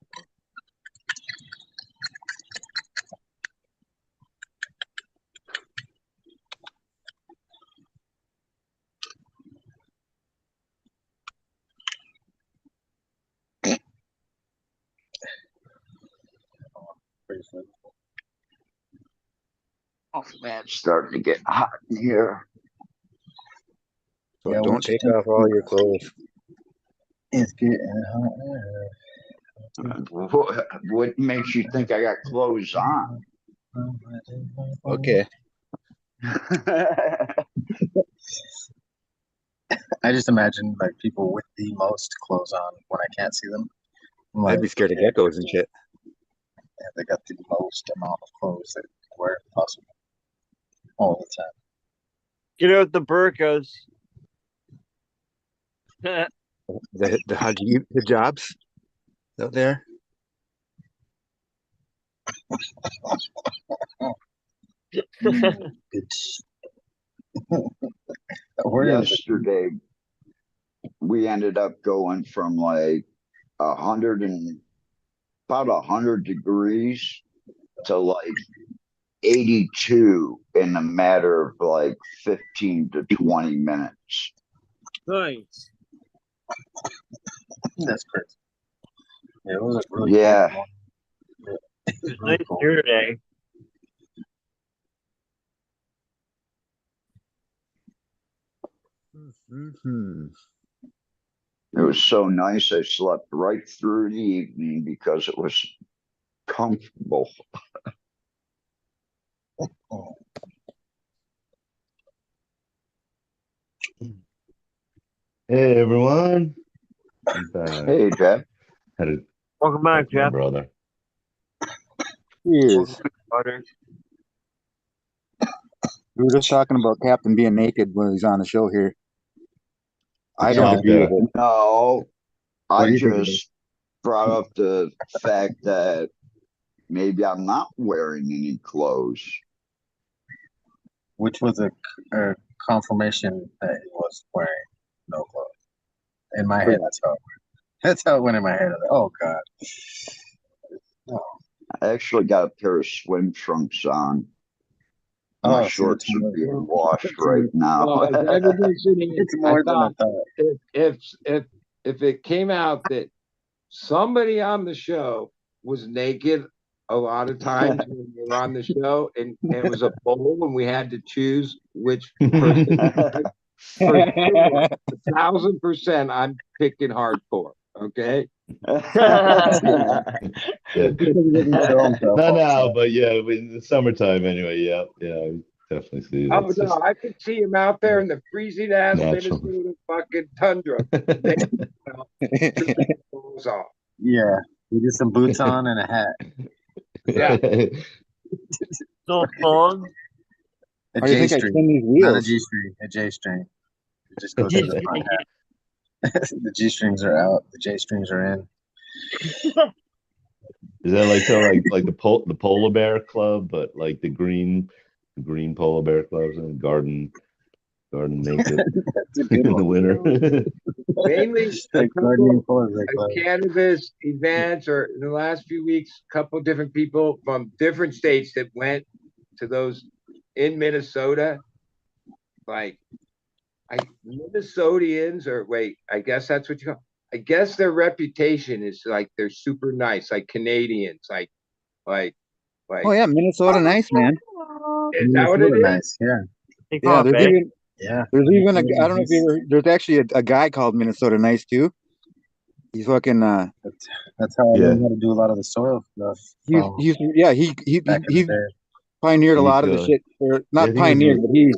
Pretty soon. Oh man, it's starting to get hot in here. So Yeah, don't what you take think off all your clothes. is getting hot. What makes you think I got clothes on? Okay. I just imagine like people with the most clothes on when I can't see them. I'm like, I'd be scared of geckos and shit. yeah, they got the most amount of clothes that they can wear possible all the time. Get out the burkas. The hijabs out there. Where is it? Yesterday, we ended up going from like 100 to like 82 in a matter of like 15 to 20 minutes. Nice. That's crazy. Yeah, it was like really Yeah. cold. Yeah, it was It's really nice cold. here today. Mm-hmm. It was so nice. I slept right through the evening because it was comfortable. Oh, Hey everyone. I'm back. Hey, Jeff. Had to Welcome talk back, to my Jeff. brother. Cheers. Butter. We were just talking about Captain being naked when he's on the show here. I don't Yeah, agree with it. No, what I do you think of it? just brought up the fact that maybe I'm not wearing any clothes. Which was a confirmation that he was wearing no clothes. In my head, that's how it went in my head. I was like, oh God. Oh, I actually got a pair of swim trunks on. My oh, so shorts it's are more, being washed right now. Well, as I've been listening, it's I more than I thought thought. if it came out that somebody on the show was naked a lot of times when we were on the show, and it was a poll, and we had to choose which person. For sure, 1,000%, I'm picking hardcore. Okay. Yeah. Because he doesn't show himself Not all the now, time. but yeah, in the summertime anyway. Yeah, yeah, I definitely see Oh that's no, just I could see him out there in the freezing ass natural. Minnesota fucking tundra. Naked, clothes off. Yeah, he did some boots on and a hat. Yeah. So long. A How do you J think I string, spin these not a wheels? G string, a J string. It just goes to the front hat. The G strings are out, the J strings are in. Is that like kind of like the polar bear club, but like the green polar bear clubs and garden naked That's a good in the one. winter? Mainly a Like couple Guardian Force of cannabis events, or in the last few weeks, a couple of different people from different states that went to those in Minnesota. Like, Minnesotians, or wait, I guess that's what you call. I guess their reputation is like they're super nice, like Canadians, like. Oh yeah, Minnesota, nice man. Is that what it is? nice, yeah. Take Yeah, off, there's eh? even Yeah. there's even I don't know if you ever there's actually a guy called Minnesota Nice too. He's fucking That's how I Yeah. learned how to do a lot of the soil stuff. From yeah he back in the day. pioneered a He's lot of the shit, or yeah, not I think he pioneered, but he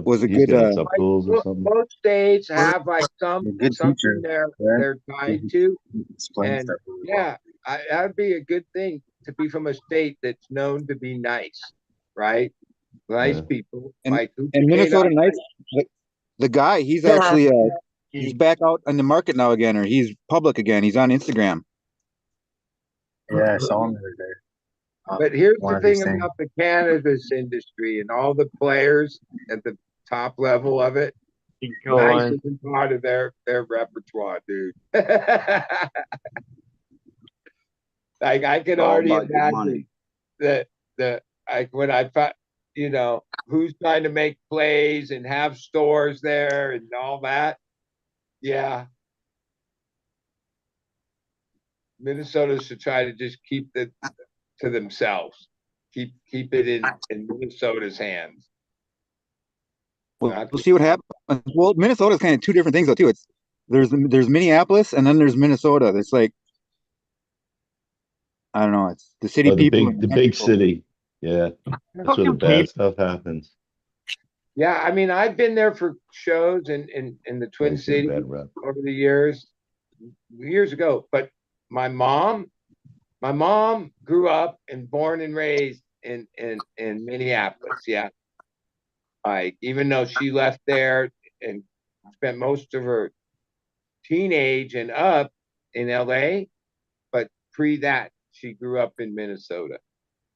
was a he's good got a sub pools or something. Most states have like A good something teacher, they're right? tied to, Explain and stuff really well. yeah, that'd be a good thing to be from a state that's known to be nice, right? Nice Yeah. people, and like who and became Minnesota Nice. The guy, he's actually he's back out on the market now again, or he's public again. He's on Instagram. Yeah, I saw him the other day. But here's One the of these thing things. about the cannabis industry and all the players at the top level of it. Keep Nice going. isn't part of their repertoire, dude. Like I can It's all already about the imagine money. that like when I thought, who's trying to make plays and have stores there and all that. Yeah. Minnesota should try to just keep it to themselves. Keep it in Minnesota's hands. we'll see what happens. Well, Minnesota is kind of two different things though too. It's there's Minneapolis and then there's Minnesota. It's like I don't know. It's the city Oh, the people. big city. Yeah, that's where the Fucking bad stuff happens. Yeah, I mean, I've been there for shows in the Twin They get a Cities bad rep. over the years ago. But my mom grew up and born and raised in Minneapolis. Yeah, like even though she left there and spent most of her teenage and up in LA, but pre that she grew up in Minnesota.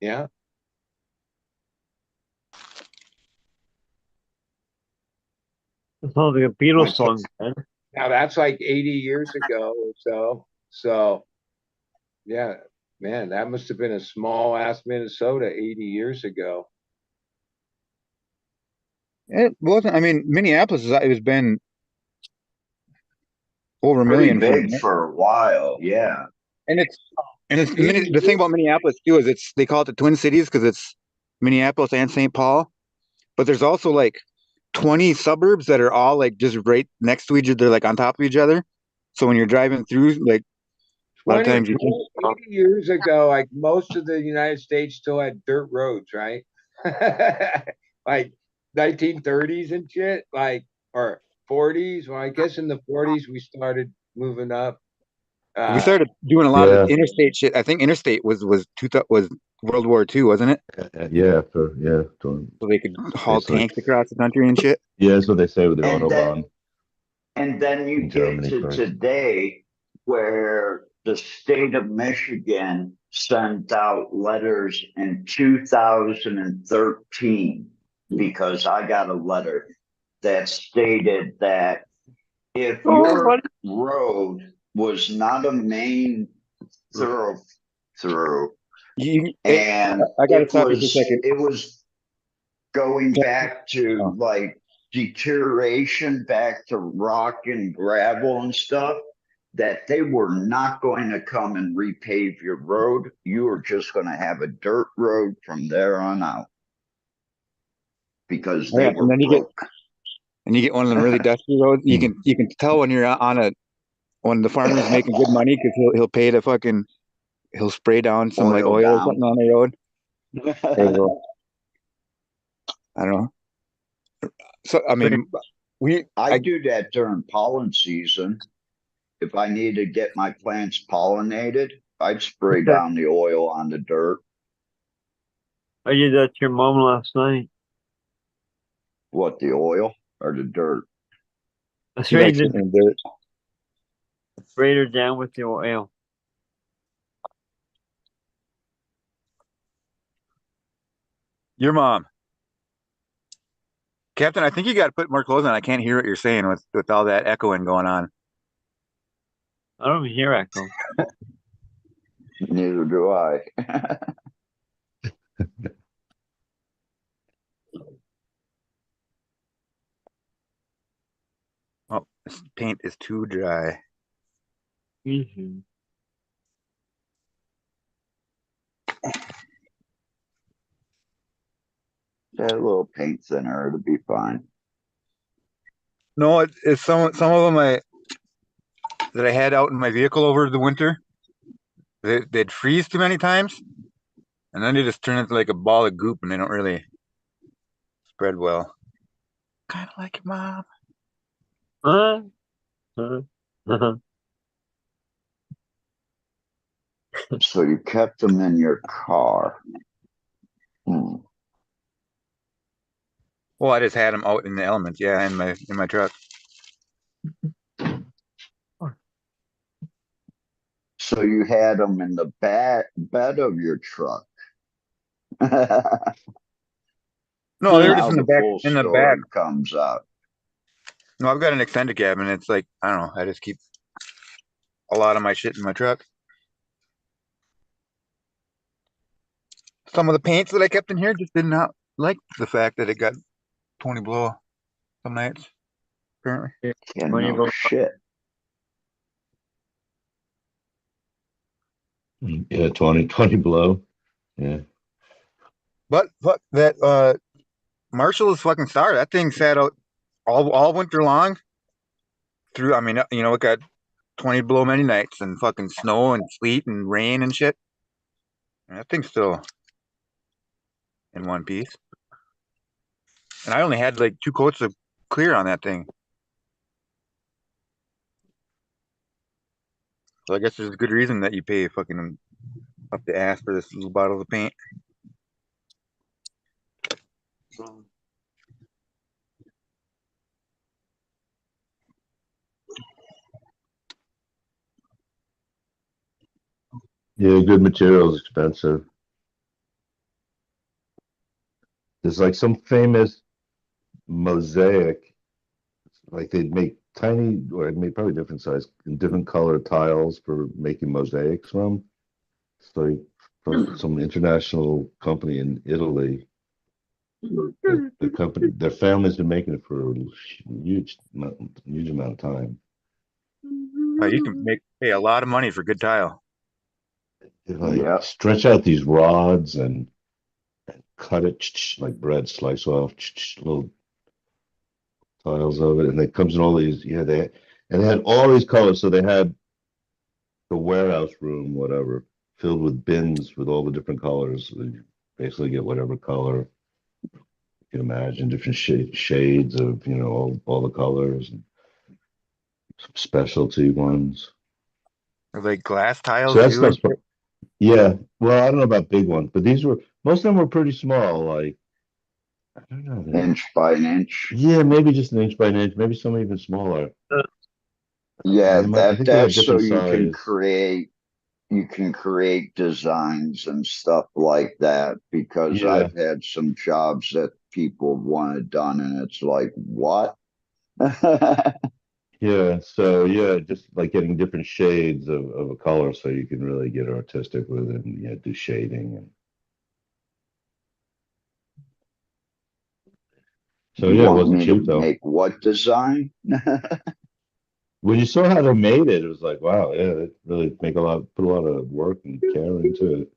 Yeah. It sounds like a Beatles song, man. Now that's like 80 years ago or so. So yeah, man, that must have been a small ass Minnesota 80 years ago. It wasn't. I mean, Minneapolis it was been over a Pretty million big for a while, yeah. and the thing about Minneapolis too is they call it the Twin Cities because it's Minneapolis and St. Paul, but there's also like 20 suburbs that are all like just right next to each other, like on top of each other. So when you're driving through, like a lot of 20, times you think, 80 years ago, like most of the United States still had dirt roads, right? Like 1930s and shit, like or 40s. Well, I guess in the 40s we started moving up. we started doing a lot of Yeah. the interstate shit. I think interstate was World War II, wasn't it? Yeah, So they could haul It's like- tanks across the country and shit. yeah, that's what they say with the And Autobahn. then you In get Germany to first. today where the state of Michigan sent out letters in 2013 because I got a letter that stated that if your road was not a main thoroughfare and I gotta stop you for a second. it was going back to like deterioration, back to rock and gravel and stuff, that they were not going to come and repave your road. You were just going to have a dirt road from there on out because they were broke. And you get one of them really dusty roads. You can tell when you're when the farmer's making good money because he'll pay to he'll spray down some like oil or something on the road. I don't know. So I mean, I do that during pollen season. If I need to get my plants pollinated, I'd spray down the oil on the dirt. I did that to your mom last night. What, the oil or the dirt? I sprayed her down with the oil. Your mom. Captain, I think you got to put more clothes on. I can't hear what you're saying with all that echoing going on. I don't even hear echo. Neither do I. Oh, this paint is too dry. Mm-hmm. That little paint thinner, it'll be fine. No, it's some of them that I had out in my vehicle over the winter. They'd freeze too many times, and then they just turn into like a ball of goop, and they don't really spread well. Kind of like your mom. So you kept them in your car. Well, I just had them out in the elements, yeah, in my truck. So you had them in the bed of your truck. No, they were just Now in the the back. full In the story back. comes out. No, I've got an extended cabin. It's like I don't know. I just keep a lot of my shit in my truck. Some of the paints that I kept in here just did not like the fact that it got 20 below some nights. Apparently. Yeah, no shit. Yeah, 20 below. Yeah. But that Marshall is fucking star. That thing sat out all winter long. Through, I mean, it got 20 below many nights and fucking snow and sleet and rain and shit. And that thing's still in one piece. And I only had like 2 coats of clear on that thing. So I guess there's a good reason that you pay fucking up the ass for this little bottle of paint. Yeah, good material is expensive. There's like some famous mosaic, like they'd make tiny, or they'd make probably different size, different color tiles for making mosaics from. It's like from some international company in Italy. The company, their family's been making it for a huge amount of time. You can pay a lot of money for good tile. They like Yeah. stretch out these rods and cut it like bread, slice off little tiles of it, and it comes in all these. Yeah, they had all these colors. So they had the warehouse room, whatever, filled with bins with all the different colors. So you basically get whatever color you can imagine, different shades of all the colors, and some specialty ones. Or like glass tiles So that too. And stuff's yeah. Well, I don't know about big ones, but most of them were pretty small. Like I don't know. Inch by an inch. Yeah, maybe just an inch by an inch, maybe some even smaller. Yeah, I think they had that's so different you can create designs and stuff like that, because Yeah, I've had some jobs that people wanted done and it's like, what? yeah. So yeah, just like getting different shades of a color, so you can really get artistic with it, and do shading. And so You yeah, it want wasn't me to cheap though. make what design? When you saw how they made it, it was like, wow, yeah, they really put a lot of work and care into it.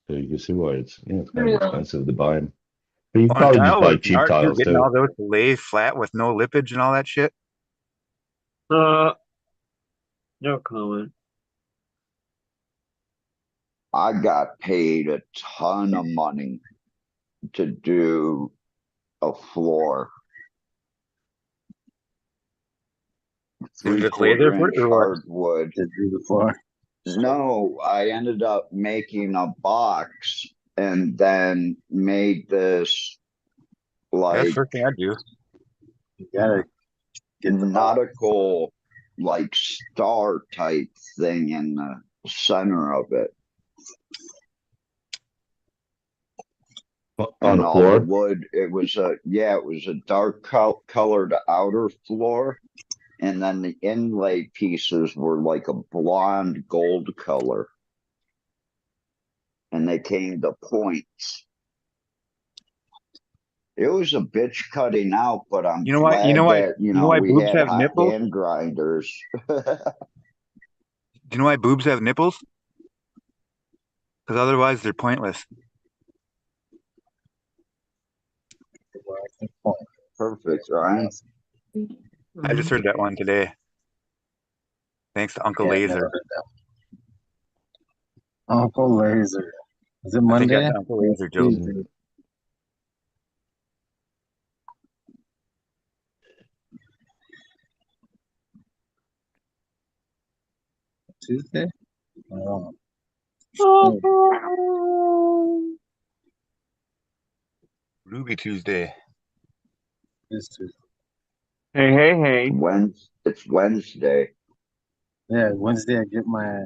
So you can see why it's kind of expensive to buy them. But you can on probably just tile buy was cheap hard too, tiles getting too. all those to lay flat with no lippage and all that shit. No comment. I got paid a ton of money to do a floor. Did you just lay Three-quarter there for it inch or what? hardwood. To do the floor. No, I ended up making a box and then made this That's the like first thing I'd do. You gotta get the box. nautical like star type thing in the center of it. On And the all the floor. wood, it was a dark colored outer floor, and then the inlay pieces were like a blonde gold color, and they came to points. It was a bitch cutting out, but I'm You know why? You know glad why? that You know why we boobs had have hot nipples? hand grinders. Do you know why boobs have nipples? Because otherwise they're pointless. Perfect, right? I just heard that one today. Thanks to Uncle Yeah, Laser. never heard that one. Uncle Laser. Is it I think Monday? that's Uncle Laser joke. Tuesday. Tuesday? Oh, Ruby Tuesday. it's Tuesday. Hey. It's Wednesday. Yeah, Wednesday I get my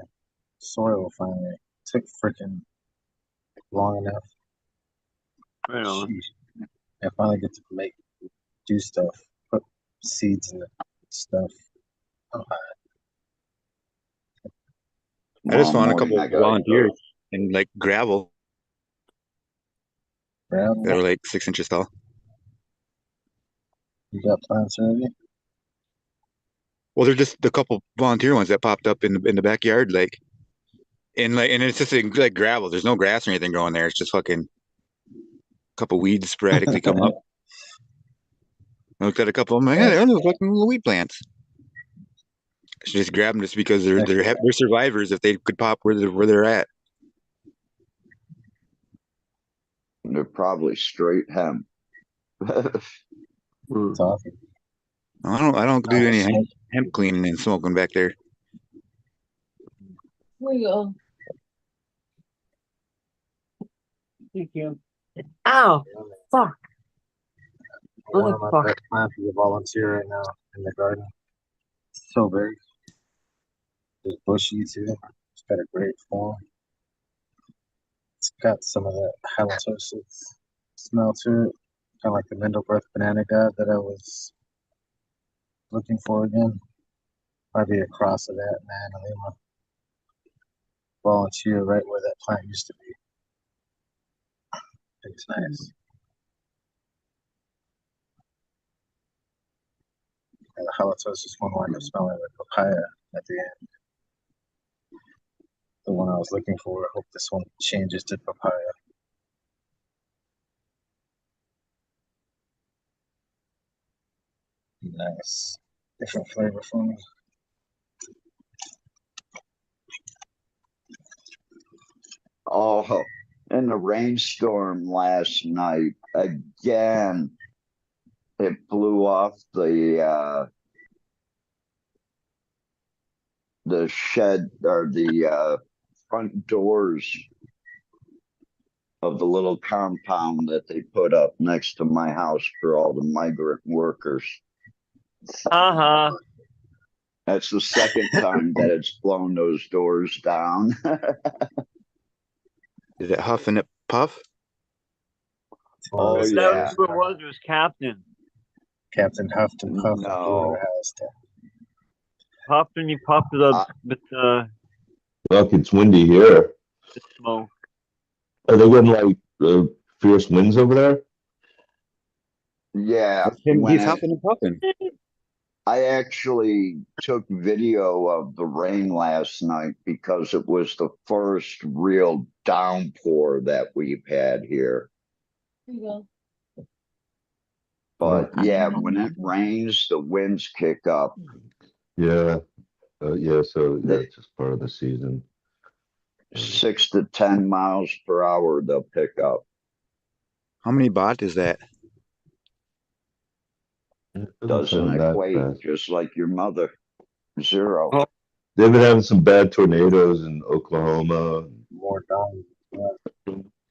soil finally. Took freaking long enough. Right on. Sheesh. I finally get to do stuff, put seeds in the stuff. Oh, I just Tomorrow found a morning couple I of gotta volunteers go. in like gravel that gravel. are like 6 inches tall. You got plants already? Well, they're just the couple volunteer ones that popped up in the backyard, and it's just like gravel. There's no grass or anything growing there. It's just fucking couple weeds sporadically come up. I looked at a couple of them. Like, hey, they're fucking little weed plants. I should just grab them just because they're survivors if they could pop where they're at. They're probably straight hemp. It's awesome. I don't do any hemp cleaning and smoking back there. Here you go. Thank you. Ow! Fuck! One of my best plants is a volunteer right now in the garden. It's so big. It's bushy too. It's got a great form. It's got some of that halitosis smell to it. Kind of like the Middleworth banana god that I was looking for again. Might be a cross of that man. Lima. Volunteer right where that plant used to be. It's nice. And the halitosis one wind up smelling like papaya at the end. The one I was looking for. I hope this one changes to papaya. Nice. Different flavor for me. Oh, in the rainstorm last night, again, it blew off the shed or the front doors of the little compound that they put up next to my house for all the migrant workers. Uh-huh. That's the second time that it's blown those doors down. Is it Huff and it Puff? Oh, That yeah. was who was Captain. Captain Huffton Puff. No. Puffed you puffed it up with Look, it's windy here. the smoke. Are they getting like fierce winds over there? Yeah. He's huffing and puffing. I actually took video of the rain last night because it was the first real downpour that we've had here. Here you go. But yeah, when it rains, the winds kick up. Yeah. Yeah, so that's just part of the season. 6 to 10 miles per hour they'll pick up. How many baht is that? Doesn't equate, just like your mother. 0. Oh. They've been having some bad tornadoes in Oklahoma. More down.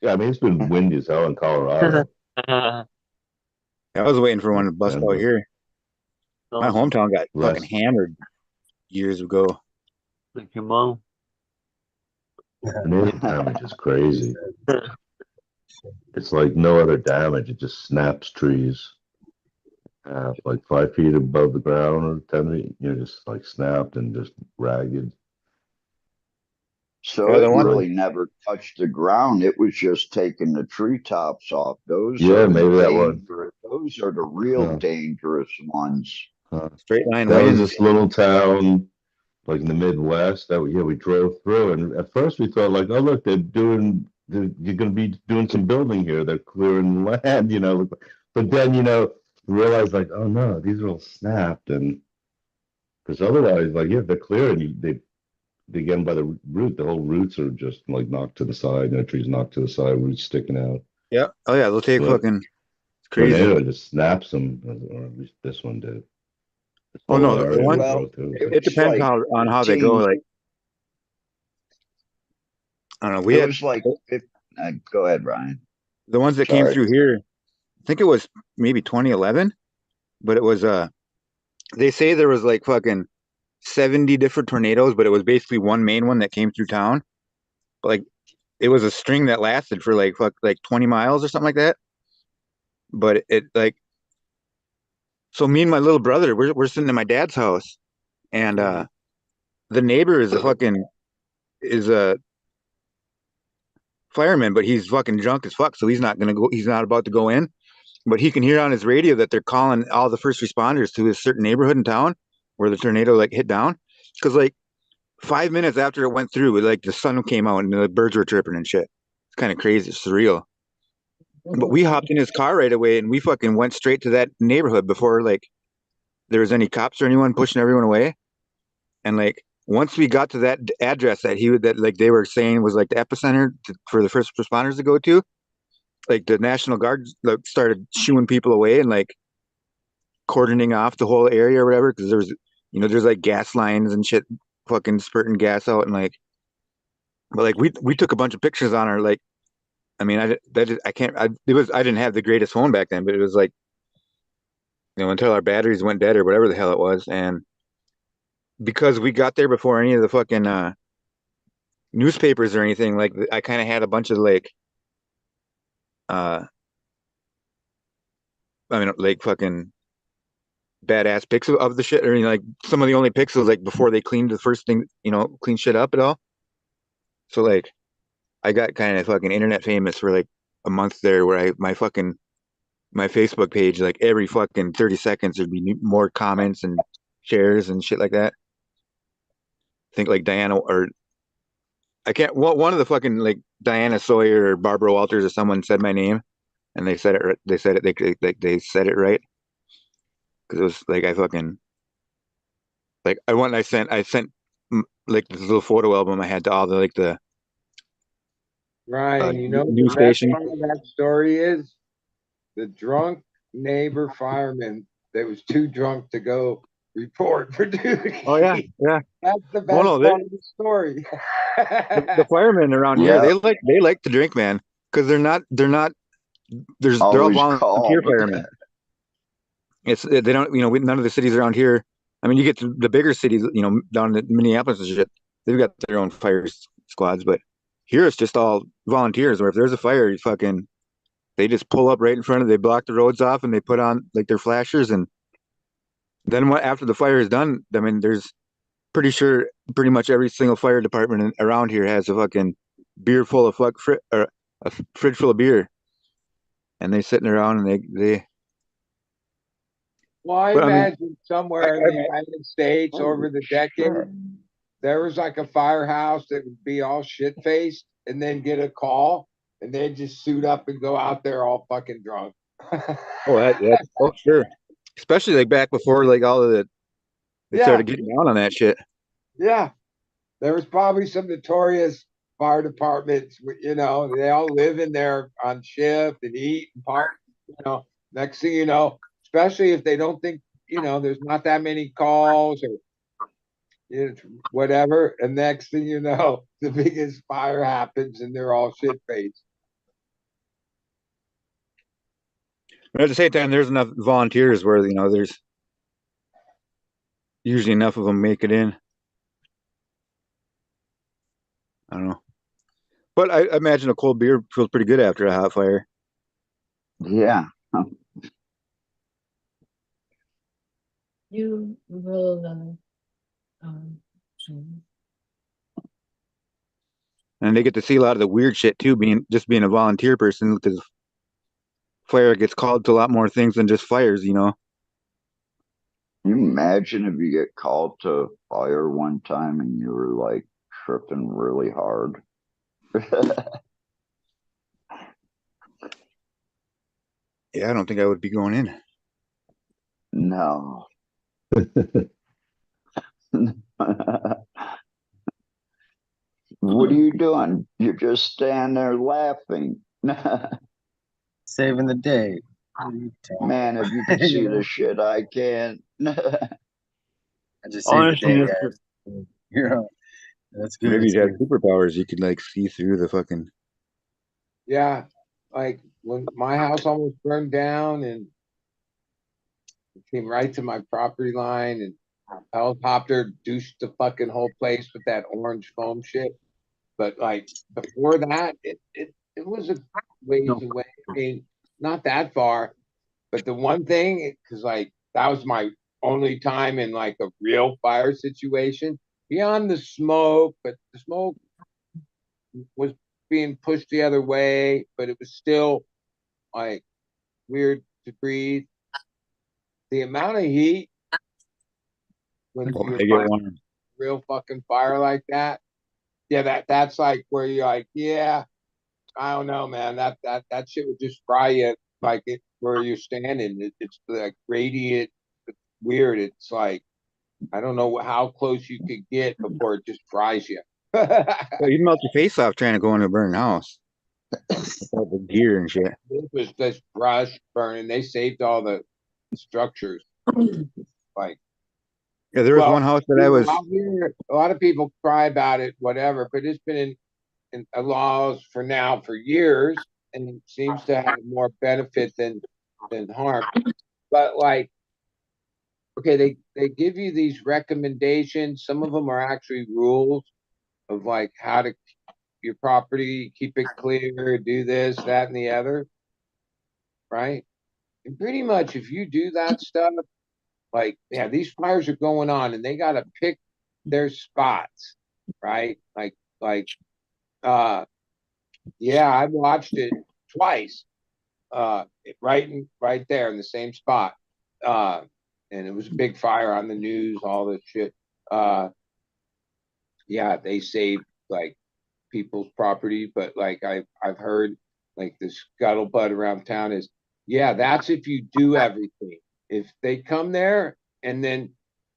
Yeah, I mean, it's been windy as hell in Colorado. I was waiting for one to bust out here. My hometown got fucking hammered years ago. Like your mom. Tornado damage is crazy. It's like no other damage. It just snaps trees. Like 5 feet above the ground or 10 feet, just like snapped and just ragged. So it really never touched the ground. It was just taking the treetops off. Those are maybe that one. Those are the real dangerous ones. Straight line That was winds. this little town, like in the Midwest. That we drove through, and at first we thought like, oh look, you're going to be doing some building here. They're clearing land, But then realize like, oh no, these are all snapped, and because otherwise, like, they're clearing. They get them by the root. The whole roots are just like knocked to the side. Trees knocked to the side, roots sticking out. Yeah. Oh yeah, they'll take fucking. It's crazy. Tornado just snaps them, or at least this one did. Oh no, the one. It depends on how they go. Like, I don't know. We had like. Go ahead, Ryan. The ones that came through here. I think it was maybe 2011, but it was they say there was like fucking 70 different tornadoes, but it was basically one main one that came through town. But like it was a string that lasted for like 20 miles or something like that. But it like, so me and my little brother, we're sitting in my dad's house, and the neighbor is a fireman, but he's fucking drunk as fuck, so he's not about to go in. But he can hear on his radio that they're calling all the first responders to this certain neighborhood in town where the tornado like hit down. Because like 5 minutes after it went through, like the sun came out and the birds were chirping and shit. It's kind of crazy. It's surreal. But we hopped in his car right away and we fucking went straight to that neighborhood before like there was any cops or anyone pushing everyone away. And like once we got to that address that that like they were saying was like the epicenter for the first responders to go to, like the National Guard like started shooing people away and like cordoning off the whole area or whatever because there's there's like gas lines and shit fucking spurting gas out and like but like we took a bunch of pictures on our like I mean I can't I didn't have the greatest phone back then but it was like until our batteries went dead or whatever the hell it was and because we got there before any of the fucking newspapers or anything like I kind of had a bunch of like uh I mean like fucking badass pics of the shit or like some of the only pixels like before they cleaned the first thing clean shit up at all so like I got kind of fucking internet famous for like a month there where my Facebook page like every fucking 30 seconds there'd be more comments and shares and shit like that. I think like Diana or I can't one of the fucking like Diana Sawyer or Barbara Walters or someone said my name and they said it they said it right because it was like I fucking like I sent like this little photo album I had to all the like the Ryan, you know what news the best station. part of that story is? The drunk neighbor fireman that was too drunk to go report for duty. Oh yeah, yeah. That's the best no, part of the story. the firemen around here Yeah. they like to drink, man, because they're all Always volunteer calm. firemen. It's they don't none of the cities around here. I mean, you get to the bigger cities, down in Minneapolis and shit. They've got their own fire squads, but here it's just all volunteers. Where if there's a fire, they just pull up right in front of. They block the roads off and they put on like their flashers, and then after the fire is done, I mean, there's pretty much every single fire department around here has a fucking beer full of or a fridge full of beer, and they sitting around and they. Well, I But I mean, imagine somewhere in the United States over the decade, there was like a firehouse that would be all shit faced and then get a call and then just suit up and go out there all fucking drunk. oh sure, especially like back before like all of the they started getting down on that shit. Yeah. There was probably some notorious fire departments, they all live in there on shift and eat and park, next thing you know, especially if they don't think, there's not that many calls or whatever. And next thing you know, the biggest fire happens and they're all shit faced. But at the same time, there's enough volunteers where there's usually enough of them make it in. I don't know, but I imagine a cold beer feels pretty good after a hot fire. Yeah. You will And they get to see a lot of the weird shit too, being a volunteer person, because fire gets called to a lot more things than just fires. Can you imagine if you get called to fire one time and you were like tripping really hard? Yeah, I don't think I would be going in. No. What are you doing? You're just standing there laughing. Saving the day. Man, if you could see the shit I can. I just saved the day, Honestly, guys. That's good. Maybe That's you had good. superpowers. You could like see through the fucking. Yeah. Like when my house almost burned down and it came right to my property line and helicopter douched the fucking whole place with that orange foam shit. But like before that, it was a ways away. I mean, not that far. But the one thing, because like that was my only time in like a real fire situation. Beyond the smoke, but the smoke was being pushed the other way, but it was still like weird to breathe. The amount of heat when you're They get one. real fucking fire like that, yeah, that's like where you're like, yeah, I don't know, man. That shit would just fry you like it where you're standing. It's like radiant. It's weird. It's like I don't know how close you could get before it just fries you. Well, you'd melt your face off trying to go into a burning house. With all the gear and shit. It was just brush burning. They saved all the structures. Like, Yeah, there was well, one house that I was. out here, a lot of people cry about it, whatever, but it's been in laws for now for years, and it seems to have more benefit than harm. But like, okay, they give you these recommendations. Some of them are actually rules of like how to your property, keep it clear, do this, that, and the other, right? And pretty much if you do that stuff, like, yeah, these fires are going on and they gotta pick their spots, right? Like yeah, I watched it twice, right there in the same spot. Uh and it was a big fire on the news, all this shit. Uh yeah, they saved like people's property, but like I've heard like the scuttlebutt around town is, yeah, that's if you do everything. If they come there and then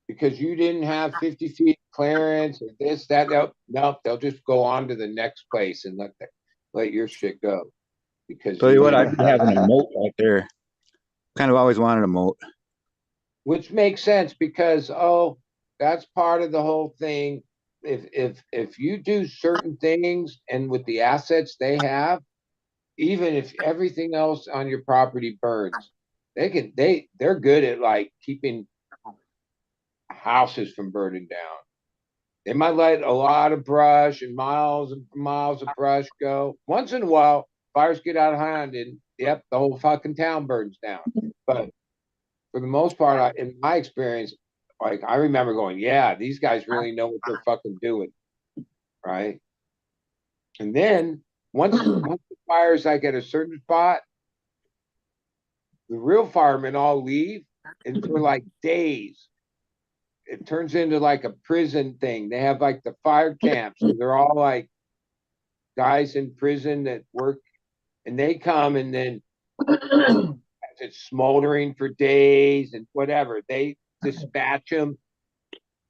because you didn't have 50 feet clearance or this, that, nope, they'll just go on to the next place and let your shit go because Tell you you what, didn't, I'd be having a moat out there. Kind of always wanted a moat. which makes sense because that's part of the whole thing. If you do certain things and with the assets they have, even if everything else on your property burns, they're good at like keeping houses from burning down. They might let a lot of brush and miles of brush go. Once in a while, fires get out of hand and yep, the whole fucking town burns down. But for the most part, in my experience, like I remember going, yeah, these guys really know what they're fucking doing, right? And then once the fire's like at a certain spot, the real firemen all leave, and for like days, it turns into like a prison thing. They have like the fire camps, so they're all like guys in prison that work, and they come, and then it's smoldering for days and whatever. They dispatch them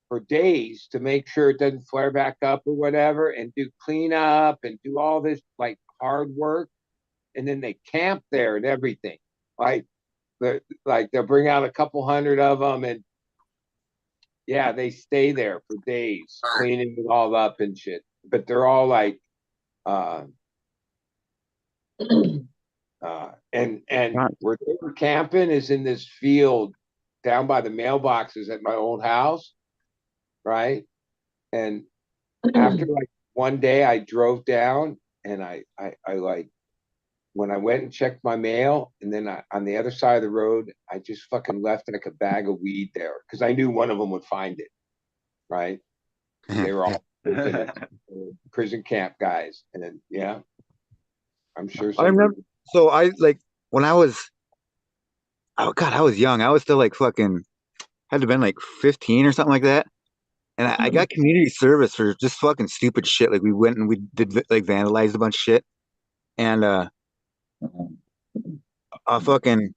for days to make sure it doesn't flare back up or whatever, and do cleanup and do all this like hard work, and then they camp there and everything. Like they'll bring out a couple hundred of them, and yeah, they stay there for days cleaning it all up and shit. But they're all like, uh, and where they were camping is in this field down by the mailboxes at my old house, right? And after like one day, I drove down and I like when I went and checked my mail, and then on the other side of the road, I just fucking left like a bag of weed there because I knew one of them would find it, right? They were all prison camp guys, and then yeah, I'm sure I some remember. people. So I like when I was. Oh God, I was young. I was still like fucking. Had to have been like 15 or something like that. And I got community service for just fucking stupid shit. Like we went and we did like vandalized a bunch of shit. And fucking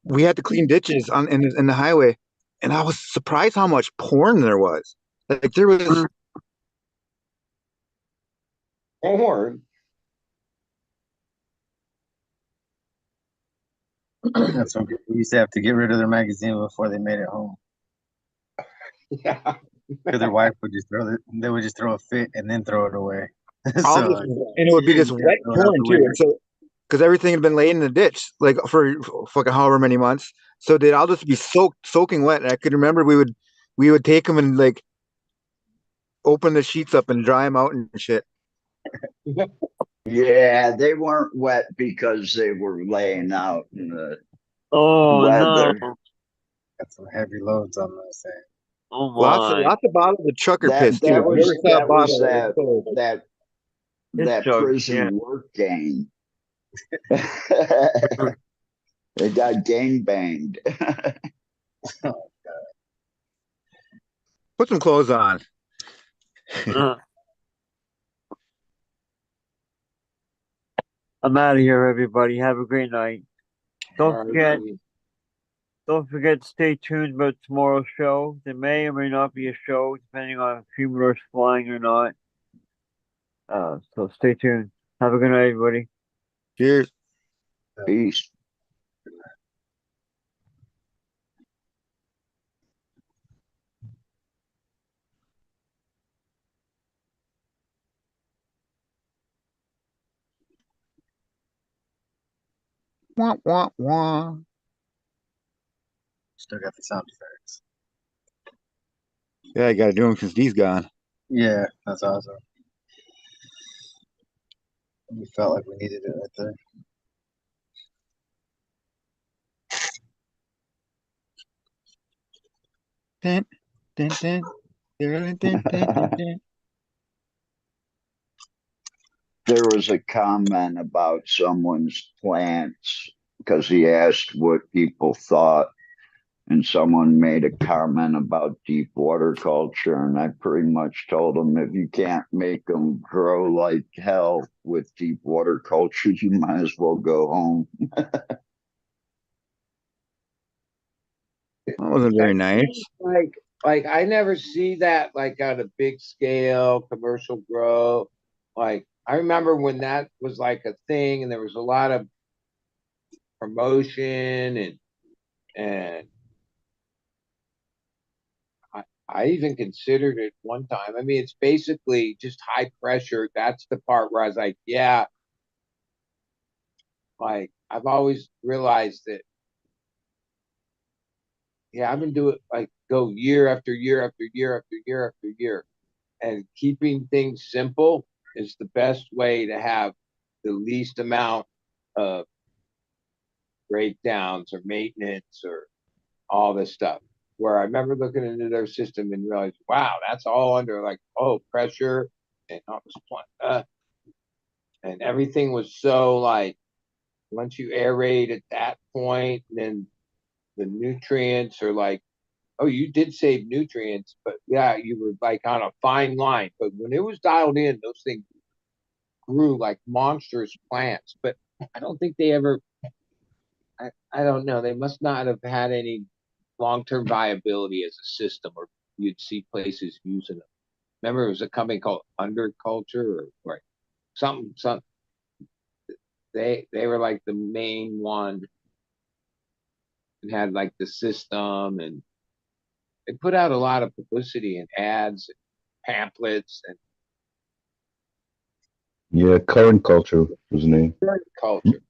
we had to clean ditches in the highway. And I was surprised how much porn there was. Like there was Porn. That's some people used to have to get rid of their magazine before they made it home. Yeah. Because their wife would just they would just throw a fit and then throw it away. all So this, and it would be you this gotta wet throw it out porn the too. window. And so because everything had been laid in the ditch like for fucking however many months, so they'd all just be soaking wet. And I could remember we would take them and like open the sheets up and dry them out and shit. Yeah, they weren't wet because they were laying out in the Oh no. weather. Got some heavy loads on those things. Oh Lots of my. lots of bottles of trucker piss That too. that If you was ever saw a that was bottle, it was full. that It's that jokes, prison yeah. work gang. They got gang banged. Put some clothes on. Uh, I'm out of here, everybody. Have a great night. Don't forget, Alrighty. don't forget to stay tuned about tomorrow's show. There may or may not be a show, depending on if Humor's flying or not. So stay tuned. Have a good night, everybody. Cheers. Peace. Wah, wah, wah. Still got the sound effects. Yeah, I gotta do him since D's gone. Yeah, that's awesome. We felt like we needed it right there. Dun, dun, dun, dun, dun, dun, dun, dun. There was a comment about someone's plants because he asked what people thought, and someone made a comment about deep water culture, and I pretty much told him if you can't make them grow like hell with deep water culture, you might as well go home. That wasn't very nice. Like I never see that like on a big scale commercial grow. Like I remember when that was like a thing, and there was a lot of promotion and I even considered it one time. I mean, it's basically just high pressure. That's the part where I was like, yeah, like I've always realized that, yeah, I've been doing like go year after year after year after year after year. And keeping things simple is the best way to have the least amount of breakdowns or maintenance or all this stuff. Where I remember looking into their system and realized, wow, that's all under like pressure and all this and everything was so like once you aerate at that point, then the nutrients are like, oh, you did save nutrients, but yeah, you were like on a fine line. But when it was dialed in, those things grew like monstrous plants. But I don't think they ever, I don't know, they must not have had any long term viability as a system, or you'd see places using them. Remember, it was a company called Underculture or something. They were like the main one and had like the system, and they put out a lot of publicity and ads and pamphlets and Yeah, current culture was the name. culture.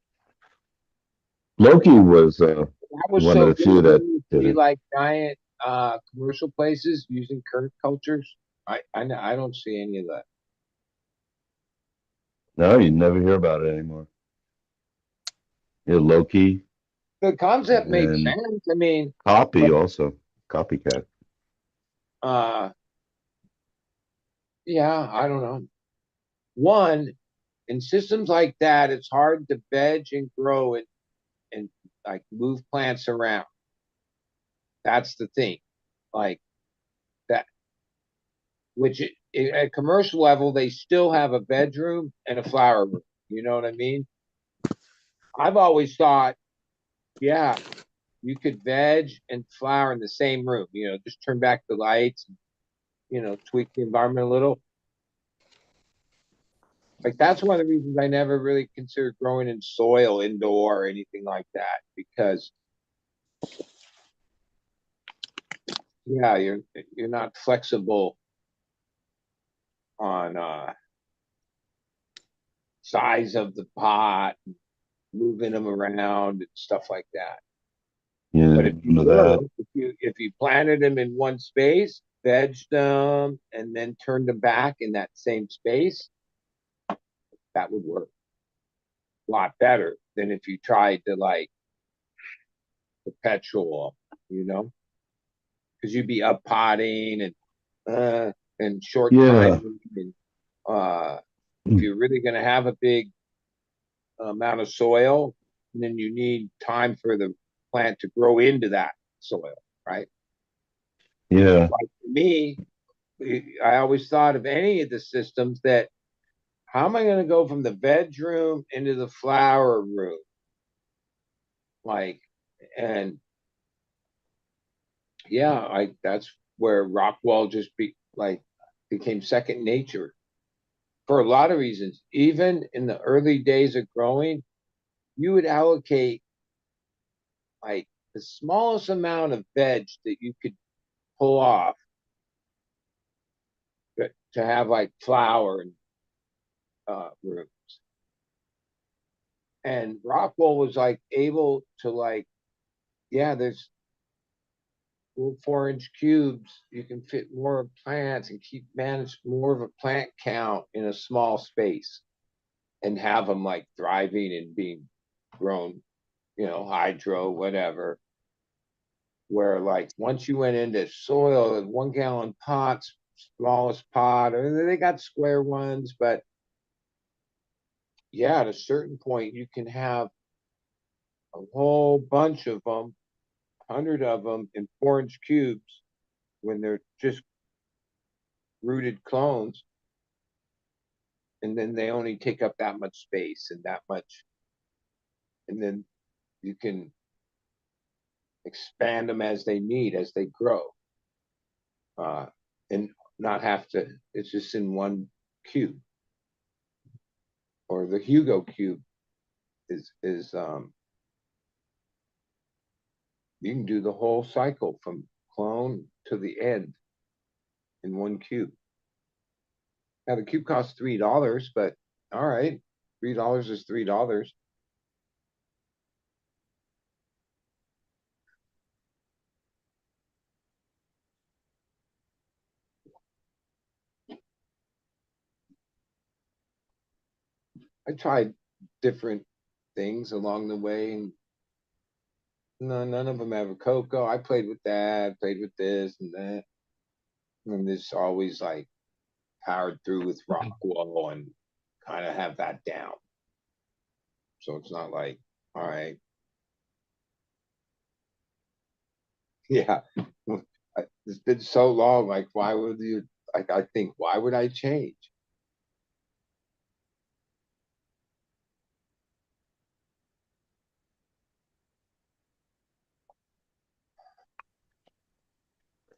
Loki was That was one of so the good few that when you did see it. like giant commercial places using current cultures. I don't see any of that. No, you never hear about it anymore. Yeah, Loki The concept makes and sense. I mean, Copy but also. Copycat. uh, yeah, I don't know. One, in systems like that, it's hard to veg and grow and like move plants around. That's the thing. Like that, which at commercial level, they still have a bedroom and a flower room. You know what I mean? I've always thought, yeah, you could veg and flower in the same room. You know, just turn back the lights, tweak the environment a little. Like that's one of the reasons I never really considered growing in soil indoor or anything like that, because yeah, you're not flexible on size of the pot, moving them around and stuff like that. Yeah, But if you were, that. if you planted them in one space, veg them, and then turned them back in that same space, that would work a lot better than if you tried to like perpetual, you know, because you'd be up potting and short Yeah. time. And if you're really going to have a big amount of soil, then you need time for the plant to grow into that soil, right? Yeah. Like for me, I always thought of any of the systems that how am I going to go from the bedroom into the flower room? Like, and yeah, that's where Rockwall just became second nature for a lot of reasons. Even in the early days of growing, you would allocate like the smallest amount of veg that you could pull off to have like flower and rooms. And Rockwell was like able to like, yeah, there's little 4-inch cubes. You can fit more plants and manage more of a plant count in a small space and have them like thriving and being grown, hydro, whatever. Where like once you went into soil, 1-gallon pots, smallest pot, or they got square ones, but yeah, at a certain point, you can have a whole bunch of them, 100 of them in 4-inch cubes when they're just rooted clones. And then they only take up that much space and that much. And then you can expand them as they need, as they grow. And not have to, it's just in one cube. Or the Hugo cube is you can do the whole cycle from clone to the end in one cube. Now the cube costs $3, but all right, $3 is $3. I tried different things along the way, and none of them have a cocoa. I played with that, played with this and that, and this always like powered through with Rockwell and kind of have that down. So it's not like, all right, yeah, it's been so long. Like, why would you? Like, I think, why would I change?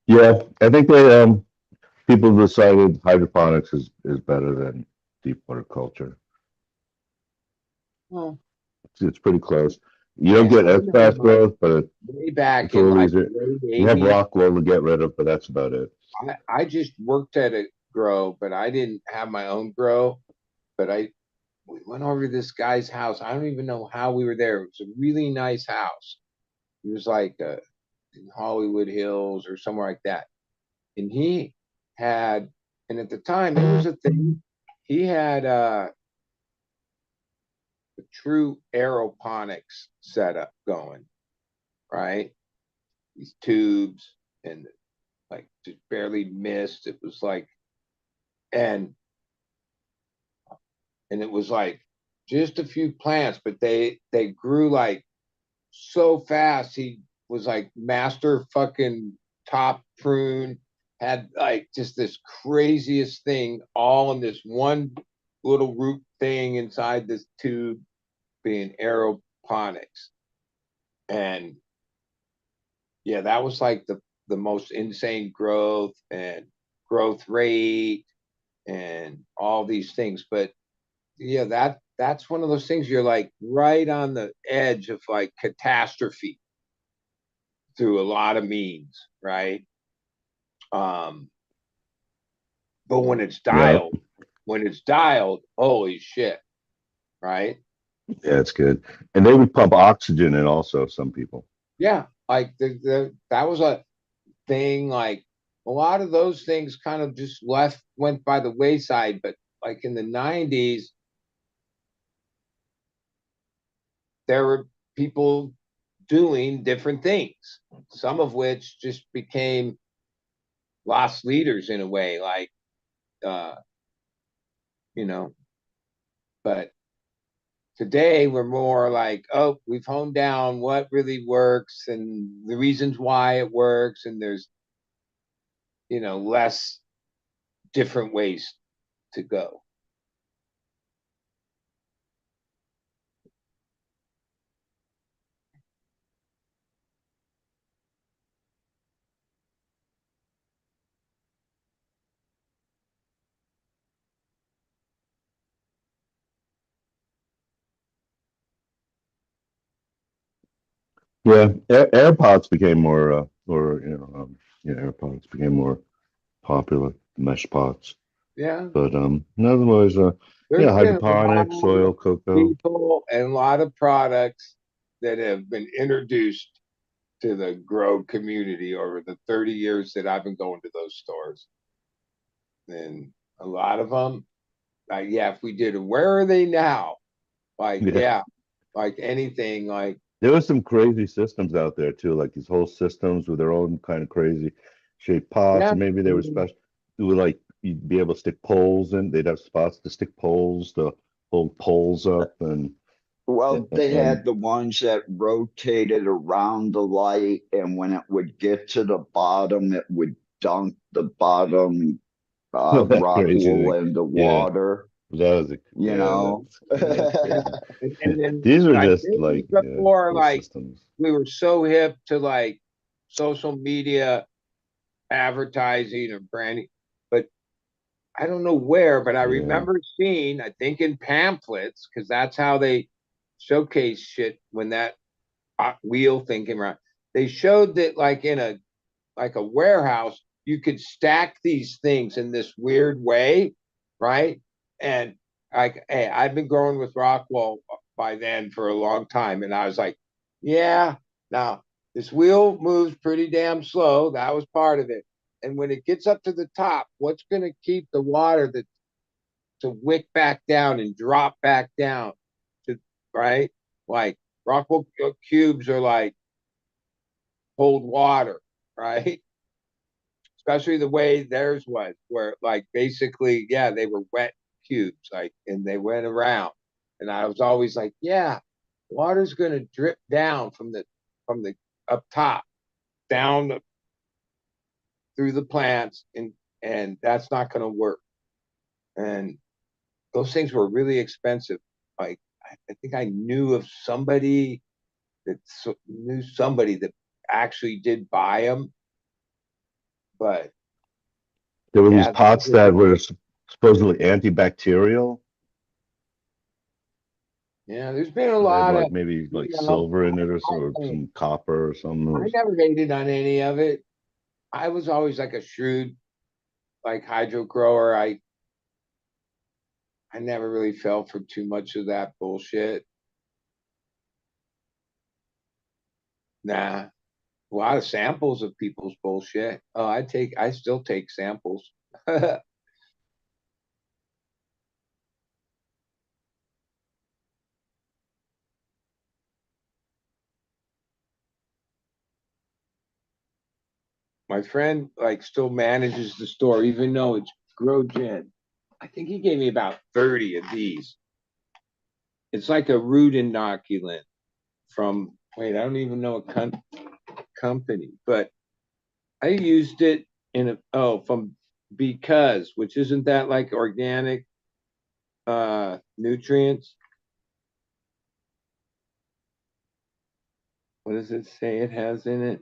Yeah, I think people decided hydroponics is better than deep water culture. Well, It's pretty close. You don't get as fast growth, but way back it's a in little like easier. the late You have 80s, Rockwell to get rid of, but that's about it. I just worked at a grow, but I didn't have my own grow. But we went over to this guy's house. I don't even know how we were there. It was a really nice house. It was like in Hollywood Hills or somewhere like that. And he had, and at the time it was a thing. He had a true aeroponics setup going, right? These tubes and like just barely missed. It was like, and it was like just a few plants, but they grew like so fast. He was like master fucking top prune, had like just this craziest thing all in this one little root thing inside this tube being aeroponics. And yeah, that was like the most insane growth and growth rate and all these things. But yeah, that's one of those things you're like right on the edge of like catastrophe through a lot of means, right? Um, but when it's Yeah, dialed, holy shit, right? yeah, it's good. And they would pump oxygen in also, some people. Yeah, like that was a thing. Like a lot of those things kind of just went by the wayside. But like in the '90s, there were people doing different things, some of which just became lost leaders in a way, like uh, you know. But today we're more like, oh, we've honed down what really works and the reasons why it works, and there's less different ways to go. Yeah, AirPods became more, AirPods became more popular, mesh pots. Yeah. But otherwise, There's yeah, been a lot hydroponics, soil, of cocoa. people and a lot of products that have been introduced to the grow community over the 30 years that I've been going to those stores. And a lot of them, yeah, if we did, where are they now? Like, Yeah, yeah, like anything, like, there was some crazy systems out there too, like these whole systems with their own kind of crazy shaped pots, yeah, and maybe they were special. It would like you'd be able to stick poles in. They'd have spots to stick poles to hold poles up, Well, they and had the ones that rotated around the light, and when it would get to the bottom, it would dunk the bottom that rock crazy wool thing. into Yeah, water, that was you yeah, know. that's yeah, yeah. Well, And then these were like just this was like before little like systems. we were so hip to like social media advertising or branding, but I don't know where, but I Yeah. remember seeing, I think in pamphlets, because that's how they showcase shit when that wheel thing came around. They showed that like a warehouse, you could stack these things in this weird way, right? And like, hey, I've been growing with Rockwell by then for a long time, and I was like, yeah, now this wheel moves pretty damn slow. That was part of it. And when it gets up to the top, what's going to keep the water to wick back down and drop back down to right? Like Rockwell cubes are like hold water, right? Especially the way theirs was, where like basically, yeah, they were wet cubes, like, and they went around. And I was always like, yeah, water's gonna drip down from the up top down through the plants, and that's not gonna work. And those things were really expensive. Like I think I knew of somebody that knew somebody that actually did buy them, but There were these yeah, pots that were supposedly antibacterial. yeah, there's been a They had lot of, like maybe you like know, silver in it or so, or I, some copper or something. It I was- never hated on any of it. I was always like a shrewd, like hydro grower. I never really fell for too much of that bullshit. Nah, a lot of samples of people's bullshit. Oh, I still take samples. My friend like still manages the store, even though it's grow gin. I think he gave me about 30 of these. It's like a root inoculant from, wait, I don't even know a company, but I used it from because, which isn't that like organic nutrients? What does it say it has in it?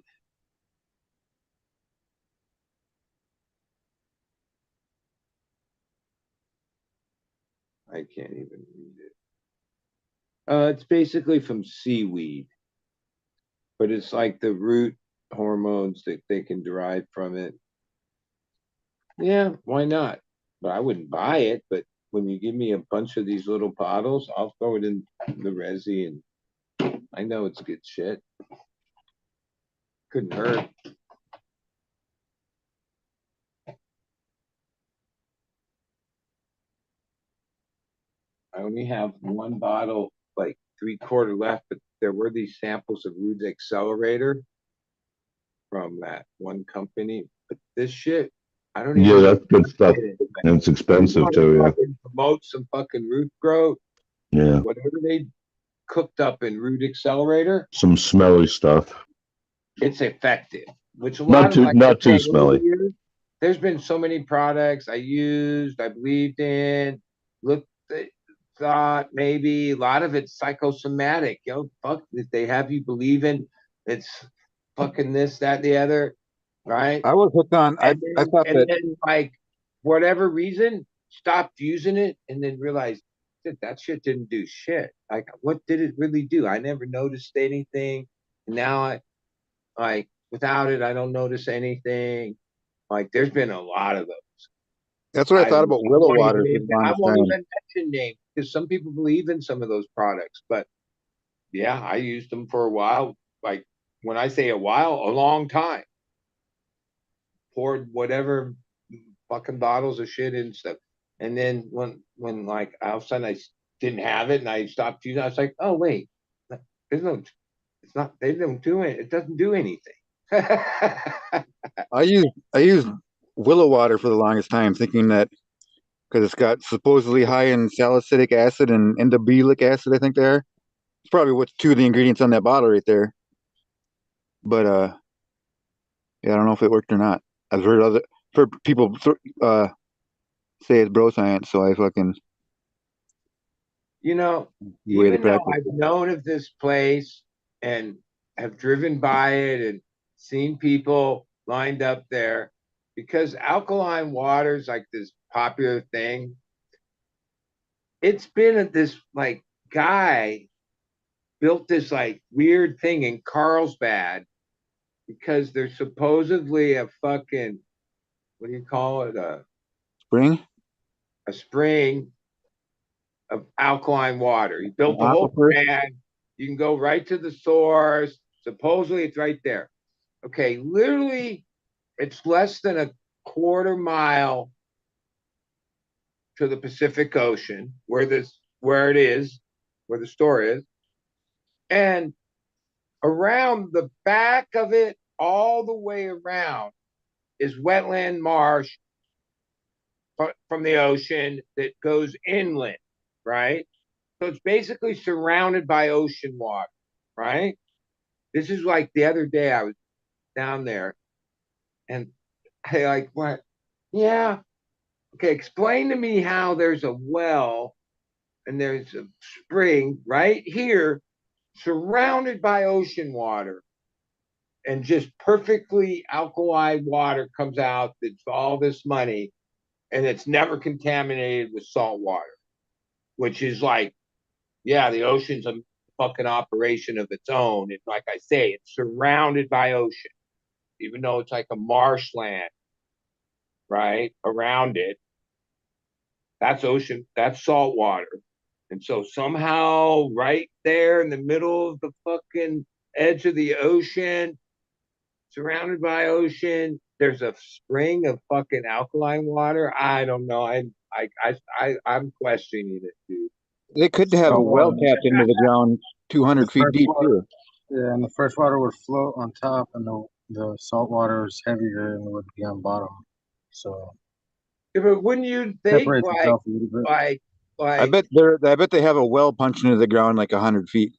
I can't even read it. It's basically from seaweed, but it's like the root hormones that they can derive from it. Yeah, why not? But I wouldn't buy it. But when you give me a bunch of these little bottles, I'll throw it in the resi, and I know it's good shit. Couldn't hurt. I only have one bottle, like 3/4 left, but there were these samples of Root Accelerator from that one company. But this shit, I don't Yeah, even know that's good what's stuff. in it. Like, And it's you expensive want to too, fucking promote some fucking root growth, yeah. whatever they cooked up in Root Accelerator, Some smelly stuff. it's effective. Which a lot of, like I Not too said, over the smelly. years, there's been so many products I used, I believed in, looked, thought maybe a lot of it's psychosomatic. Yo, fuck, if they have you believing it's fucking this, that, the other, right? I was hooked on. I thought And that then like whatever reason, stopped using it and then realized that shit didn't do shit. Like, what did it really do? I never noticed anything. Now like without it, I don't notice anything. Like there's been a lot of those. That's what I thought about Willow Water for the I longest won't time. even mention names because some people believe in some of those products. But yeah, I used them for a while. Like when I say a while, a long time. Poured whatever fucking bottles of shit and stuff. And then when like all of a sudden I didn't have it and I stopped using it, I was like, oh wait, there's no, it's not. They don't do it. It doesn't do anything. I used Willow Water for the longest time, thinking that because it's got supposedly high in salicylic acid and endobutylic acid, I think they are. It's probably what's two of the ingredients on that bottle right there. But yeah, I don't know if it worked or not. I've heard people say it's bro science, so I fucking You know, way to even though practice. I've known of this place and have driven by it and seen people lined up there, because alkaline water is like this popular thing. It's been this like guy built this like weird thing in Carlsbad because there's supposedly a fucking what do you call it, Spring, a spring of alkaline water. He an built the whole aquifer. brand. You can go right to the source. Supposedly it's right there. Okay, literally it's less than a quarter mile to the Pacific Ocean where the store is. And around the back of it, all the way around, is wetland marsh from the ocean that goes inland, right? So it's basically surrounded by ocean water, right? This is like the other day I was down there and I like what? Yeah. Okay, explain to me how there's a well and there's a spring right here surrounded by ocean water and just perfectly alkaline water comes out that's all this money and it's never contaminated with salt water, which is like, yeah, the ocean's a fucking operation of its own. And like I say, it's surrounded by ocean, even though it's like a marshland, right? Around it. That's ocean, that's salt water. And so somehow right there in the middle of the fucking edge of the ocean, surrounded by ocean, there's a spring of fucking alkaline water. I don't know. I'm questioning it, dude. They could have a Salt well water. tapped into the ground The 200 feet fresh deep water, too. yeah, and the fresh water would float on top, and the salt water is heavier and would be on bottom. So Yeah, but wouldn't you think separates itself a little bit. like I like bet they have a well punched into the ground like 100 feet.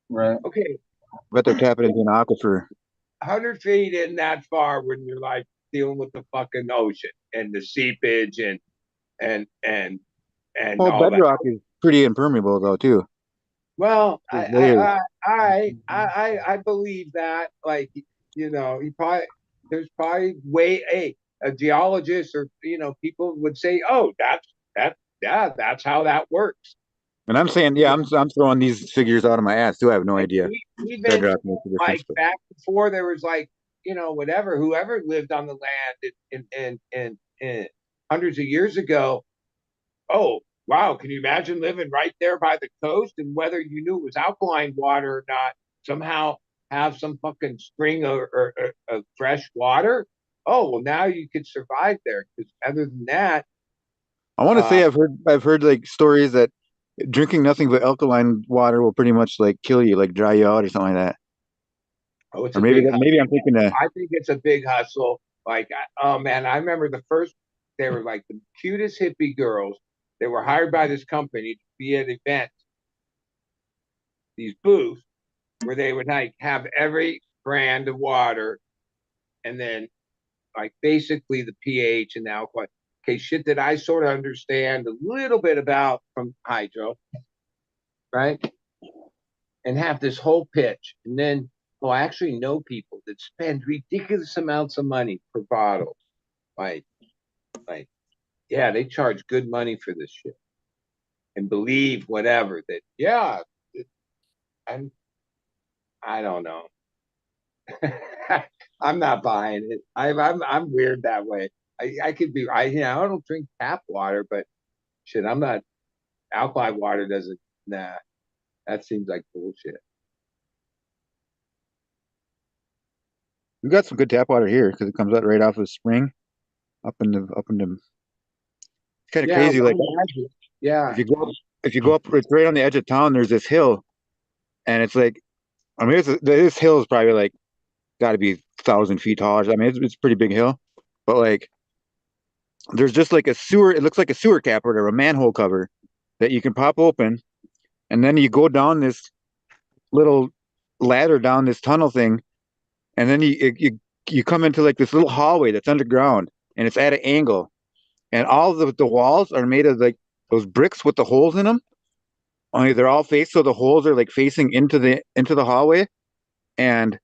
Right. okay, I bet they're tapping into an aquifer. 100 feet isn't that far when you're like dealing with the fucking ocean and the seepage and and and Well, all that. bedrock is pretty impermeable though too. Well, There's layers. I believe that. Like, you know, there's probably a geologist or people would say, oh, yeah, that's how that works. And I'm saying, yeah, I'm throwing these figures out of my ass too. I have no And idea. even Bedrock makes a difference. like back before there was like whatever whoever lived on the land in hundreds of years ago. Oh, wow, can you imagine living right there by the coast and whether you knew it was alkaline water or not, somehow have some fucking spring or fresh water? Oh, well, now you could survive there because other than that, I want to uh, say I've heard like stories that drinking nothing but alkaline water will pretty much like kill you, like dry you out or something like that. oh, it's Or a big maybe hustle. I'm thinking I think it's a big hustle. Like, oh man, I remember they were like the cutest hippie girls. They were hired by this company to be at events, these booths, where they would like have every brand of water and then like basically the pH and the alkaline. Okay, shit that I sort of understand a little bit about from hydro, right? And have this whole pitch. And then, well, I actually know people that spend ridiculous amounts of money per bottle. Like, like, yeah, they charge good money for this shit and believe whatever that, yeah. And I don't know. I'm not buying it. I'm weird that way. I could be. I don't drink tap water, but shit, I'm not. Alkaline water doesn't. Nah, that seems like bullshit. We got some good tap water here because it comes out right off of the spring, up in the. It's kind of Yeah, crazy. Like yeah. if you go up, if you go up, it's right on the edge of town. There's this hill, and it's like, I mean, this hill is probably like got to be 1,000 feet tall. I mean, it's a pretty big hill, but like there's just like a sewer. It looks like a sewer cap or a manhole cover that you can pop open, and then you go down this little ladder down this tunnel thing, and then you come into like this little hallway that's underground, and it's at an angle, and all the walls are made of like those bricks with the holes in them. Only they're all faced so the holes are like facing into the hallway, and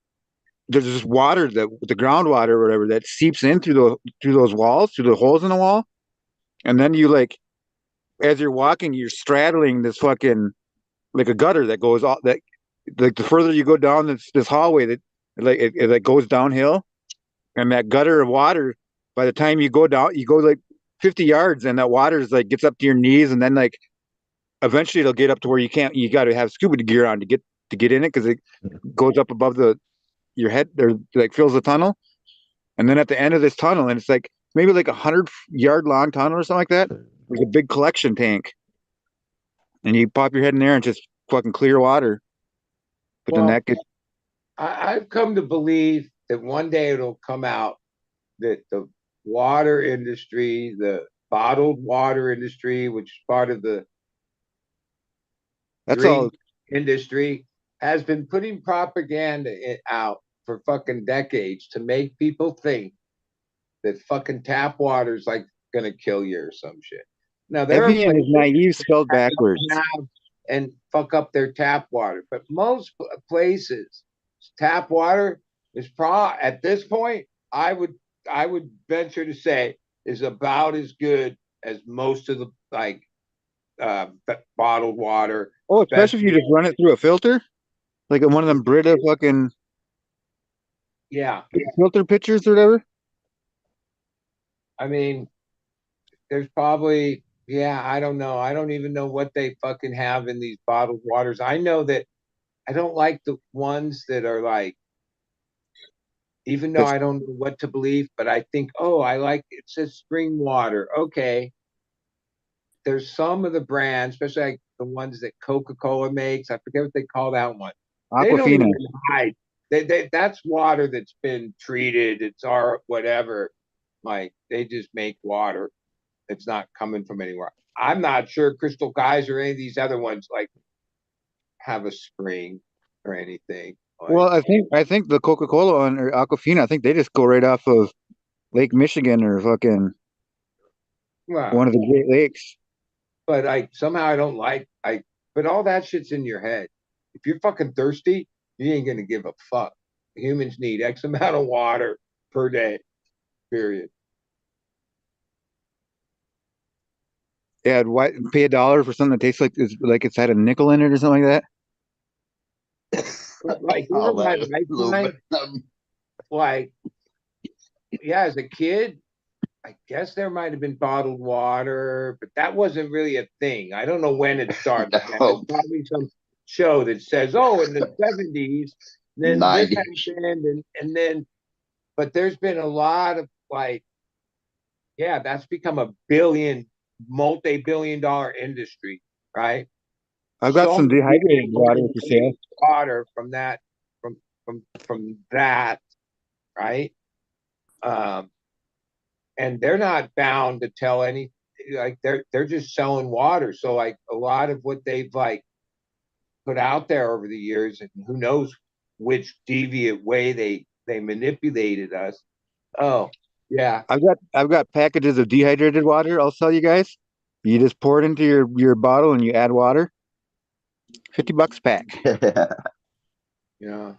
there's this water that the groundwater or whatever that seeps in through those walls, through the holes in the wall, and then you like as you're walking, you're straddling this fucking like a gutter that goes all that like the further you go down this hallway that like it like goes downhill, and that gutter of water by the time you go down you go like 50 yards and that water is like gets up to your knees, and then like eventually it'll get up to where you got to have scuba gear on to get in it because it goes up above your head there, like fills the tunnel, and then at the end of this tunnel, and it's like maybe like 100-yard long tunnel or something like that, there's a big collection tank, and you pop your head in there and just fucking clear water. But then Well, that gets I've come to believe that one day it'll come out that the water industry, the bottled water industry, which is part of the that's all. drink industry, has been putting propaganda out for fucking decades to make people think that fucking tap water is like gonna kill you or some shit. Now there are Evian is places naive spelled that backwards. don't have and fuck up their tap water, but most places tap water is at this point I would venture to say is about as good as most of the like bottled water, Oh, especially if you especially just run it through a filter, like one of them Brita fucking yeah. filter pitchers or whatever. I mean, there's probably yeah, I don't know. I don't even know what they fucking have in these bottled waters. I know that I don't like the ones that are like, even though That's I don't know what to believe, but I think, oh, I like it says spring water. Okay. There's some of the brands, especially like the ones that Coca-Cola makes. I forget what they call that one. They don't Aquafina. even hide. That's water that's been treated. It's our whatever. Like they just make water. It's not coming from anywhere. I'm not sure Crystal Guys or any of these other ones like have a spring or anything. Well, Like, I think the Coca-Cola one or Aquafina, I think they just go right off of Lake Michigan or fucking well, one of the Great Lakes. but I somehow I don't like but all that shit's in your head. If you're fucking thirsty, you ain't gonna give a fuck. Humans need X amount of water per day, period. Yeah, why pay $1 for something that tastes like it's had a nickel in it or something like But like All during my that lifetime, aluminum. like yeah, as a kid, I guess there might have been bottled water, but that wasn't really a thing. I don't know when it started. There's No, probably some show that says, "Oh, in the '70s, then this 90. happened," and then, but there's been a lot of like, yeah, that's become a multi-billion-dollar industry, right? that. I've got So some many dehydrated people water can for drink sale. water from that, from that, right? Um, and they're not bound to tell any like they're just selling water. So like a lot of what they've like put out there over the years, and who knows which deviant way they manipulated us. Oh yeah, I've got packages of dehydrated water. I'll sell you guys. You just pour it into your bottle and you add water. $50 a pack. yeah.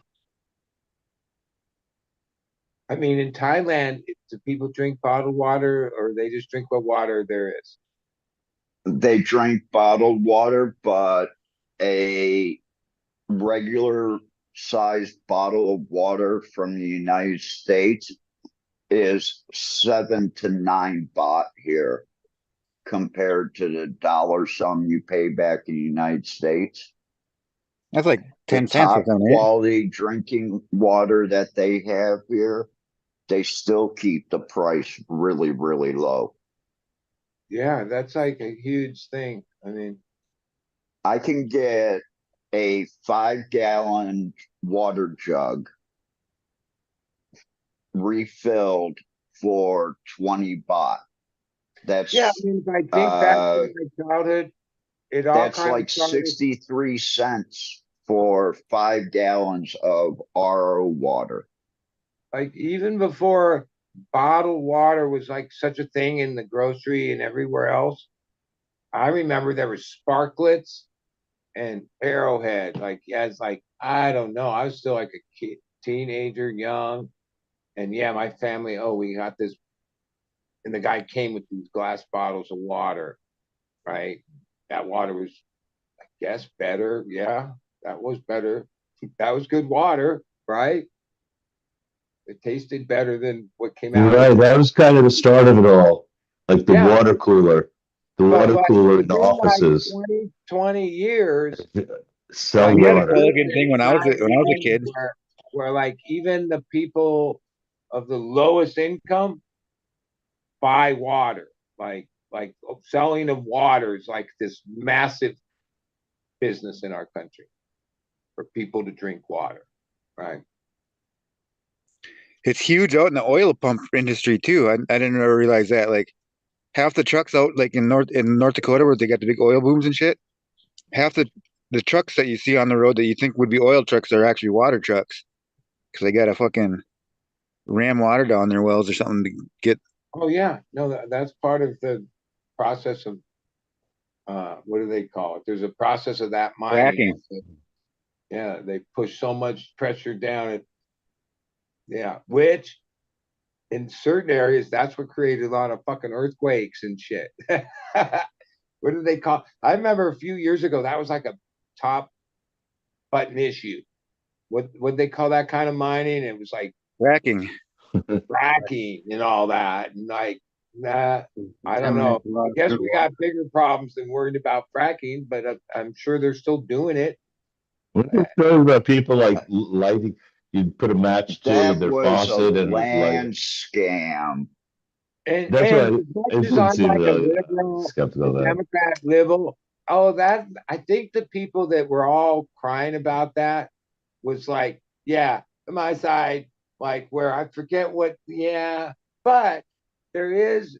I mean, in Thailand, do people drink bottled water or they just drink what water there is? They drink bottled water, but a regular sized bottle of water from the United States is 7 to 9 baht here compared to the dollar sum you pay back in the United States. That's like The 10 cents or top something, right? quality drinking water that they have here, they still keep the price really, really low. Yeah, that's like a huge thing. I mean, I can get a 5 gallon water jug refilled for 20 baht. That's yeah, I mean, if I think back to my childhood, it all that's kind of like started 63 cents for 5 gallons of RO water. like even before bottled water was like such a thing in the grocery and everywhere else. I remember there were sparklets and Arrowhead. Like as like I don't know, I was still like a kid, teenager, young, and yeah, my family. Oh, we got this, and the guy came with these glass bottles of water. Right, that water was, I guess, better. Yeah, that was better. That was good water, right? It tasted better than what came You're out of right. the. That was kind of the start of it all. Like the Yeah, water cooler, the but water like cooler in the within like offices 20 years, sell like We had a there water. Culligan is thing when I was a a kid. where like even the people of the lowest income buy water. Like selling of water is like this massive business in our country for people to drink water, right? It's huge out in the oil pump industry too. I didn't ever realize that. Like half the trucks out like in North Dakota where they got the big oil booms and shit, half the trucks that you see on the road that you think would be oil trucks are actually water trucks because they got to fucking ram water down their wells or something to get. Oh yeah, no, that's part of the process of what do they call it? There's a process of that mining. Fracking. Yeah, they push so much pressure down it. Yeah, which in certain areas, that's what created a lot of fucking earthquakes and shit. What do they call? I remember a few years ago that was like a top button issue. What they call that kind of mining? It was like Fracking. fracking and all that, and like that. I don't know. Contaminates a lot I of guess good we water. got bigger problems than worried about fracking, but I'm sure they're still doing it. What the story about people like lighting? You'd put a match to That their was a faucet and light land it. scam. That's And why as much I as didn't I'm seem like a really liberal, skeptical a of that. Democrat liberal, oh, that I think the people that were all crying about that was like, yeah, my side, like where I forget what, yeah, but there is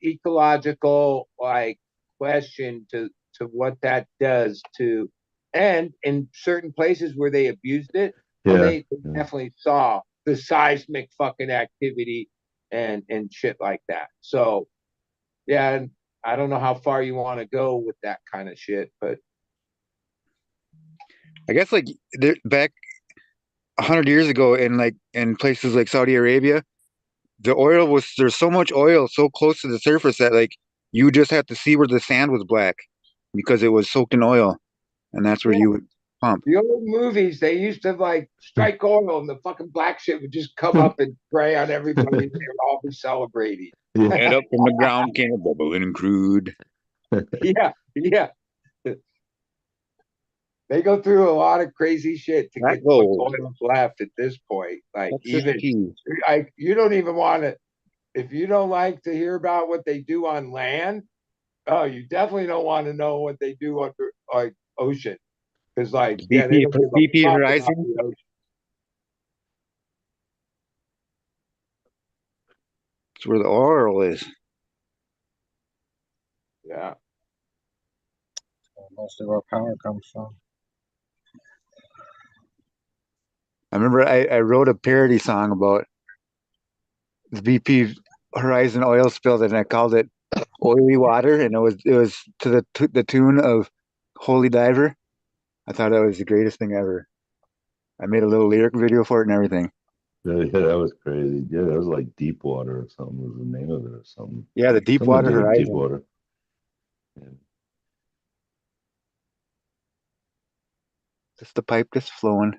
ecological like question to what that does to, and in certain places where they abused it, oh, Yeah. they definitely saw the seismic fucking activity and shit like that. So yeah, and I don't know how far you want to go with that kind of shit, but I guess like back 100 years ago in places like Saudi Arabia, the oil was there's so much oil so close to the surface that like you just have to see where the sand was black because it was soaked in oil, and that's where yeah, you would pump. the old movies they used to like strike oil and the fucking black shit would just come up and spray on everybody and they would all be celebrating. Yeah. And up from the ground came a bubbling crude. Yeah, yeah. They go through a lot of crazy shit to That get what's gold. oil left at this point. Like Texas even cheese. like you don't even want to, if you don't like to hear about what they do on land, oh, you definitely don't want to know what they do under like ocean. Because like, yeah, they BP don't give a BP fuck about Horizon. the ocean. It's where the oil is. Yeah. Most of our power comes from. I remember I wrote a parody song about the BP Horizon oil spill, and I called it "Oily Water," and it was to the tune of "Holy Diver." I thought that was the greatest thing ever. I made a little lyric video for it and everything. Yeah, that was crazy. Yeah, that was like Deepwater or something was the name of it or something. Yeah, the Something Deepwater to do with Horizon. Deepwater. Yeah. Just the pipe just flowing.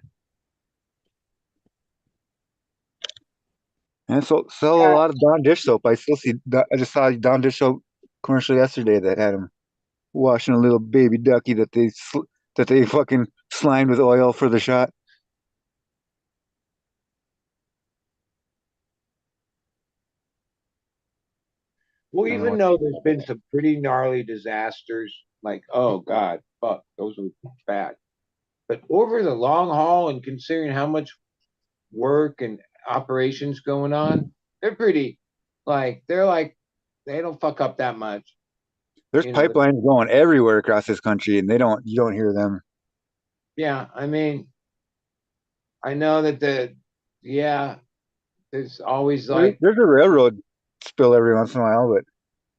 And so sell a lot of Dawn dish soap. I still see. I just saw a Dawn dish soap commercial yesterday that had him washing a little baby ducky that they fucking slimed with oil for the shot. Well, I don't know even what- though there's been some pretty gnarly disasters, like, oh God, fuck, those were bad. But over the long haul and considering how much work and operations going on, they're pretty, they're like, they don't fuck up that much. There's You know, pipelines going everywhere across this country, and you don't hear them. yeah, I mean, I know that yeah, there's always like, There's a railroad spill every once in a while, but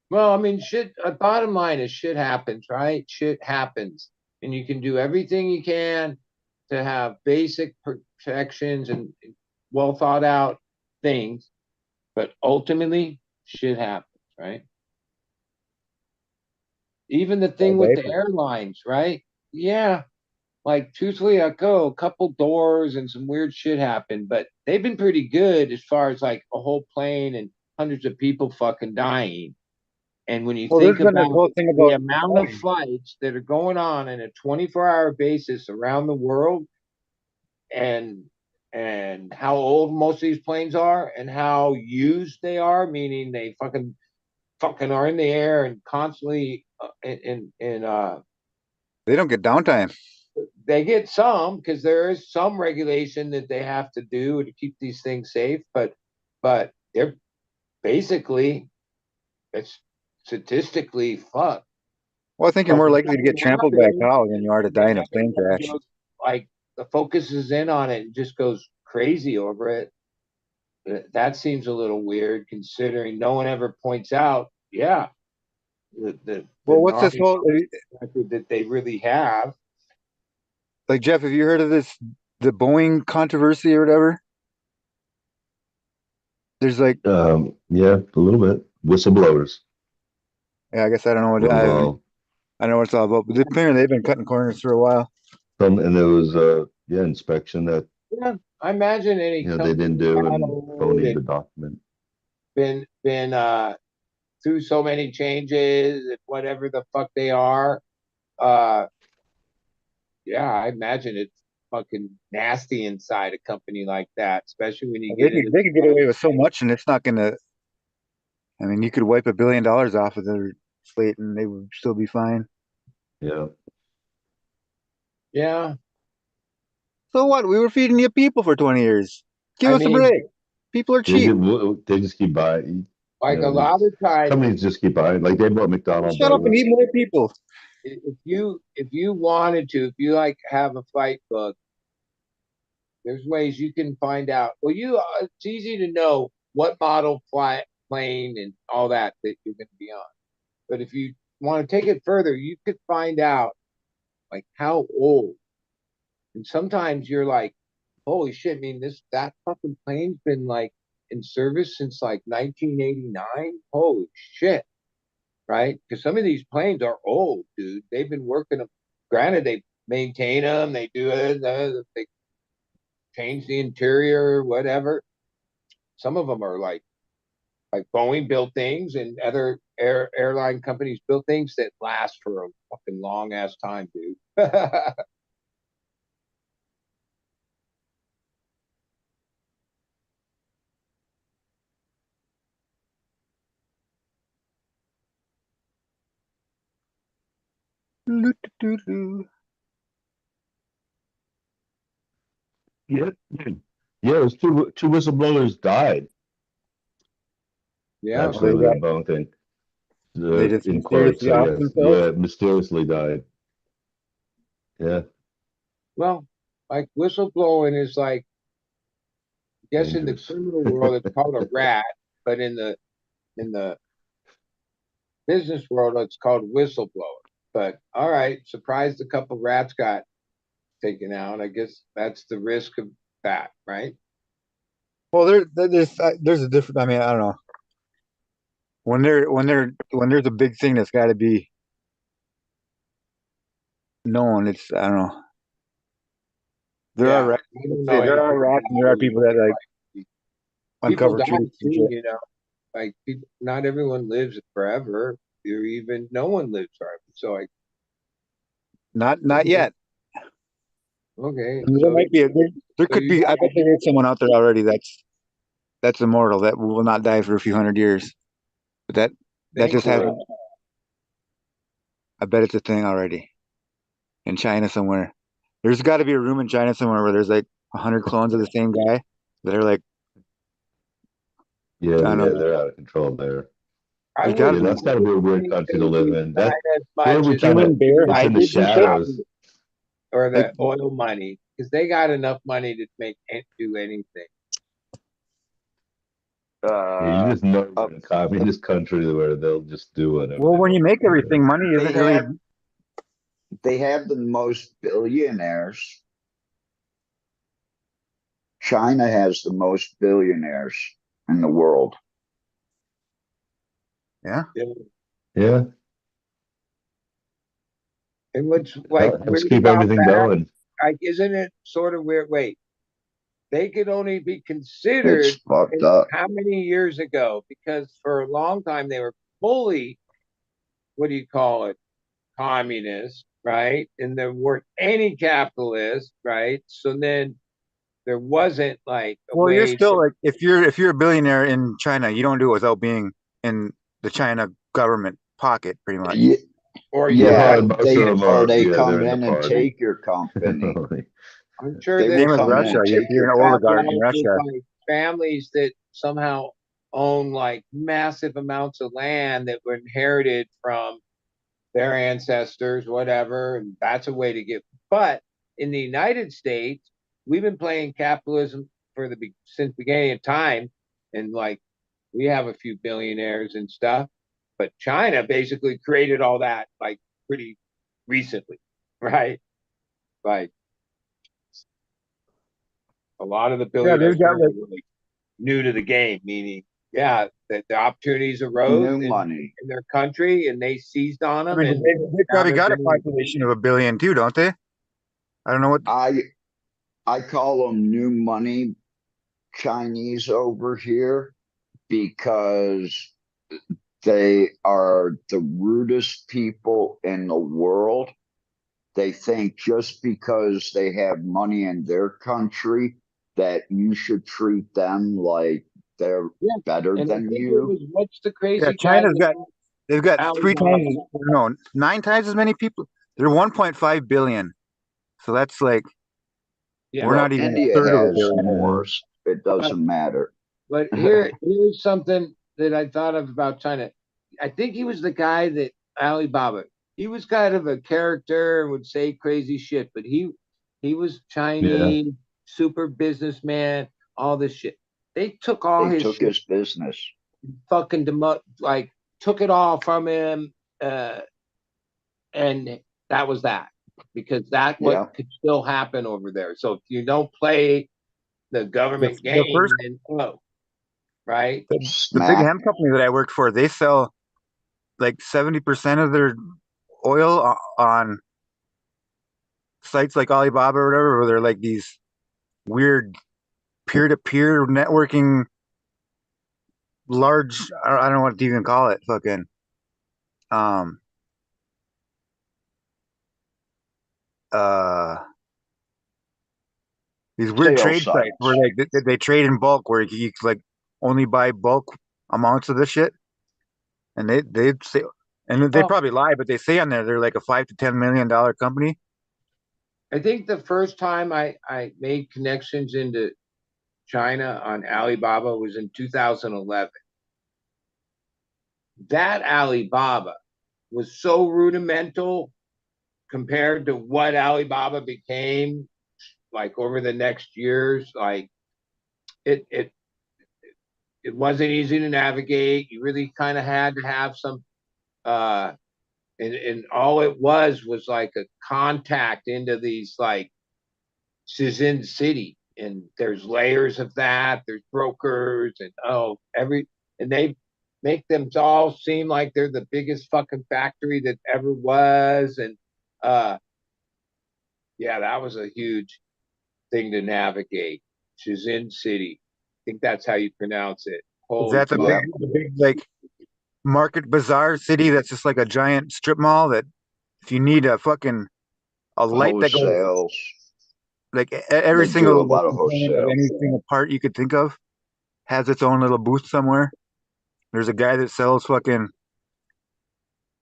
well, I mean, shit, bottom line is shit happens, right? Shit happens. And you can do everything you can to have basic protections and well thought out things, but ultimately, shit happens, right? Even the thing with the airlines, right? Yeah, like truthfully, a couple doors and some weird shit happened, but they've been pretty good as far as like a whole plane and hundreds of people fucking dying. And when you well, there's think been this about whole thing the about amount of flights that are going on in a 24-hour basis around the world and how old most of these planes are and how used they are, meaning they fucking are in the air and constantly they don't get downtime. they get some because there is some regulation that they have to do to keep these things safe, but they're basically it's statistically fucked. Well, I think you're But more when likely to get something trampled by a happens, cow than you are to die and in a plane everyone crash. goes like the focus is in on it and just goes crazy over it. That seems a little weird considering no one ever points out, yeah, the Well, what's this gnarly whole record that they really have. like Jeff? Have you heard of the Boeing controversy or whatever? There's like, Yeah, a little bit. Whistleblowers yeah, I guess I don't know what were involved. I don't know what it's all about, but apparently they've been cutting corners for a while. And there was yeah, inspection that Yeah, I imagine any they didn't company do that and old phony and the document. been through so many changes and whatever the fuck they are. Uh, yeah, I imagine it's fucking nasty inside a company like that, especially when you get into They could get away with so much, and it's not gonna. I mean, you could wipe $1 billion off of their slate, and they would still be fine. Yeah. yeah. So what? We were feeding you people for 20 years. Give I us a mean, break. People are cheap. They just keep buying. like a lot of times, Companies just keep buying. Like they bought McDonald's Shut up and over. eat more people. if you wanted to, if you like have a flight book, there's ways you can find out. Well, it's easy to know what model flight plane and all that you're going to be on. But if you want to take it further, you could find out like how old. And sometimes you're like, holy shit! I mean, that fucking plane's been like in service since like 1989. Holy shit! Right? Because some of these planes are old, dude. They've been working them. Granted, they maintain them. They do it. They change the interior, whatever. Some of them are like Boeing built things, and other airline companies built things that last for a fucking long ass time, dude. Yeah, yeah. It was two whistleblowers died Yeah. actually with a bone thing. They just In quotes, mysteriously I off guess. themselves. Yeah, mysteriously died. Yeah, Well, like whistleblowing is like, I guess in the dangerous. criminal world it's called a rat, but in the business world it's called whistleblower. But all right, surprised a couple rats got taken out. I guess that's the risk of that, right? Well, there's a different. I mean, I don't know. When there's a big thing that's got to be known, it's I don't know. There Yeah, are rats. I don't know There are anything rats, and there are about people that like people uncover die truth and too, shit. you know. Like people, not everyone lives forever, or even no one lives forever. So I Not yet. okay, There might be. There so could you be. I got bet there is someone out there already that's immortal that will not die for a few hundred years. But that think just so. hasn't. I bet it's a thing already in China somewhere. There's got to be a room in China somewhere where there's like 100 clones of the same guy that are like, Yeah, I don't yeah, know. they're out of control there. I There's got to Yeah, wouldn't be that's gotta be a weird country to live use in. China That as where much we as kind of human bear it's in the hybrids and shit. shadows. or Like, the oil money because they got enough money to do anything. Yeah, you just know Uh, we're in a communist country where they'll just do whatever well, they when you want. make everything, money they isn't really. have the most billionaires. China has the most billionaires in the world. Yeah. Yeah, And what's like let's weird keep about everything that, going. like, isn't it sort of weird? Wait, they could only be It's considered fucked in up. how many years ago? Because for a long time they were fully, what do you call it, communist, right? And there weren't any capitalists, right? So then there wasn't like a Well, you're way still to, like if you're a billionaire in China, you don't do it without being in the China government pocket, pretty much. Yeah, or yeah, Well, most of they them or are. they Yeah, they're come in the in and party. take your company. I'm sure They will Same there's as come in Russia. and If take you're your an that oligarch company. in with Russia, like families that somehow own like massive amounts of land that were inherited from their ancestors, whatever, and that's a way to get. But in the United States, we've been playing capitalism since the beginning of time, and like we have a few billionaires and stuff. But China basically created all that like pretty recently, right? Like a lot of the yeah, they've billionaires got there like were like new to the game, meaning yeah, that the opportunities arose New money. in their country and they seized on I them mean, and they now probably they're got a doing population of 1 billion too, don't they? I don't know what. I call them new money Chinese over here because they are the rudest people in the world. They think just because they have money in their country that you should treat them like they're yeah. better And I than think it you. was what's the Yeah, crazy guy China's that got they've got three Alibaba? times, no, 9 times as many people. They're 1.5 billion. So that's like Yeah. we're Well, not even a India third of a has billion. more. It But doesn't matter. here's something that I thought of about China. I think he was the guy that Alibaba. He was kind of a character and would say crazy shit, but he was Yeah, Chinese, super businessman, all this shit. They took all They his took shit, his business. fucking like took it all from him, and that was that because that what Yeah. could still happen over there. So if you don't play the The, government the game, first then oh, right? the big Smack. hemp company that I worked for, they sell like 70% of their oil on sites like Alibaba or whatever, where they're like these weird peer-to-peer networking, large. I don't know what to even call it. Fucking um uh these weird Sale trade sites where sites. like they trade in bulk, where you like only buy bulk amounts of this shit, and they say, and they Well, probably lie, but they say on there they're like a $5 to $10 million company. I think the first time I made connections into China on Alibaba was in 2011. That Alibaba was so rudimental compared to what Alibaba became like over the next years. Like it it it wasn't easy to navigate. You really kind of had to have some uh and all it was like a contact into these like Shenzhen City, and there's layers of that. There's brokers, and and they make them all seem like they're the biggest fucking factory that ever was, and uh, yeah, that was a huge. thing to navigate. Shenzhen City. I think that's how you pronounce it. Is Holy that Yeah. the big like market bazaar city that's just like a giant strip mall that if you need a fucking a light that goes Wholesales. like every They do a single like, lot of component of wholesale. any single part you could think of has its own little booth somewhere. There's a guy that sells fucking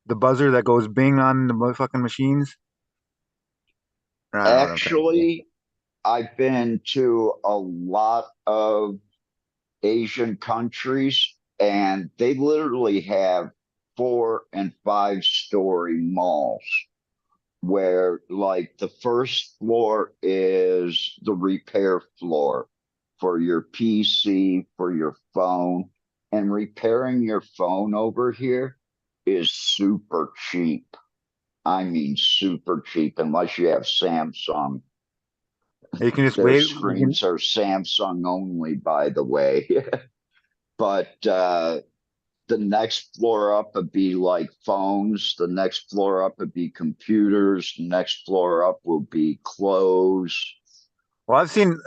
the buzzer that goes bing on the motherfucking machines. I don't know what I'm trying to say. Actually, I've been to a lot of Asian countries, and they literally have 4 and 5 story malls where, like, the first floor is the repair floor for your PC, for your phone, and repairing your phone over here is super cheap. I mean, super cheap, unless you have Samsung. You can just Their wait. You can, screens are Samsung only, by the way. But the next floor up would be like phones. The next floor up would be computers. The next floor up will be clothes. well, I've seen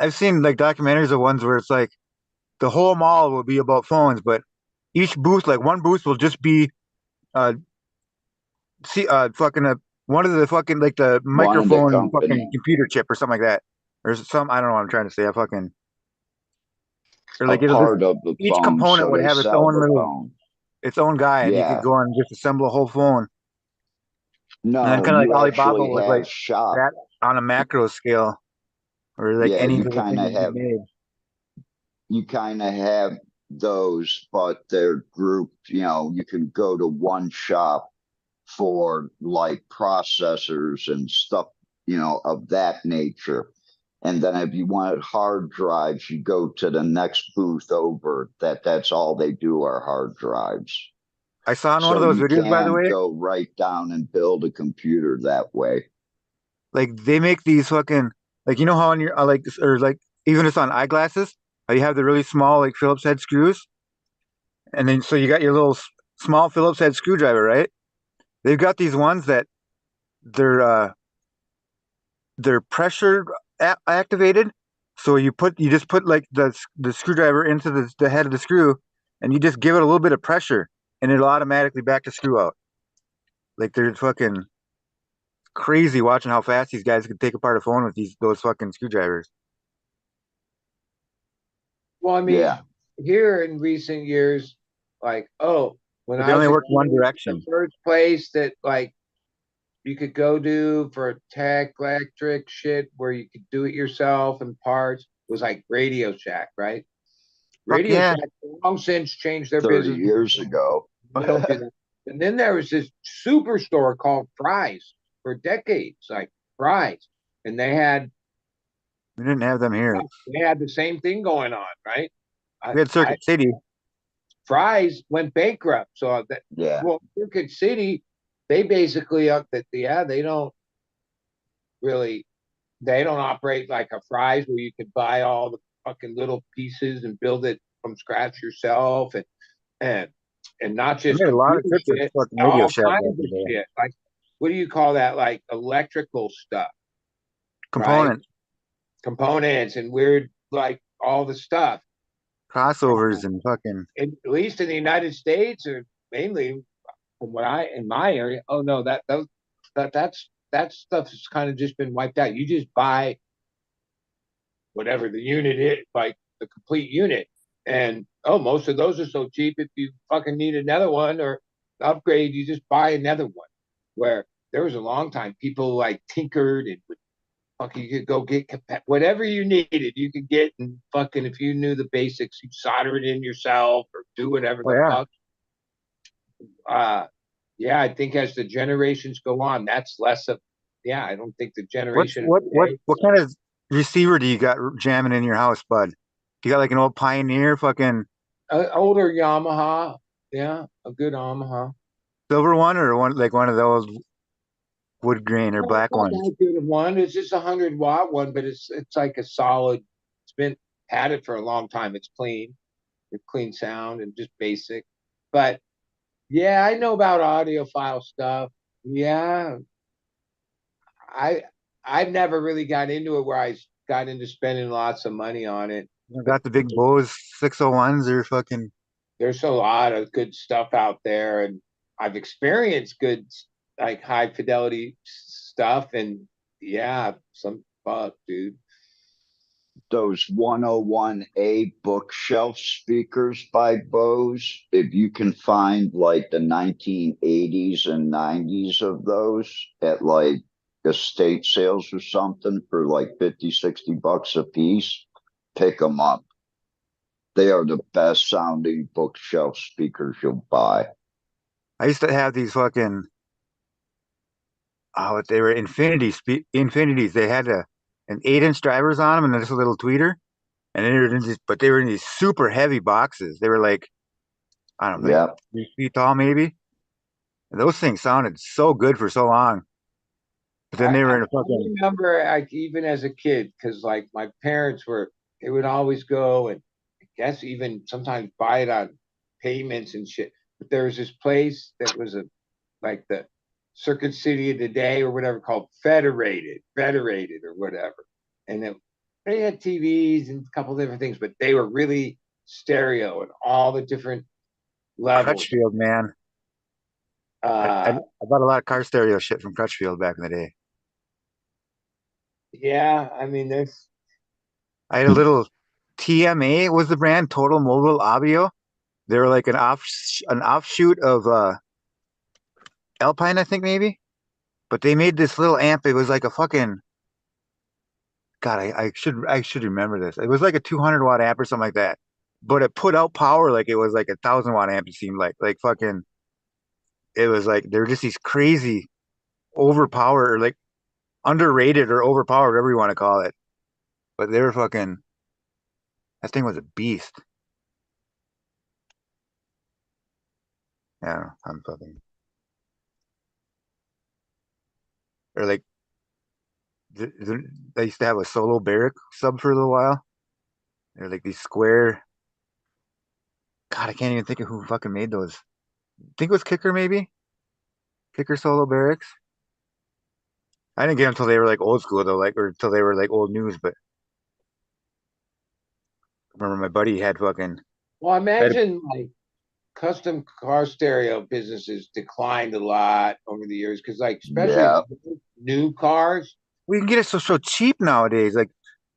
like documentaries of ones where it's like the whole mall will be about phones, but each booth, like one booth, will just be uh see fucking one of the fucking like the One of the microphone fucking company, computer chip or something like that, or some I don't know what I'm trying to say. I fucking or a like it'll just part of the each phone, component so would they have its sell own the little phone. its own guy, and you could Yeah. go and just assemble a whole phone, and then No, kind of like you Alibaba actually was like have shop. that on a macro scale, or like Yeah, any little thing you made. you kind of have those, but they're grouped. You can go to one shop for like processors and stuff, of that nature. And then if you wanted hard drives, you go to the next booth over. That's all they do are hard drives. I saw in one of So those you videos, by the can way, go right down and build a computer that way. like they make these fucking like you know how on your like or like even just on eyeglasses, how you have the really small like Phillips head screws, and then so you got your little small Phillips head screwdriver, right? They've got these ones that they're uh they're pressure activated. So you just put like the screwdriver into the head of the screw, and you just give it a little bit of pressure, and it'll automatically back the screw out. Like they're fucking crazy watching how fast these guys can take apart a phone with those fucking screwdrivers. Well, I mean, Yeah. here in recent years, like, when But they I was only a work one kid, the direction. first place that like you could go to for tech electric shit where you could do it yourself and parts was like Radio Shack, right? Fuck Radio yeah. Shack long since changed their 30 business. years ago. They don't do that. And then there was this superstore called Fry's for decades, like Fry's, and We didn't have them here. they had the same thing going on, right? We had I Circuit City. Fry's went bankrupt, so that Yeah. well, Circuit City, they basically they don't really they don't operate like a Fry's where you could buy all the fucking little pieces and build it from scratch yourself and and not I just made a lot of computer trips at shit, fucking Radio all Shack back kinds in of the day. shit. Like what do you call that? Like electrical stuff, right? Components, Components and weird like all the stuff. crossovers, and fucking. At least in the United States, or mainly from what I in my area. Oh no, that stuff has kind of just been wiped out. You just buy whatever the unit is, like the complete unit. And most of those are so cheap. If you fucking need another one or upgrade, you just buy another one. Where there was a long time people like tinkered and would fucking you could go get whatever you needed, you could get and fucking if you knew the basics, you solder it in yourself or do whatever Oh the yeah. fuck. Yeah, I think as the generations go on, that's less of yeah, I don't think the What's generation of what today what kind of receiver do you got jamming in your house, bud? You got like an old Pioneer, fucking older Yamaha, yeah, a good Yamaha. silver one, or one of those wood grain or No, it's black not ones? that good of one. It's just 100-watt one, but it's like a solid. It's been had it for a long time. It's clean, with clean sound and just basic. But yeah, I know about audiophile stuff. Yeah, I I've never really got into it where I got into spending lots of money on it. Got the big Bose 601s or fucking. There's a lot of good stuff out there, and I've experienced good, like high fidelity stuff, and yeah, some fuck, dude. Those 101A bookshelf speakers by Bose, if you can find like the 1980s and 90s of those at like estate sales or something for like 50, 60 bucks a piece, pick them up. They are the best sounding bookshelf speakers you'll buy. I used to have these fucking. Oh, they were infinities. They had an 8-inch drivers on them and just a little tweeter, and they were in these, but they were in these super heavy boxes. They were like, I don't know, like Yeah. 3 feet tall, maybe. And those things sounded so good for so long. But then they were in a I fucking. remember, like even as a kid, because like my parents they would always go and I guess even sometimes buy it on payments and shit. But there was this place that was like the Circuit City of the Day or whatever called Federated or whatever, and they had TVs and a couple different things, but they were really stereo and all the different levels. Crutchfield, man. I bought a lot of car stereo shit from Crutchfield back in the day. Yeah, I mean, there's. I had a little TMA was the brand, Total Mobile Audio. They were like an offshoot of Alpine, I think maybe. But they made this little amp. It was like a fucking. God, I should remember this. It was like a 200-watt amp or something like that. But it put out power like it was like a 1,000-watt amp. It seemed like fucking. It was like they were just these crazy, overpowered or like underrated or overpowered, whatever you want to call it. But they were fucking. That thing was a beast. Yeah, I'm fucking. Or like, they used to have a solo barrack sub for a little while. They're like these square. God, I can't even think of who fucking made those. I think it was Kicker, maybe? Kicker solo barracks. I didn't get them until they were like old school though, like or until they were like old news. But I remember my buddy had fucking. Well, I Had, imagine like custom car stereo businesses declined a lot over the years because, like, especially Yeah. new cars, we can get it so cheap nowadays. Like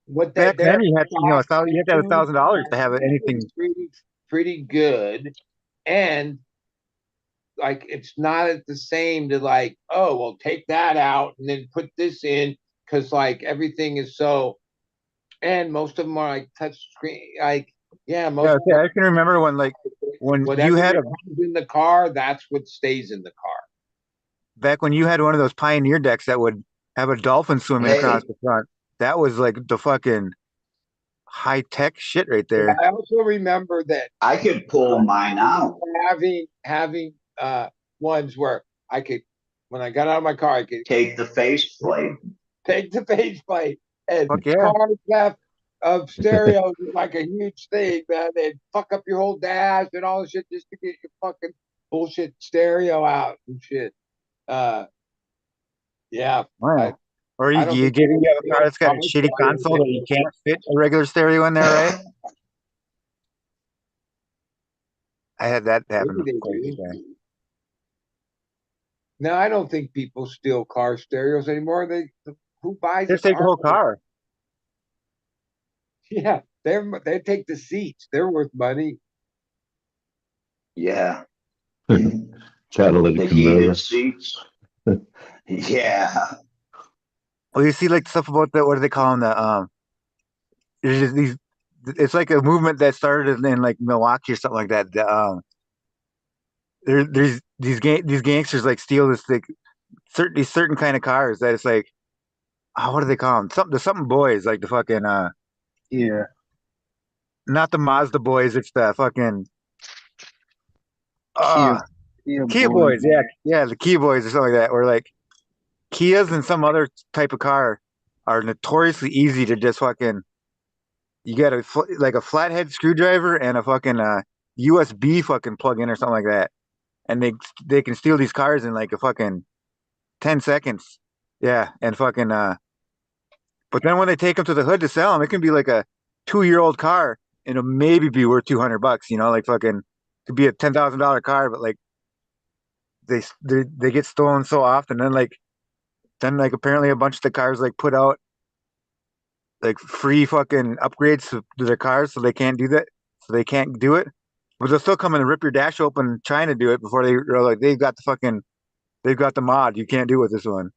what back they're then, you had you know you had to have $1,000 to have anything. pretty good, and like it's not the same to like, oh well, take that out and then put this in because like everything is so, and most of them are like touch screen, like yeah, most Yeah, I can remember when you whatever had comes in the car, that's what stays in the car. back when you had one of those Pioneer decks that would have a dolphin swimming across Hey, the front. That was like the fucking high tech shit right there. I also remember that I could pull mine out. having ones where I could, when I got out of my car, I could Take the faceplate. take the faceplate and Fuck yeah. cars left of stereos is like a huge thing, man. They'd fuck up your whole dash and all the shit just to get your fucking bullshit stereo out and shit. Uh, yeah, I Wow. Or I don't you think get you have a car that's got a shitty console that you can't fit a regular stereo in there, right? I had that happen maybe they quite a few do. times. No, I don't think people steal car stereos anymore. Who buys a Just take the car? whole car. Yeah, they take the seats. They're worth money. Yeah. Catalytic The converter. heated seats. Yeah. Well, you see like stuff about the what do they call them? There's just these. It's like a movement that started in like Milwaukee or something like that. There's these gangsters like steal this like these certain kind of cars that it's like what do they call them? Something boys like the fucking Yeah. not the Mazda boys. It's the fucking Kia, uh Kia boy. boys. Yeah, the Kia boys or something like that. Or like Kias and some other type of car are notoriously easy to just fucking. You got like a flathead screwdriver and a fucking USB fucking plug in or something like that, and they can steal these cars in like a fucking 10 seconds. Yeah, and fucking But then when they take them to the hood to sell them, it can be like a 2-year-old car and it'll maybe be worth $200, like fucking could be a $10,000 car, but like they get stolen so often. Then apparently a bunch of the cars like put out like free fucking upgrades to their cars, so they can't do that, so they can't do it. But they'll still come in and rip your dash open, trying to do it before they're like they've got the mod. You can't do it with this one.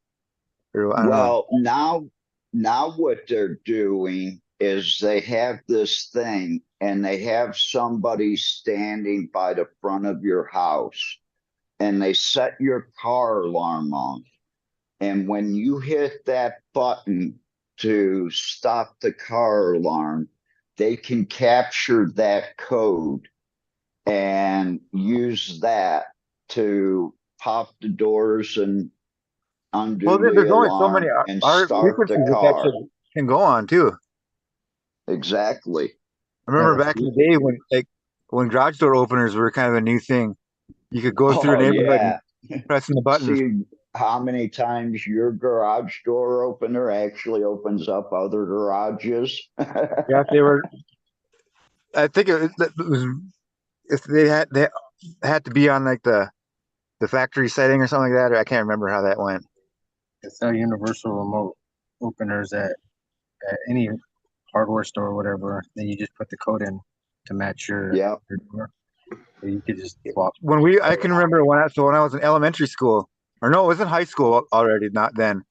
Or, I don't know. Well, now what they're doing is they have this thing and they have somebody standing by the front of your house and they set your car alarm on. And when you hit that button to stop the car alarm, they can capture that code and use that to pop the doors and undo Well, the there's only so alarm many and art start the frequencies that car. shit can go on too. Exactly. I remember back in the day when garage door openers were kind of a new thing. You could go through a Oh, neighborhood yeah. and pressing the buttons. See how many times your garage door opener actually opens up other garages. Yeah, if they were. I think it was if they had to be on like the factory setting or something like that. Or I can't remember how that went. They sell universal remote openers at any hardware store or whatever. Then you just put the code in to match Yeah. your door. So you could just swap. I can remember when I was in elementary school, or no, it was in high school already, not then,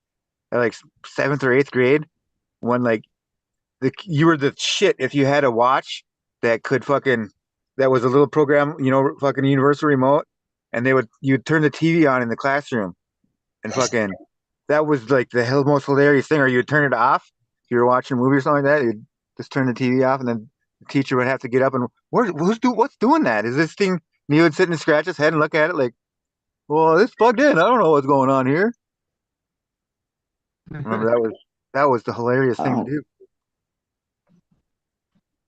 at like seventh or eighth grade, when like you were the shit if you had a watch that could fucking that was a little program, fucking universal remote, and you'd turn the TV on in the classroom, and fucking that was like the most hilarious thing. Or you'd turn it off if you were watching a movie or something like that. You'd just turn the TV off, and then the teacher would have to get up and what's doing that? Is this thing? And he would sit and scratch his head and look at it like, well, it's plugged in. I don't know what's going on here. Remember that was the hilarious thing to Oh, do.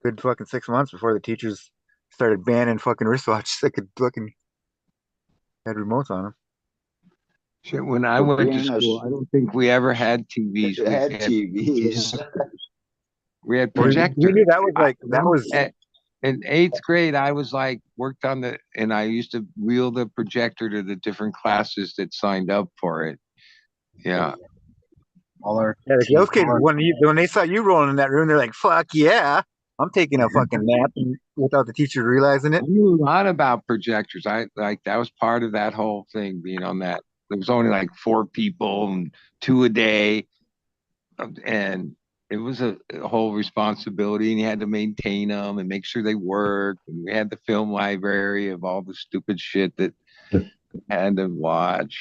Good fucking 6 months before the teachers started banning fucking wristwatches that could fucking had remotes on them. Shit, when I for went to being a school, I don't think we ever had TVs. We had had TVs. We knew projectors. that was like that was In eighth grade, I was like worked on and I used to wheel the projector to the different classes that signed up for it. Yeah. All our yeah, like those kids all our when they saw you rolling in that room, they're like, "Fuck yeah, I'm taking a fucking nap," and without the teacher realizing I it. knew a lot about projectors. I like that was part of that whole thing being on that. There was only like 4 people and 2 a day, and it was a whole responsibility, and you had to maintain them and make sure they worked. And we had the film library of all the stupid shit that I had to watch.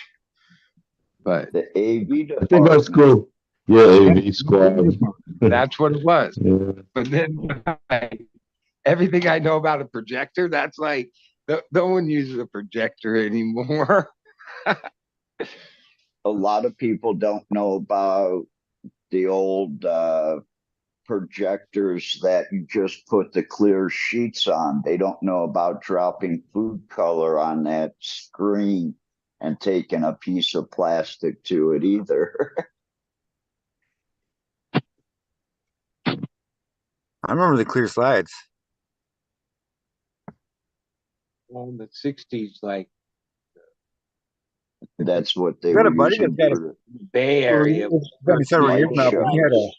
But The AV I think our department. school, yeah, yeah, AV squad. that's what it was. Yeah. But then everything I know about a projector, that's like no one uses a projector anymore. A lot of people don't know about the old projectors that you just put the clear sheets on. They don't know about dropping food color on that screen and taking a piece of plastic to it either. I remember the clear slides. Well, in the 60s, like That's what they I got were a buddy that's using got a. for Bay Area It's been several years light now, but he had a. shows.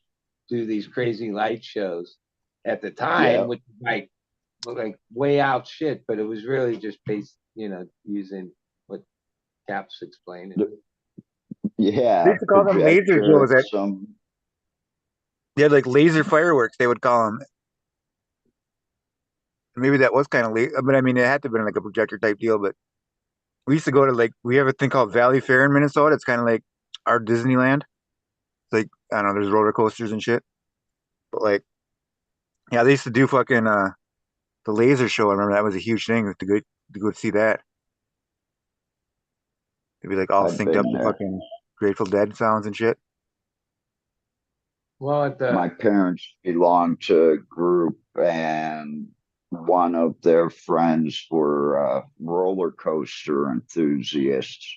do these crazy light shows at the time, Yeah. which like way out shit, but it was really just based, using what Cap's explaining. They Yeah, used to call them laser projector shows. and some. They had like laser fireworks. They would call them. Maybe that was kind of late, but I mean, it had to have been like a projector type deal. But we used to go to we have a thing called Valley Fair in Minnesota. It's kind of like our Disneyland. It's like I don't know, there's roller coasters and shit. But like, yeah, they used to do fucking the laser show. I remember that was a huge thing to go see that. It'd be like all I've synced up been to there. fucking Grateful Dead sounds and shit. Well, at My the parents belonged to a group, and one of their friends were roller coaster enthusiasts.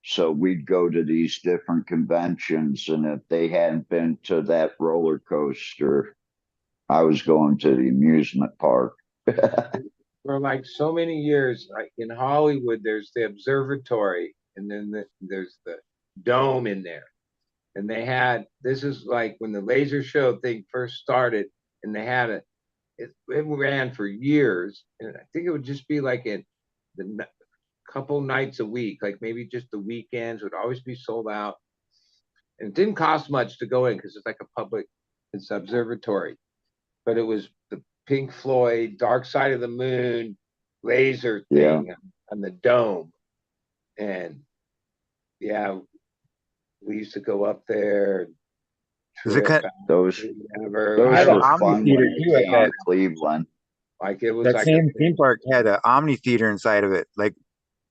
So we'd go to these different conventions, and if they hadn't been to that roller coaster, I was going to the amusement park. For like so many years, like in Hollywood, there's the observatory, and then there's the dome in there. And they had, this is like when the laser show thing first started, and they had it ran for years. And I think it would just be like in the couple nights a week, like maybe just the weekends would always be sold out. And it didn't cost much to go in because it's like a public, it's observatory. But it was the Pink Floyd Dark Side of the Moon laser thing on the dome. And yeah, we used to go up there. Is it kind those I were Omni fun Theater when too they at came to that Cleveland. like it was that like same theme park had an Omni Theater inside of it, like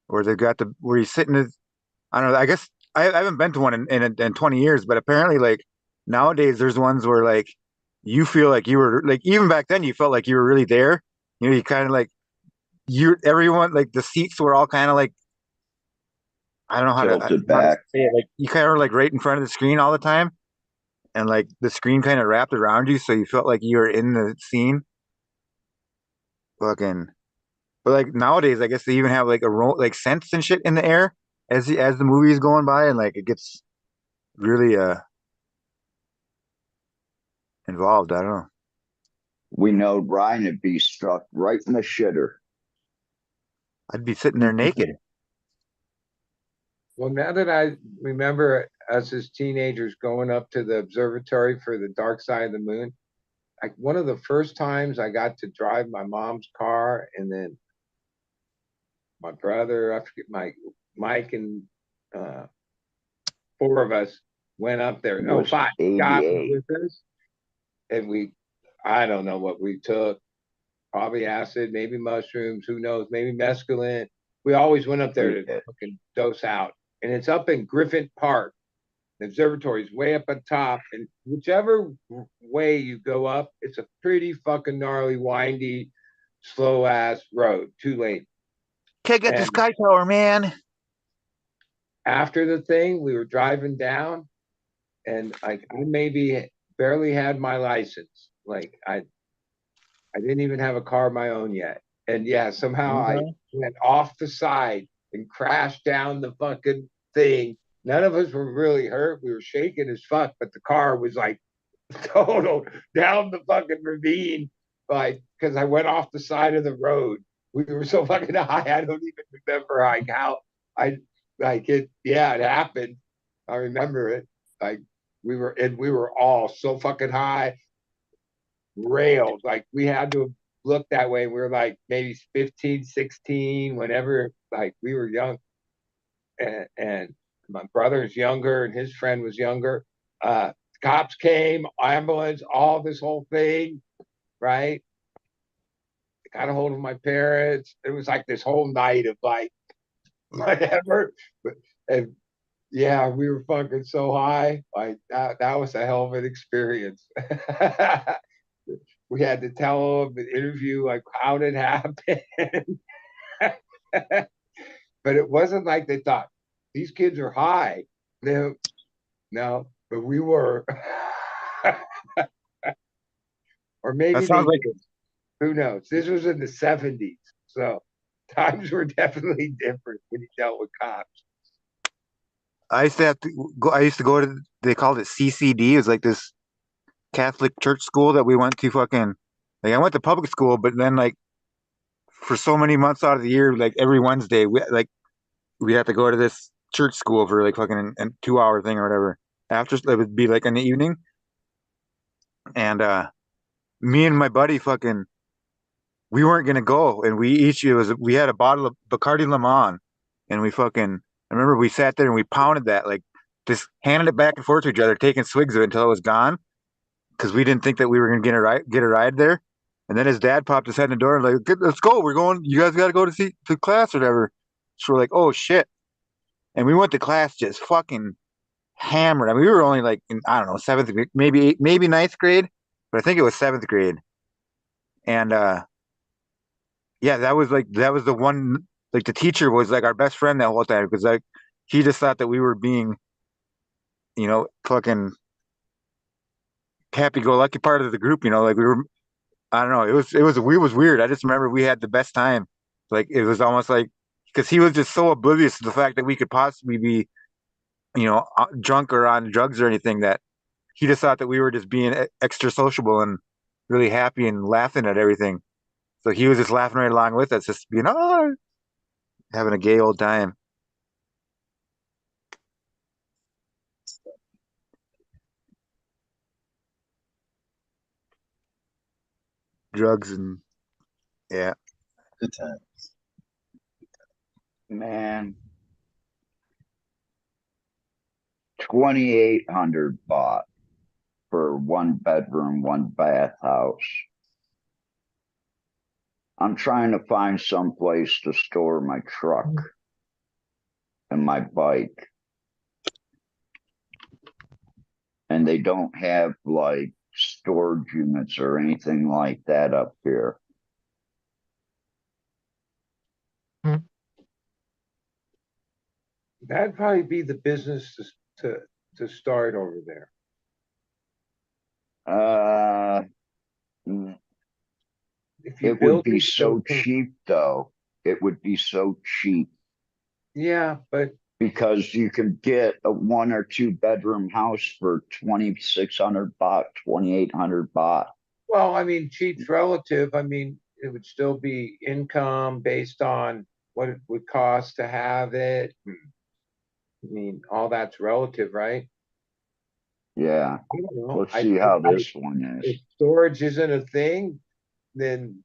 where they got the where you sit in the I don't know. I guess I haven't been to one in 20 years, but apparently, like nowadays, there's ones where like you feel like you were like even back then you felt like you were really there. You know, you kind of like you everyone like the seats were all kind of like I don't know Tilted how to back. say it. Like you kind of were like right in front of the screen all the time, and like the screen kind of wrapped around you, so you felt like you were in the scene. Fucking, but like nowadays, I guess they even have like a like scents and shit in the air as the movie is going by, and like it gets really involved. I don't know. We know Ryan would be struck right in the shitter. I'd be sitting there naked. Well, now that I remember us as teenagers going up to the observatory for the Dark Side of the Moon, like one of the first times I got to drive my mom's car, and then my brother, I forget Mike and four of us went up there. No, Was five. Scott was 88. with us, and I don't know what we took. Probably acid, maybe mushrooms, who knows, maybe mescaline. We always went up there to fucking dose out. And it's up in Griffith Park. The observatory is way up at top. And whichever way you go up, it's a pretty fucking gnarly, windy, slow ass road, 2 lane. Can't get the Sky Tower, man. After the thing, we were driving down, and like I maybe barely had my license. Like I didn't even have a car of my own yet. And yeah, somehow I went off the side and crashed down the fucking thing. None of us were really hurt. We were shaking as fuck, but the car was like total down the fucking ravine, like because I went off the side of the road. We were so fucking high. I don't even remember like how I like it. Yeah, it happened. I remember it. Like we were all so fucking high, railed. Like we had to look that way. We were like maybe 15, 16, whenever like we were young. And my brother's younger and his friend was younger. Cops came, ambulance, all this whole thing, right? Got a hold of my parents. It was like this whole night of like whatever. And yeah, we were fucking so high. Like that was a hell of an experience. We had to tell them the interview like how did it happen. But it wasn't like they thought these kids are high. No, no, but we were. Or maybe That sounds they like did. Who knows? This was in the 70s. So times were definitely different when you dealt with cops. I used to have to go. I used to go to. They called it CCD. It was like this Catholic church school that we went to. Fucking like I went to public school, but then like for so many months out of the year, like every Wednesday, we had to go to this church school for like fucking a 2 hour thing or whatever. After it would be like in the evening, and me and my buddy fucking we weren't gonna go, and we had a bottle of Bacardi Limon, and we fucking I remember we sat there and we pounded that like just handed it back and forth to each other, taking swigs of it until it was gone, because we didn't think that we were gonna get a ride there. And then his dad popped his head in the door and like, let's go, we're going. You guys got to go to class or whatever. So we're like, oh shit, and we went to class just fucking hammered. I mean, we were only like in I don't know seventh, maybe ninth grade, but I think it was seventh grade, and yeah, that was the one. Like the teacher was like our best friend that whole time because like he just thought that we were being, fucking happy-go-lucky part of the group. Like we were. I don't know. It was weird. I just remember we had the best time. Like it was almost like because he was just so oblivious to the fact that we could possibly be, drunk or on drugs or anything that he just thought that we were just being extra sociable and really happy and laughing at everything. So he was just laughing right along with us, just being having a gay old time. Drugs and yeah. Good time. Man, 2,800 baht for 1 bedroom, 1 bath house. I'm trying to find some place to store my truck and my bike. And they don't have like storage units or anything like that up here. That'd probably be the business to start over there. If you It would build be it, so cheap though. It would be so cheap yeah, but because you could get a 1 or 2 bedroom house for 2,600 baht, 2,800 baht. well, I mean, cheap's relative. I mean, it would still be income based on what it would cost to have it. I mean, all that's relative, right? Yeah. I don't know. Let's see how this one is. If storage isn't a thing, then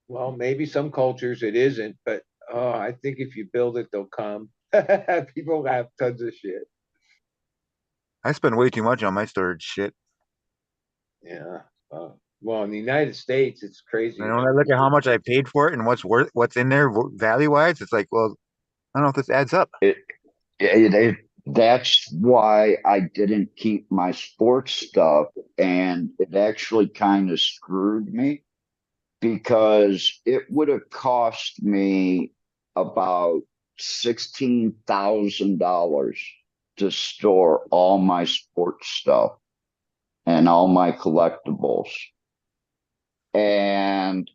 well, maybe some cultures it isn't, but I think if you build it, they'll come. People have tons of shit. I spend way too much on my storage shit. Yeah. Well, in the United States, it's crazy. And when I look at how much I paid for it and what's in there value wise, it's like, well, I don't know if this adds up. That's why I didn't keep my sports stuff, and it actually kind of screwed me because it would have cost me about $16,000 to store all my sports stuff and all my collectibles. And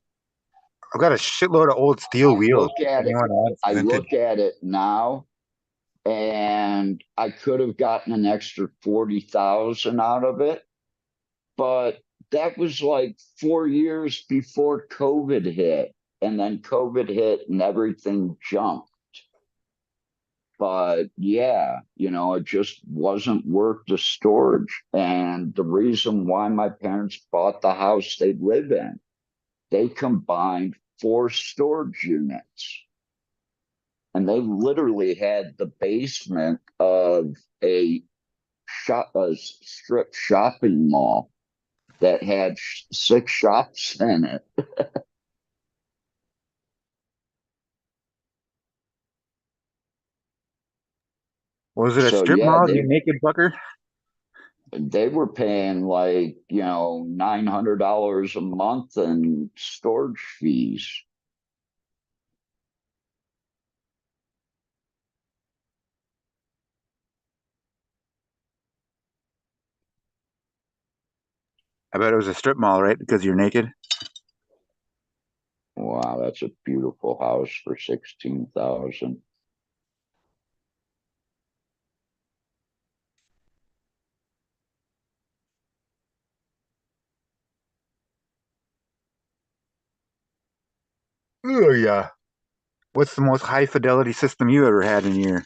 I've got a shitload of old steel I wheels. look at it, I look at it now, and I could have gotten an extra 40,000 out of it, but that was like 4 years before COVID hit, and then COVID hit and everything jumped. But yeah, it just wasn't worth the storage. And the reason why my parents bought the house they live in, they combined 4 storage units. And they literally had the basement of a strip shopping mall that had 6 shops in it. Was it a So strip yeah, mall, you naked fucker? they were paying like, $900 a month in storage fees. I bet it was a strip mall, right? Because you're naked. Wow, that's a beautiful house for 16,000. Oh yeah. What's the most high fidelity system you ever had in your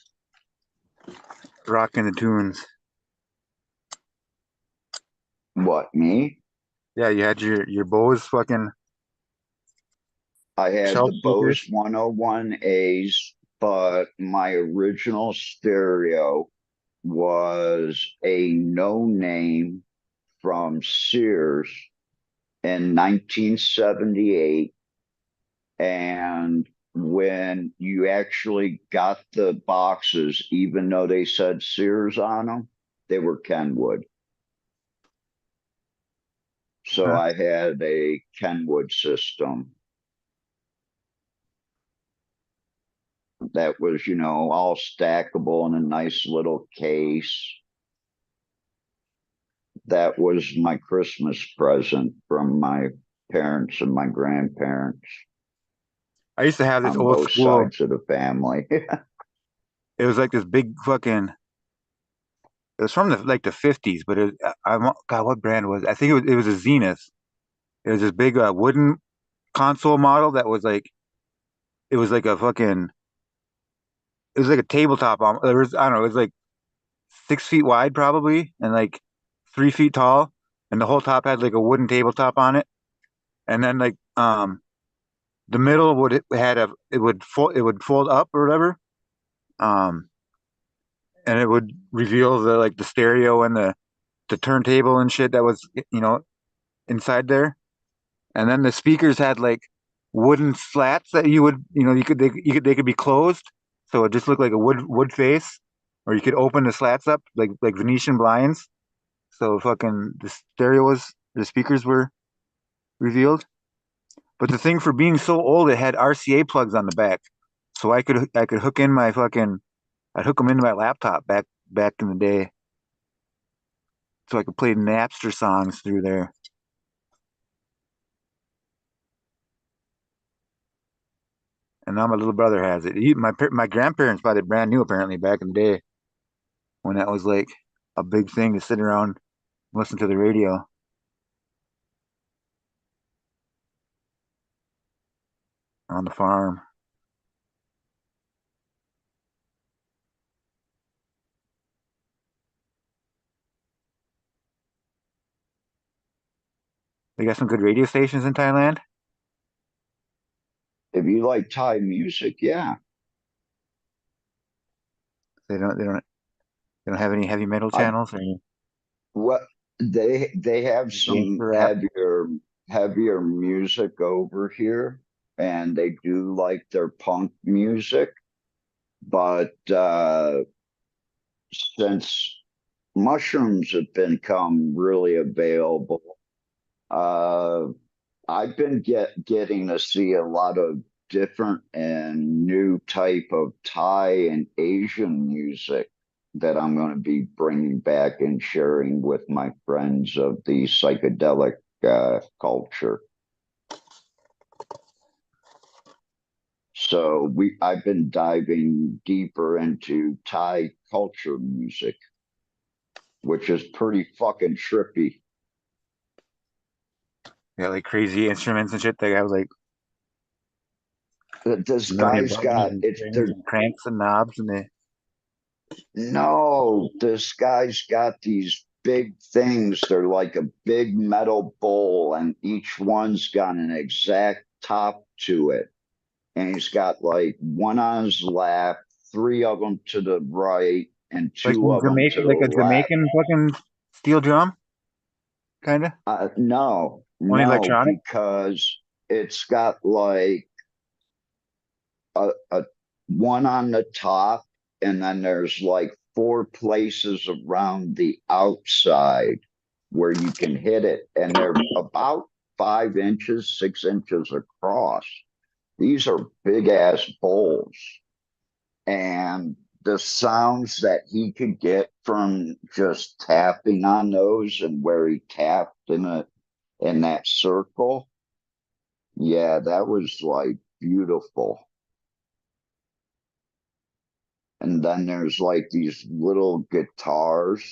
rocking the tunes? What, me? Yeah, you had your Bose fucking I had shelf the speakers. Bose 101As, but my original stereo was a no name from Sears in 1978. And when you actually got the boxes, even though they said Sears on them, they were Kenwood. So I had a Kenwood system. that was, all stackable in a nice little case. That was my Christmas present from my parents and my grandparents I used to have this on old both school. sides of the family. It was like this big fucking. It was from the 50s, but God, what brand was it? I think it was a Zenith. It was this big wooden console model that was like it was like a fucking it was like a tabletop. There was I don't know. It was like 6 feet wide probably and like 3 feet tall, and the whole top had like a wooden tabletop on it, and then like the middle would it had a it would fold up or whatever, um, and it would reveal the stereo and the turntable and shit that was inside there. And then the speakers had like wooden slats that you would, they could be closed, so it just looked like a wood face, or you could open the slats up like Venetian blinds. So fucking the speakers were revealed. But the thing for being so old, it had RCA plugs on the back, so I could hook in my fucking I'd hook them into my laptop back in the day, so I could play Napster songs through there. And now my little brother has it. My grandparents bought it brand new apparently back in the day when that was like a big thing to sit around and listen to the radio on the farm. They got some good radio stations in Thailand. If you like Thai music, yeah. They don't have any heavy metal I channels or any what they have some gangster rap. heavier music over here, and they do like their punk music, but since mushrooms have become really available, uh, I've been getting to see a lot of different and new type of Thai and Asian music that I'm going to be bringing back and sharing with my friends of the psychedelic culture. So I've been diving deeper into Thai culture music, which is pretty fucking trippy. They got like crazy instruments and shit. They have like This a million guy's buttons got and it's strings there. and cranks and knobs, and they No, this guy's got these big things. They're like a big metal bowl, and each one's got an exact top to it. And he's got like one on his lap, three of them to the right, and like two of them to the Like a left. Jamaican fucking steel drum, kind of. No, Only no, electronic. because it's got like a one on the top, and then there's like four places around the outside where you can hit it, and they're about 5 inches, 6 inches across. These are big ass bowls, and the sounds that he could get from just tapping on those and where he tapped in that circle, yeah, that was like beautiful. And then there's like these little guitars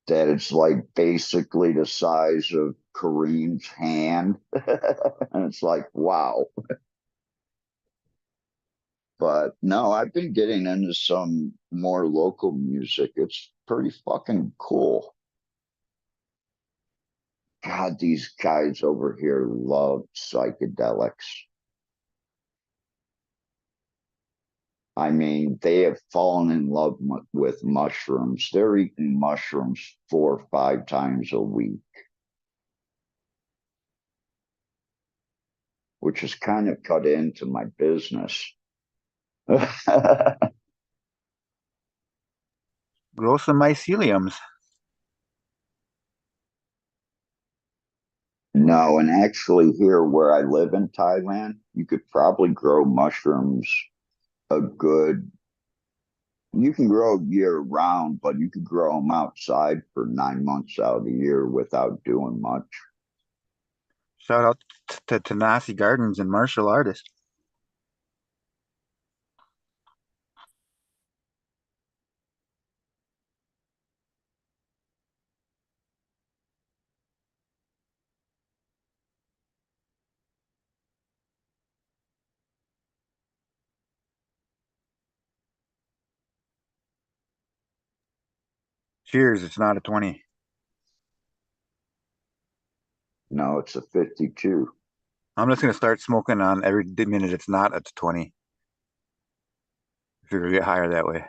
that it's like basically the size of Kareem's hand. And it's like, wow. But no, I've been getting into some more local music. It's pretty fucking cool. God, these guys over here love psychedelics. I mean, they have fallen in love with mushrooms. They're eating mushrooms 4 or 5 times a week, which is kind of cut into my business. Grow some myceliums. No, and actually here where I live in Thailand, you could probably grow mushrooms a good, you can grow year round, but you could grow them outside for 9 months out of the year without doing much. Shout out to Tanasi Gardens and Martial Artist. Cheers, it's not a 20. No, it's a 52. I'm just gonna start smoking on every minute it's not a 20. Figure get higher that way.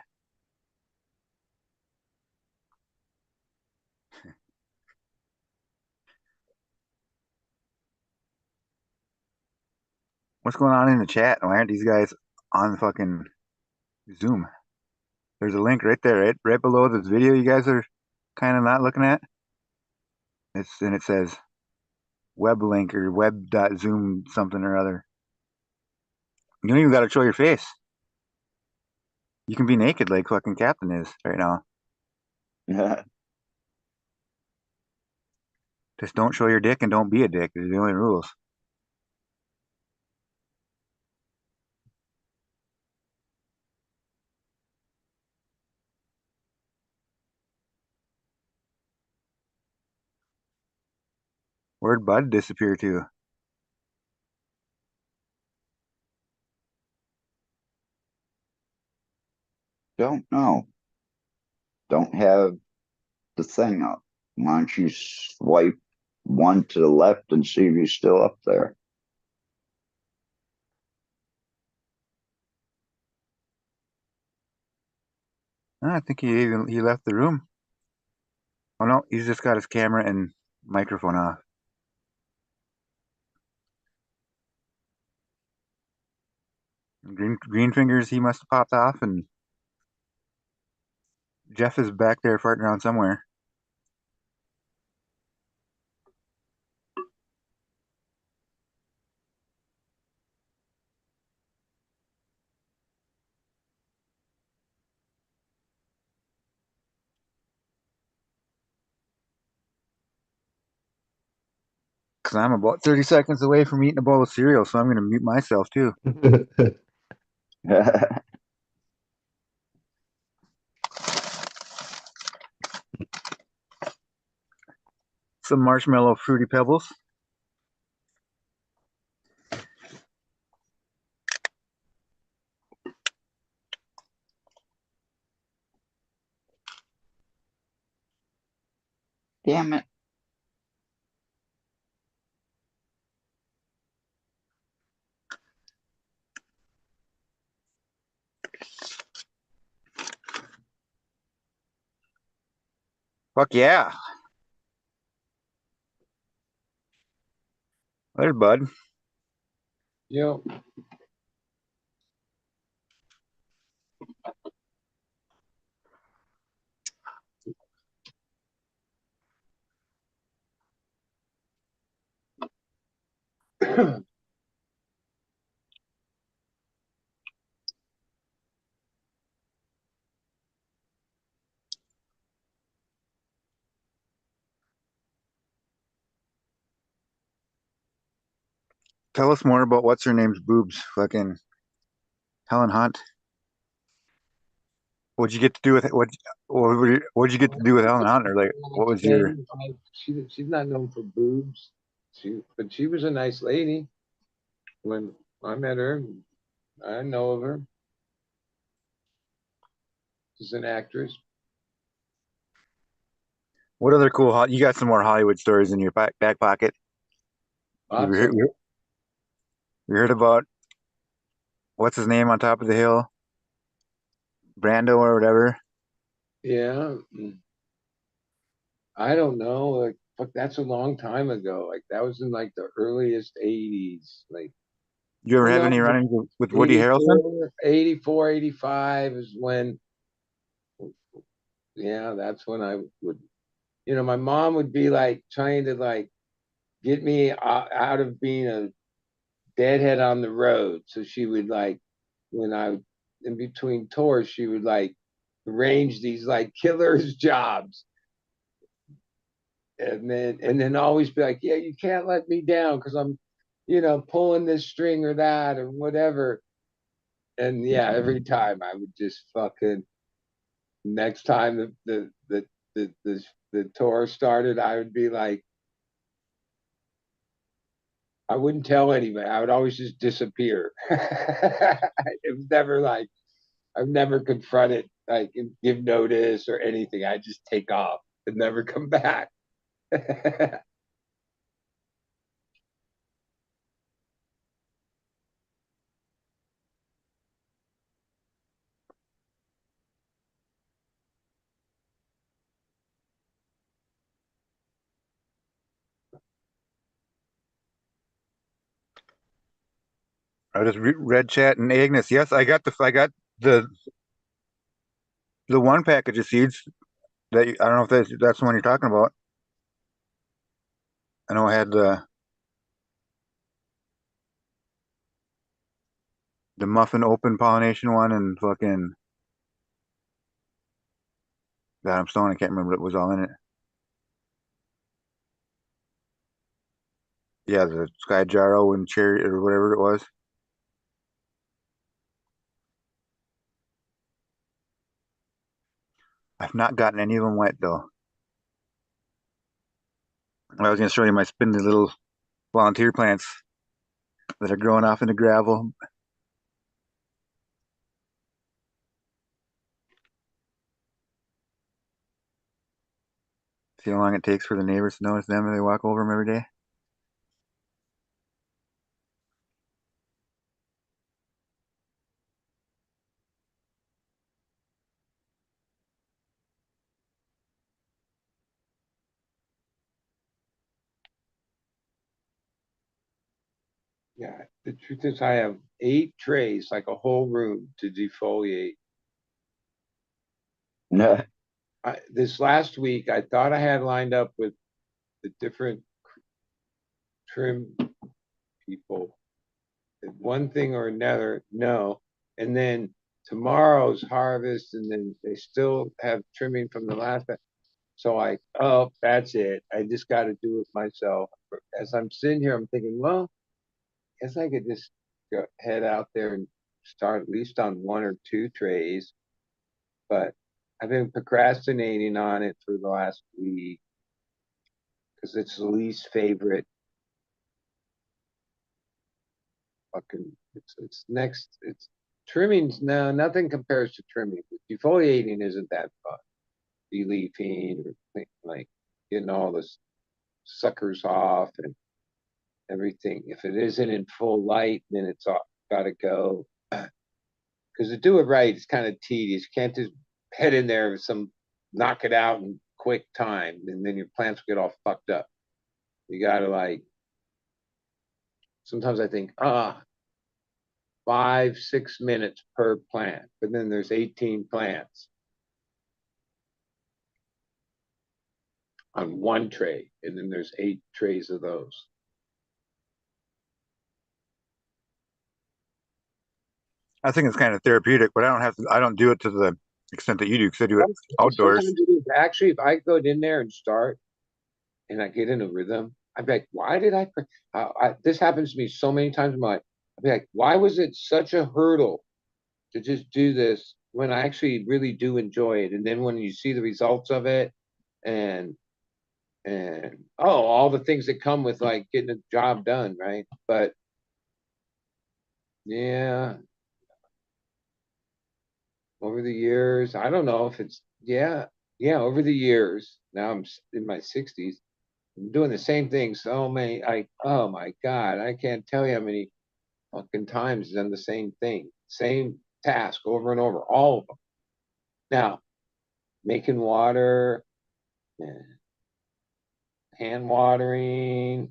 What's going on in the chat? Why aren't these guys on fucking Zoom? There's a link right there, right below this video you guys are kind of not looking at. It says web link or web.zoom something or other. You don't even gotta show your face. You can be naked like fucking Captain is right now. Just don't show your dick and don't be a dick. These are the only rules. Where'd Bud disappear to? Don't know. Don't have the thing up. Why don't you swipe one to the left and see if he's still up there? I think he left the room. Oh no, he's just got his camera and microphone off. Green fingers, he must have popped off, and Jeff is back there farting around somewhere. Because I'm about 30 seconds away from eating a bowl of cereal, so I'm going to mute myself too. Some marshmallow fruity pebbles. Damn it. Fuck yeah. There's Bud. Yep. Tell us more about what's her name's boobs. Fucking Helen Hunt. What'd you get to do with what'd you get to do with Helen Hunt? Or like, what was your? She's not known for boobs. But she was a nice lady when I met her. I know of her. She's an actress. What other cool? You got some more Hollywood stories in your back pocket? Lots of We heard about what's his name on top of the hill, Brando or whatever. yeah. I don't know. Like, fuck, that's a long time ago. Like that was in like the earliest 80s. Like, You ever you have know, any run-ins with Woody Harrelson? 84, 85 is when, yeah, that's when I would, my mom would be like trying to like get me out of being a deadhead on the road. So she would like, when I in between tours, she would like arrange these like killer's jobs, and then always be like, yeah, you can't let me down because I'm, pulling this string or that or whatever. And yeah, every time I would just fucking next time the tour started, I would be like, I wouldn't tell anybody. I would always just disappear. It was never like I've never confronted, like, and give notice or anything. I just take off and never come back. I just read chat and Agnes. Yes, I got the one package of seeds that I don't know if that's the one you're talking about. I know I had the muffin open pollination one and fucking God, I'm stoned. I can't remember what was all in it. Yeah, the Sky Jarrow and cherry or whatever it was. I've not gotten any of them wet though. I was gonna show you my spindly little volunteer plants that are growing off in the gravel. See how long it takes for the neighbors to notice them when they walk over them every day. Yeah, the truth is, I have 8 trays, like a whole room to defoliate. No. This last week, I thought I had lined up with the different trim people, one thing or another. No, and then tomorrow's harvest, and then they still have trimming from the last. So oh, that's it. I just got to do it myself. As I'm sitting here, I'm thinking, well, I guess I could just head out there and start at least on 1 or 2 trays. But I've been procrastinating on it for the last week because it's the least favorite. Fucking, it's next. It's trimmings. No, nothing compares to trimming. Defoliating isn't that fun. Deleafing or like getting all the suckers off and everything. If it isn't in full light, then it's got to go. Because to do it right, it's kind of tedious. You can't just head in there with some knock it out in quick time, and then your plants get all fucked up. You got to like. Sometimes I think, 5-6 minutes per plant, but then there's 18 plants on 1 tray, and then there's 8 trays of those. I think it's kind of therapeutic, but I don't do it to the extent that you do because I do it outdoors. Sometimes it is. Actually, if I go in there and start and I get in a rhythm, I'd be like, why did this happens to me so many times in my life. I'd be like, why was it such a hurdle to just do this when I actually really do enjoy it? And then when you see the results of it and all the things that come with like getting a job done, right? But yeah, over the years, I don't know if it's over the years. Now I'm in my 60s. I'm doing the same thing so many. Oh my God, I can't tell you how many fucking times I've done the same thing, same task over and over, all of them. Now, making water, hand watering.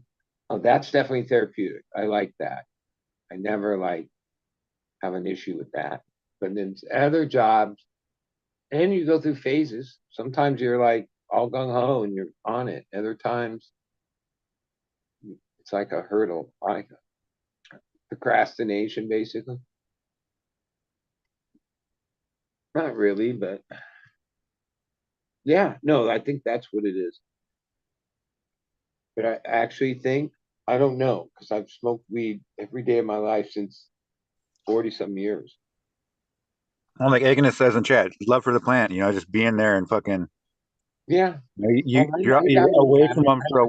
Oh, that's definitely therapeutic. I like that. I never like have an issue with that. But then other jobs, and you go through phases. Sometimes you're like all gung ho and you're on it. Other times It's like a hurdle, like procrastination, basically. Not really, but yeah, no, I think that's what it is. But I actually think, I don't know, because I've smoked weed every day of my life since 40 some years. Well, like Agnes says in chat, love for the plant, just being there and fucking, Yeah. you, Oh, I you're, know you're that one, away from Gavin. them for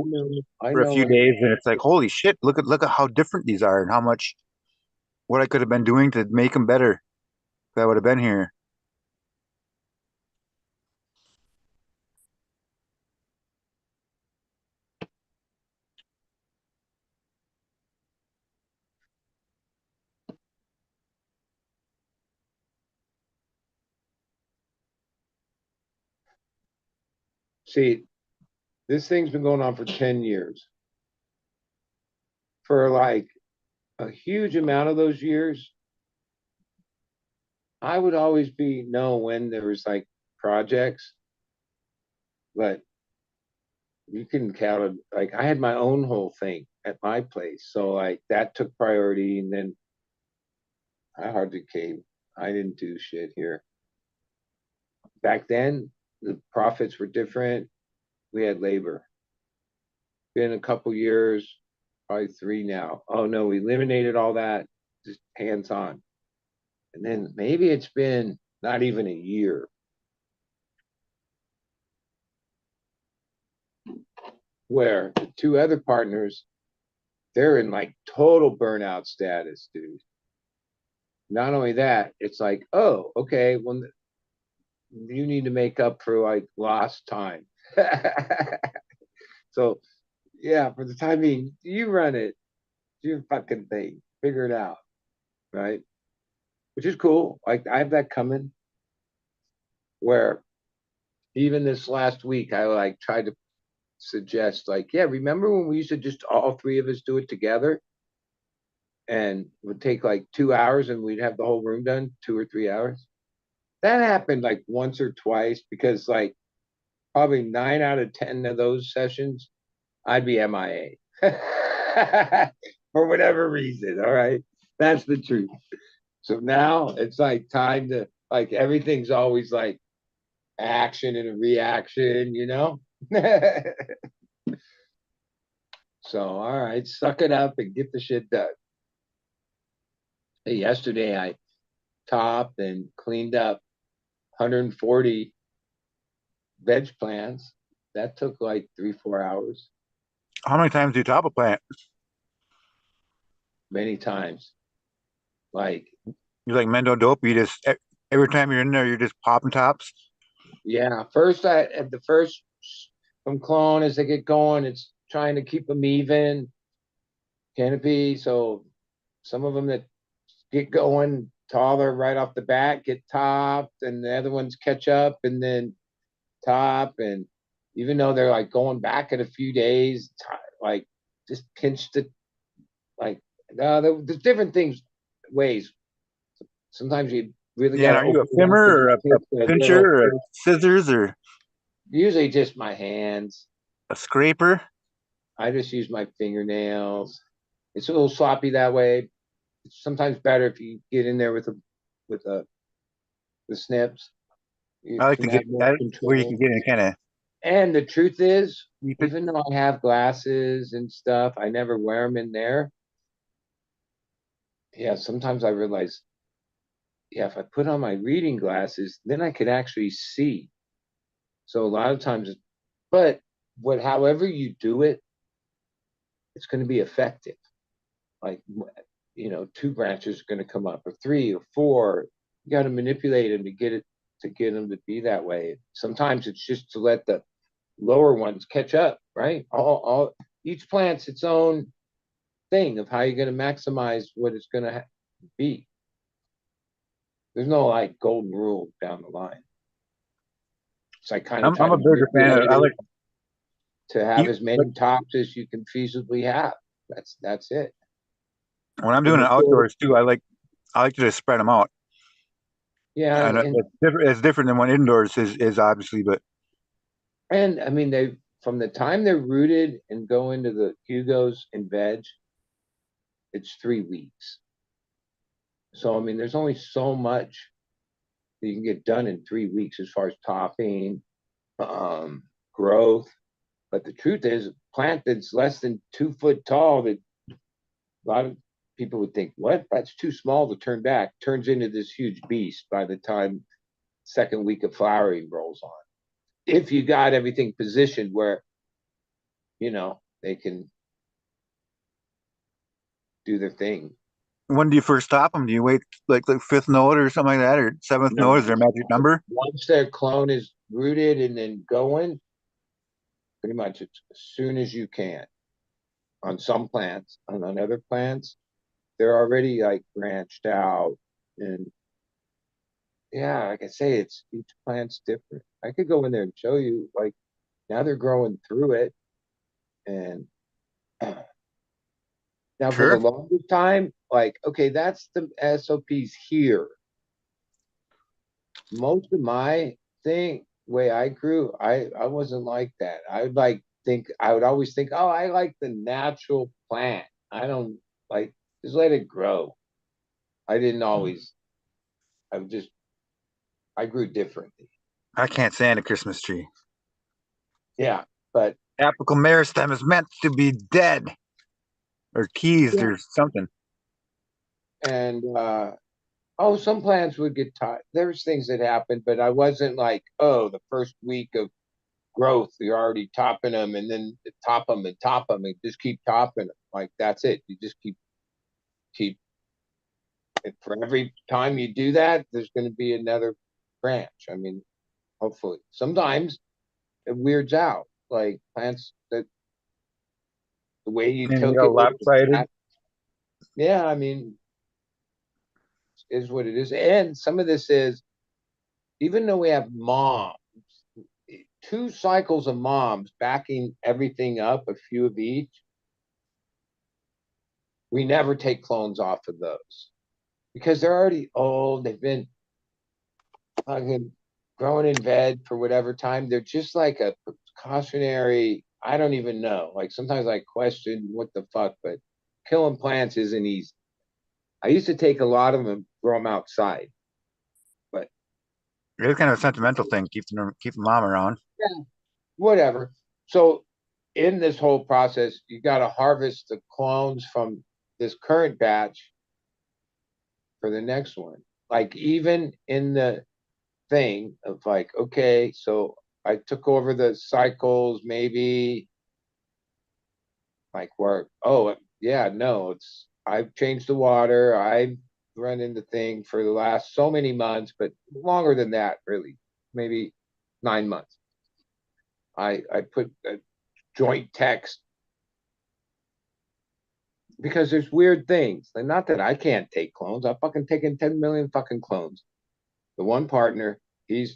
I a know few what it days, and it's like, holy shit, look at how different these are, and how much what I could have been doing to make them better if I would have been here. See, this thing's been going on for 10 years. For like a huge amount of those years, I would always know when there was like projects, but you can count it. Like I had my own whole thing at my place, so like that took priority, and then I hardly came. I didn't do shit here. Back then, the profits were different. We had labor. Been a couple years, probably 3 now. Oh no, we eliminated all that, just hands on. And then maybe it's been not even a year where the 2 other partners, they're in like total burnout status, dude. Not only that, it's like, oh, okay, well, you need to make up for like lost time. So, yeah, for the time being, you run it, do your fucking thing, figure it out, right? Which is cool. Like, I have that coming where even this last week, I like tried to suggest, like, yeah, remember when we used to just all 3 of us do it together? And it would take like 2 hours and we'd have the whole room done, 2 or 3 hours. That happened like once or twice because like probably 9 out of 10 of those sessions, I'd be MIA for whatever reason. All right. That's the truth. So now it's like time to, like, everything's always like action and a reaction, So, all right, suck it up and get the shit done. Hey, yesterday I topped and cleaned up 140 veg plants. That took like 3-4 hours. How many times do you top a plant? Many times. Like, You're like Mendo Dope. You just every time you're in there, you're just popping tops. yeah, first at the first from clone as they get going, it's trying to keep them even canopy. So some of them that get going taller right off the bat get topped, and the other ones catch up and then top. And even though they're like going back in a few days, like just pinch the like there's different things ways. Sometimes you really Yeah, got to are you a open it up trimmer to or just a hit the pincher little, or a scissors or usually just my hands. a scraper? I just use my fingernails. It's a little sloppy that way. It's sometimes better if you get in there with a the snips. You I like can to get have more that where you control. can get in kind of And the truth is, keep it. even though I have glasses and stuff, I never wear them in there. Yeah, sometimes I realize, yeah, if I put on my reading glasses, then I could actually see. So a lot of times, but however you do it, it's going to be effective. Like, 2 branches are going to come up, or 3 or 4. You got to manipulate them to get them to be that way. Sometimes it's just to let the lower ones catch up, right? All each plant's its own thing of how you're going to maximize what it's going to be. There's no like golden rule down the line. So I kind of try I'm to a bigger fan of. manipulate I it like to have you, as but many tops as you can feasibly have. That's it. when I'm And doing it outdoors too, I like to just spread them out. yeah, And and it's different. It's different than when indoors is obviously, but and I mean from the time they're rooted and go into the Hugos and veg, it's 3 weeks. So I mean, there's only so much that you can get done in 3 weeks as far as topping, growth. But the truth is, a plant that's less than 2 foot tall, that a lot of people would think, what? That's too small to turn back, turns into this huge beast by the time second week of flowering rolls on. If you got everything positioned where, they can do their thing. When do you first top them? Do you wait like the fifth note or something like that, or seventh No, note? Is there a magic number? once their clone is rooted and then going, pretty much it's as soon as you can. On some plants, and on other plants, they're already like branched out. And yeah, like I say, it's each plant's different. I could go in there and show you, like, now they're growing through it. And now for the Sure. longest time, like, okay, that's the SOPs here. Most of my way I grew, I wasn't like that. I would always think, oh, I like the natural plant. I don't like, just let it grow. I didn't always, I grew differently. I can't stand a Christmas tree. Yeah, but Apical meristem is meant to be dead or teased yeah. or something. And some plants would get tired. There's things that happened, but I wasn't like, oh, the first week of growth, you're already topping them, and then top them and top them, and just keep topping them. Like, that's it. You just keep. And for every time you do that, there's going to be another branch. I mean, hopefully. Sometimes it weirds out, like plants that the way you And you took know, it. lopsided. Yeah, I mean, is what it is. And some of this is, even though we have moms, 2 cycles of moms backing everything up, a few of each, we never take clones off of those because they're already old. They've been fucking growing in veg for whatever time. They're just like a precautionary. I don't even know. Like, sometimes I question what the fuck, but killing plants isn't easy. I used to take a lot of them and grow them outside, but It's kind of a sentimental thing, keeping mom around. yeah, whatever. So in this whole process, you got to harvest the clones from this current batch for the next one. Like, even in the thing of like, okay, so I took over the cycles, maybe like where, oh yeah, no, I've changed the water, I've run into thing for the last so many months, but longer than that, really, maybe 9 months. I put a joint text because there's weird things. And not that I can't take clones. I've fucking taken 10 million fucking clones. The one partner, he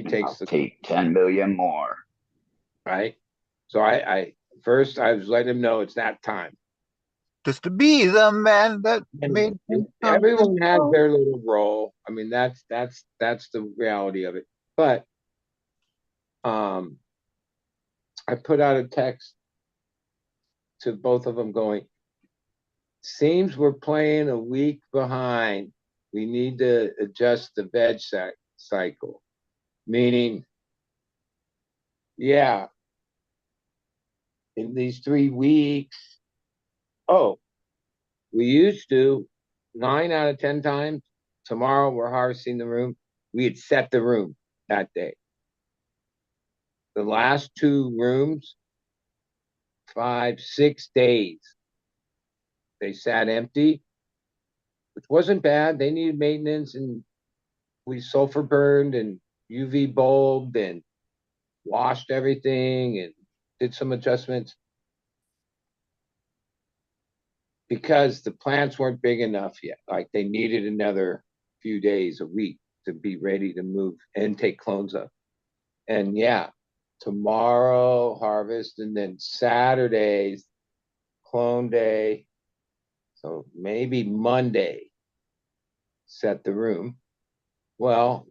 takes I'll take 10 million more. right. So I first I was letting him know it's that time. Just to be the man that And made him everyone has something. their little role. I mean, that's the reality of it. But I put out a text to both of them going, seems we're playing a week behind. We need to adjust the veg cycle. Meaning, yeah, in these 3 weeks, oh, we used to 9 out of 10 times. Tomorrow we're harvesting the room. We had set the room that day. The last 2 rooms, 5, 6 days, they sat empty, which wasn't bad. They needed maintenance, and we sulfur burned and UV bulbed and washed everything and did some adjustments because the plants weren't big enough yet. Like, they needed another few days, a week, to be ready to move and take clones up. And yeah, tomorrow harvest, and then Saturday's clone day. So maybe Monday, set the room. Well,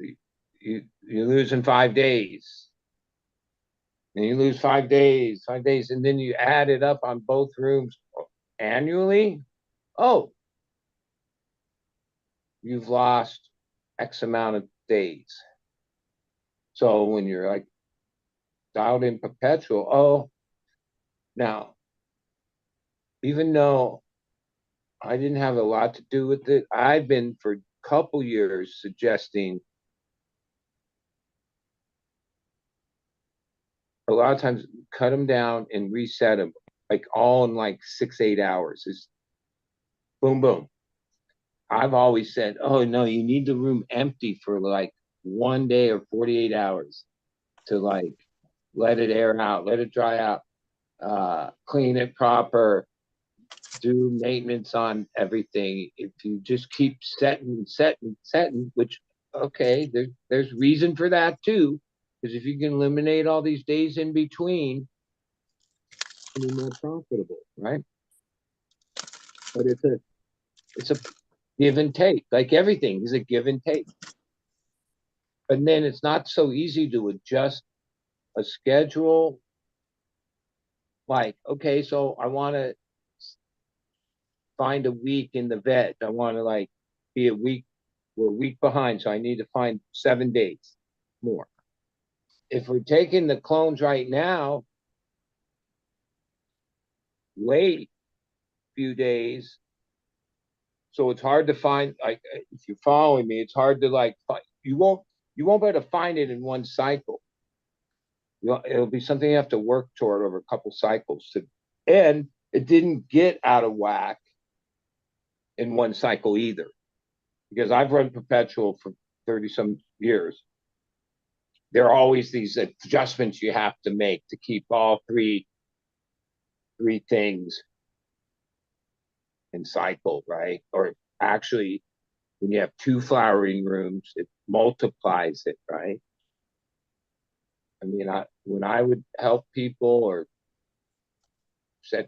you're losing 5 days. and you lose 5 days, and then you add it up on both rooms annually. Oh, you've lost X amount of days. So when you're like dialed in perpetual, oh, now, even though I didn't have a lot to do with it, I've been for a couple years suggesting a lot of times cut them down and reset them, like all in like 6, 8 hours. Is boom, boom. I've always said, oh no, you need the room empty for like 1 day or 48 hours to like let it air out, let it dry out, clean it proper, do maintenance on everything. If you just keep setting, which okay, there's reason for that too, because if you can eliminate all these days in between, it'll be more profitable, right? But it's a give and take, like everything is a give and take. But then it's not so easy to adjust a schedule. Like, okay, so I want to find a week in the veg. I want to like be a week, we're a week behind, so I need to find 7 days more. If we're taking the clones right now, wait a few days. So it's hard to find, like, if you're following me, it's hard to like, you won't be able to find it in one cycle. It'll be something you have to work toward over a couple cycles to, and it didn't get out of whack in one cycle either, because I've run perpetual for 30 some years. There are always these adjustments you have to make to keep all three things in cycle, right? Or actually, when you have two flowering rooms, it multiplies it, right? I mean, when I would help people or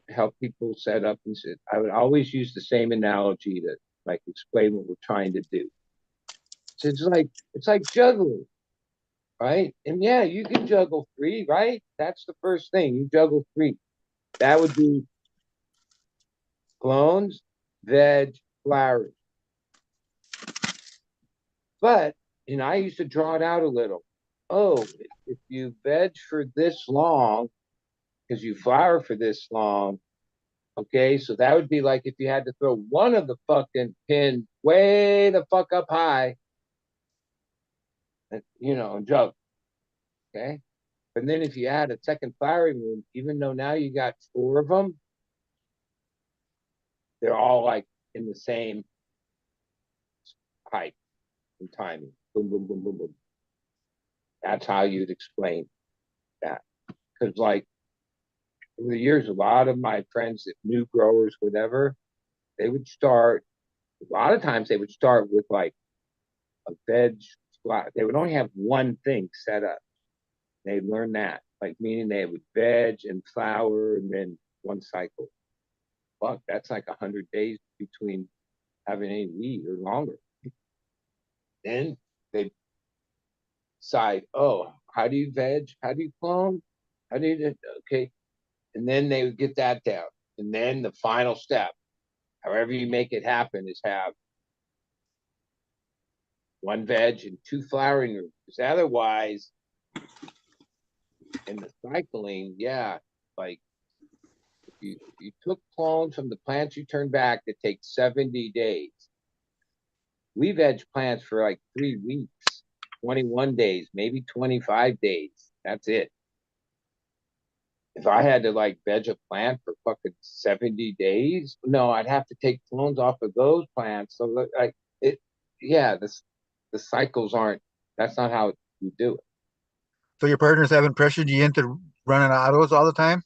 help people set up and sit, I would always use the same analogy to like explain what we're trying to do. So it's like juggling, right? And yeah, you can juggle three, right? That's the first thing. You juggle three. That would be clones, veg, flowers. But I used to draw it out a little. Oh, if you veg for this long, because you flower for this long, okay, so that would be like if you had to throw one of the fucking pins way the fuck up high, and jug, okay? But then if you add a second flowering room, even though now you got 4 of them, they're all like in the same height and timing. Boom, boom, boom, boom, boom. That's how you'd explain that. Because like over the years, a lot of my friends, new growers, whatever, they would start. A lot of times, they would start with like a veg flower. They would only have one thing set up. They'd learn that, like meaning they would veg and flower and then one cycle. Fuck, that's like 100 days between having any weed or longer. Then they decide, oh, how do you veg? How do you clone? How do you, okay. And then they would get that down. And then the final step, however you make it happen, is have one veg and 2 flowering rooms. Because otherwise, in the cycling, yeah, like if you took clones from the plants you turned back, it takes 70 days. We veg plants for like 3 weeks, 21 days, maybe 25 days. That's it. If I had to like veg a plant for fucking 70 days, no, I'd have to take clones off of those plants. So like yeah, the cycles aren't. That's not how you do it. So your partners haven't pressured you into running autos all the time?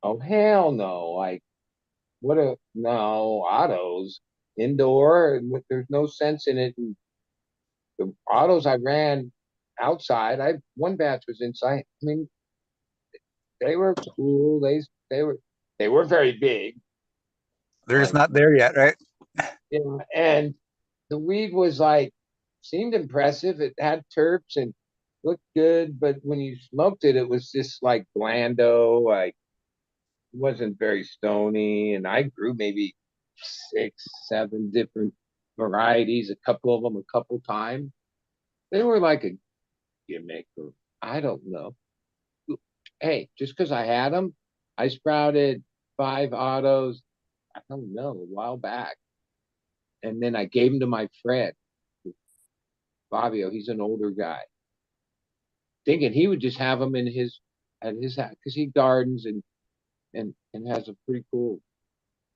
Oh hell no! Like no autos indoor. There's no sense in it. And the autos I ran outside, one batch was inside. I mean, they were cool. They were very big. They're just not there yet, right? Yeah, and the weed was like seemed impressive. It had terps and looked good, but when you smoked it, it was just like blando, like it wasn't very stony. And I grew maybe 6, 7 different varieties, a couple of them a couple times. They were like a gimmick, or I don't know. Hey, just because I had them, I sprouted 5 autos, I don't know, a while back. And then I gave them to my friend, Fabio. He's an older guy, thinking he would just have them in his at his house because he gardens and has a pretty cool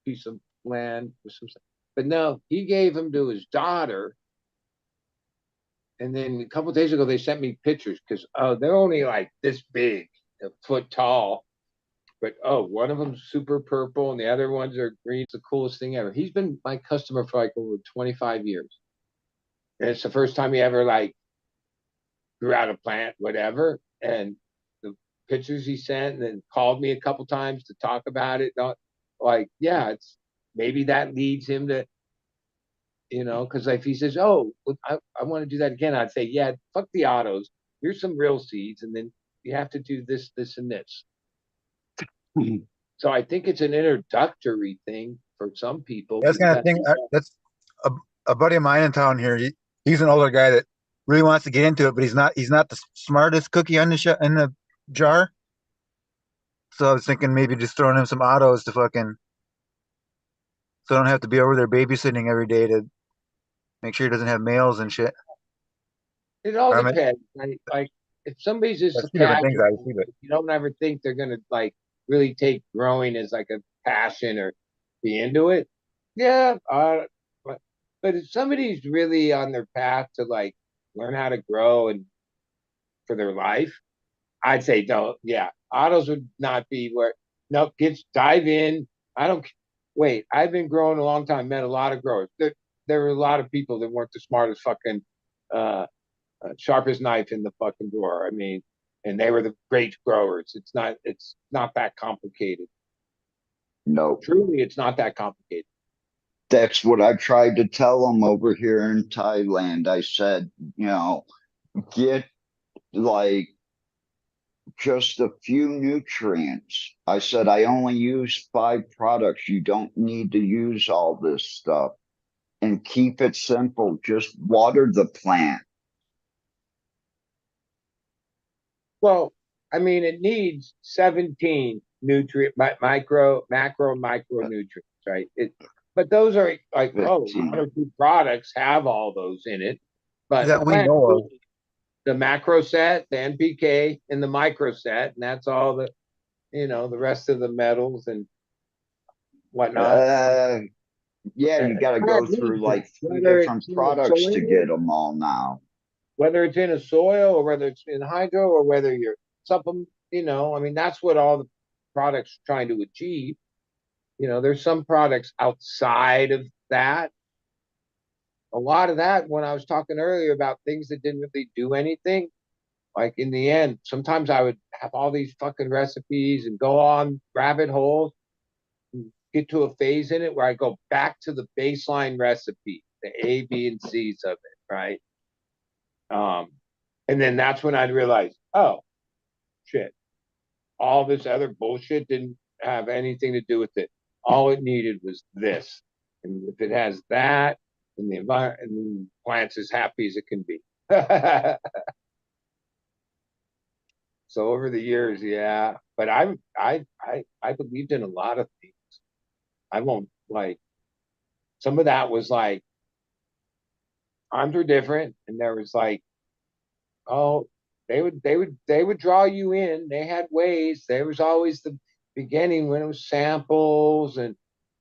piece of land with some. But no, he gave them to his daughter. And then a couple of days ago, they sent me pictures because they're only like this big, a foot tall. But one of them's super purple and the other ones are green. It's the coolest thing ever. He's been my customer for like over 25 years. And it's the first time he ever like grew out a plant, whatever. And the pictures he sent and then called me a couple times to talk about it. Like, yeah, it's maybe that leads him to, because if he says, oh, I want to do that again, I'd say, yeah, fuck the autos. Here's some real seeds. And then you have to do this, this, and this. So I think it's an introductory thing for some people. That's kind of thing. That's a, a buddy of mine in town here. He's an older guy that really wants to get into it, but he's not the smartest cookie on the in the jar. So I was thinking maybe just throwing him some autos to fucking, so I don't have to be over there babysitting every day to make sure he doesn't have males and shit. It all I mean, depends. Like if somebody's just that's a two different things, casual, obviously, but you don't ever think they're gonna like really take growing as like a passion or be into it. Yeah, but if somebody's really on their path to like learn how to grow and for their life, I'd say don't. Yeah, autos would not be where. No, kids dive in. I don't wait. I've been growing a long time. Met a lot of growers. There were a lot of people that weren't the smartest fucking uh, sharpest knife in the fucking drawer. I mean, and they were the great growers. It's not that complicated. No, Truly, it's not that complicated. that's what I tried to tell them over here in Thailand. I said, get like just a few nutrients. I said, I only use 5 products. You don't need to use all this stuff and keep it simple. Just water the plant. Well, I mean, it needs 17 nutrient, micronutrients, right? But those are like, one 15. or two products have all those in it. But a that we plant, know of. the macro set, the NPK, and the micro set, and that's all the rest of the metals and whatnot. Uh, yeah, A you got to plant go needs through that, like 3 whether different it's in the products to soil, get them all now. whether it's in a soil, or whether it's in hydro, or whether you're supplement. I mean, that's what all the products are trying to achieve. There's some products outside of that. A lot of that, when I was talking earlier about things that didn't really do anything, like in the end, sometimes I would have all these fucking recipes and go on rabbit holes, and get to a phase in it where I go back to the baseline recipe, the A, B, and C's of it, right? And then that's when I'd realize, oh shit, all this other bullshit didn't have anything to do with it. All it needed was this. And if it has that, and the environment and the plant's as happy as it can be. So over the years, yeah. But I believed in a lot of things. I won't like some of that was like times were different and there was like, oh, they would draw you in. They had ways. There was always the beginning when it was samples and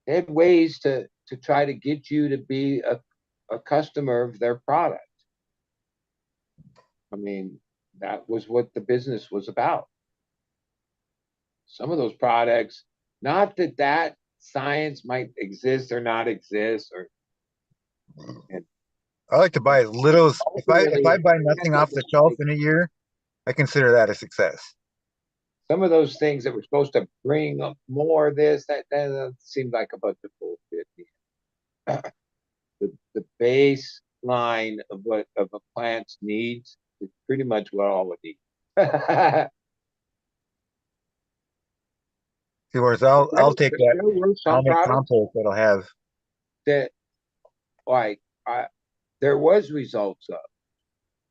they had ways to try to get you to be a customer of their product. I mean, that was what the business was about. Some of those products, not that science might exist or not exist, or and I like to buy as little as if I ultimately, buy nothing off the shelf in a year, I consider that a success. some of those things that were supposed to bring up more of this, that seemed like a bunch of bullshit. The baseline of what of a plant's needs It's pretty much what all we need. See, whereas I'll take that. There were I'll some make products compost that'll have. that, like, there was results of,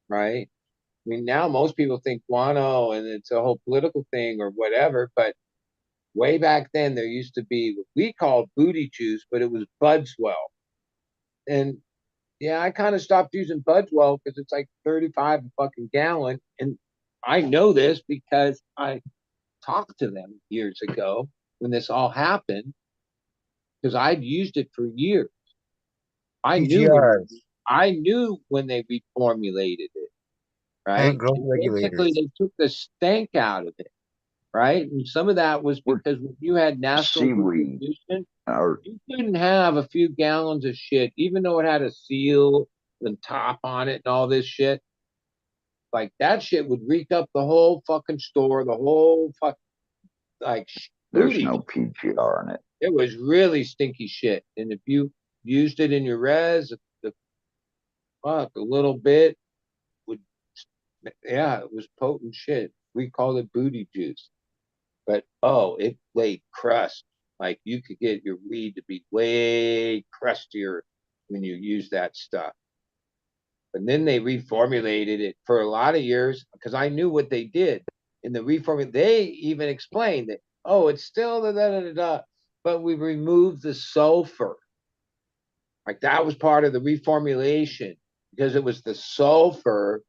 right? I mean, now most people think guano and it's a whole political thing or whatever, but way back then there used to be what we called booty juice, but it was Budswell. And yeah, I kind of stopped using Budswell because it's like 35 a fucking gallon. And I know this because I talked to them years ago when this all happened, because I'd used it for years. I knew when PGRs, I knew when they reformulated it, plant right? growth And basically, regulators. they took the stank out of it, right? And some of that was Or because when you had natural seaweed, distribution, or you couldn't have a few gallons of shit, even though it had a seal and top on it and all this shit. Like that shit would reek up the whole fucking store, the whole fuck like there's booty. no PGR in it. It was really stinky shit. And if you used it in your res, the fuck a little bit would, yeah, it was potent shit. We called it booty juice. But oh, it laid crust. Like you could get your weed to be way crustier when you use that stuff. But then they reformulated it for a lot of years because I knew what they did in the reformulation. They even explained that, oh, it's still da da da da, but we removed the sulfur. Like that was part of the reformulation because it was the sulfur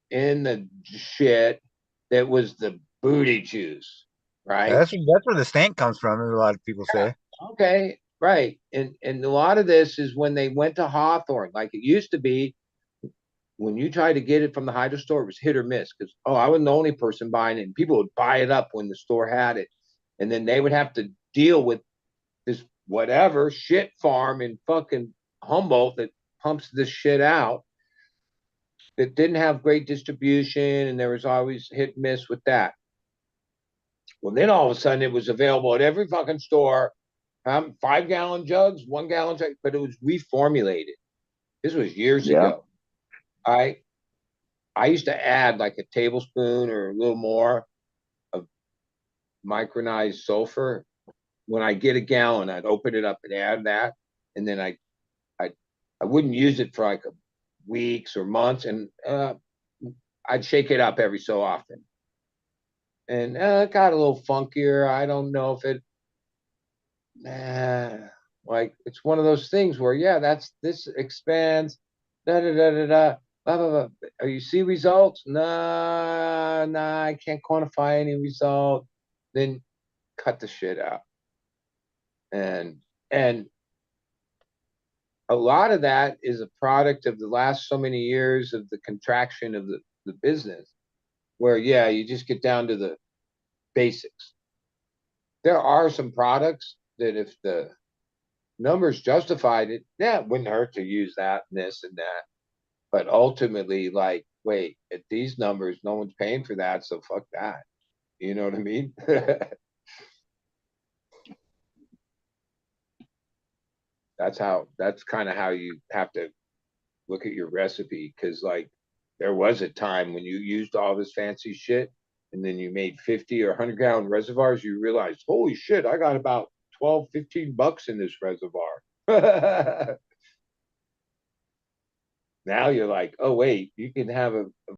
in the shit that was the booty juice, right? That's where the stank comes from. A lot of people say. Okay, right. And a lot of this is when they went to Hawthorne, like it used to be when you tried to get it from the hydro store, it was hit or miss because I wasn't the only person buying it. And people would buy it up when the store had it. And then they would have to deal with this whatever shit farm in fucking Humboldt that pumps this shit out that didn't have great distribution, and there was always hit and miss with that. Well, then all of a sudden it was available at every fucking store. 5-gallon jugs, 1-gallon jug, but it was reformulated. This was years Yeah. ago. I used to add like a tablespoon or a little more of micronized sulfur. When I get a gallon, I'd open it up and add that, and then I wouldn't use it for like weeks or months, and I'd shake it up every so often, and it got a little funkier. I don't know if it, like it's one of those things where this expands, da da da da da. Blah, blah, blah. Are you see results? Nah, I can't quantify any result. Then cut the shit out. And a lot of that is a product of the last so many years of the contraction of the business, where you just get down to the basics. There are some products that if the numbers justified it, it wouldn't hurt to use that and this and that. But ultimately, like, wait, at these numbers, no one's paying for that, so fuck that. You know what I mean? That's kind of how you have to look at your recipe. Cause like there was a time when you used all this fancy shit and then you made 50 or 100-gallon reservoirs, you realized, holy shit, I got about 12, $15 in this reservoir. Now you're like, oh wait, you can have a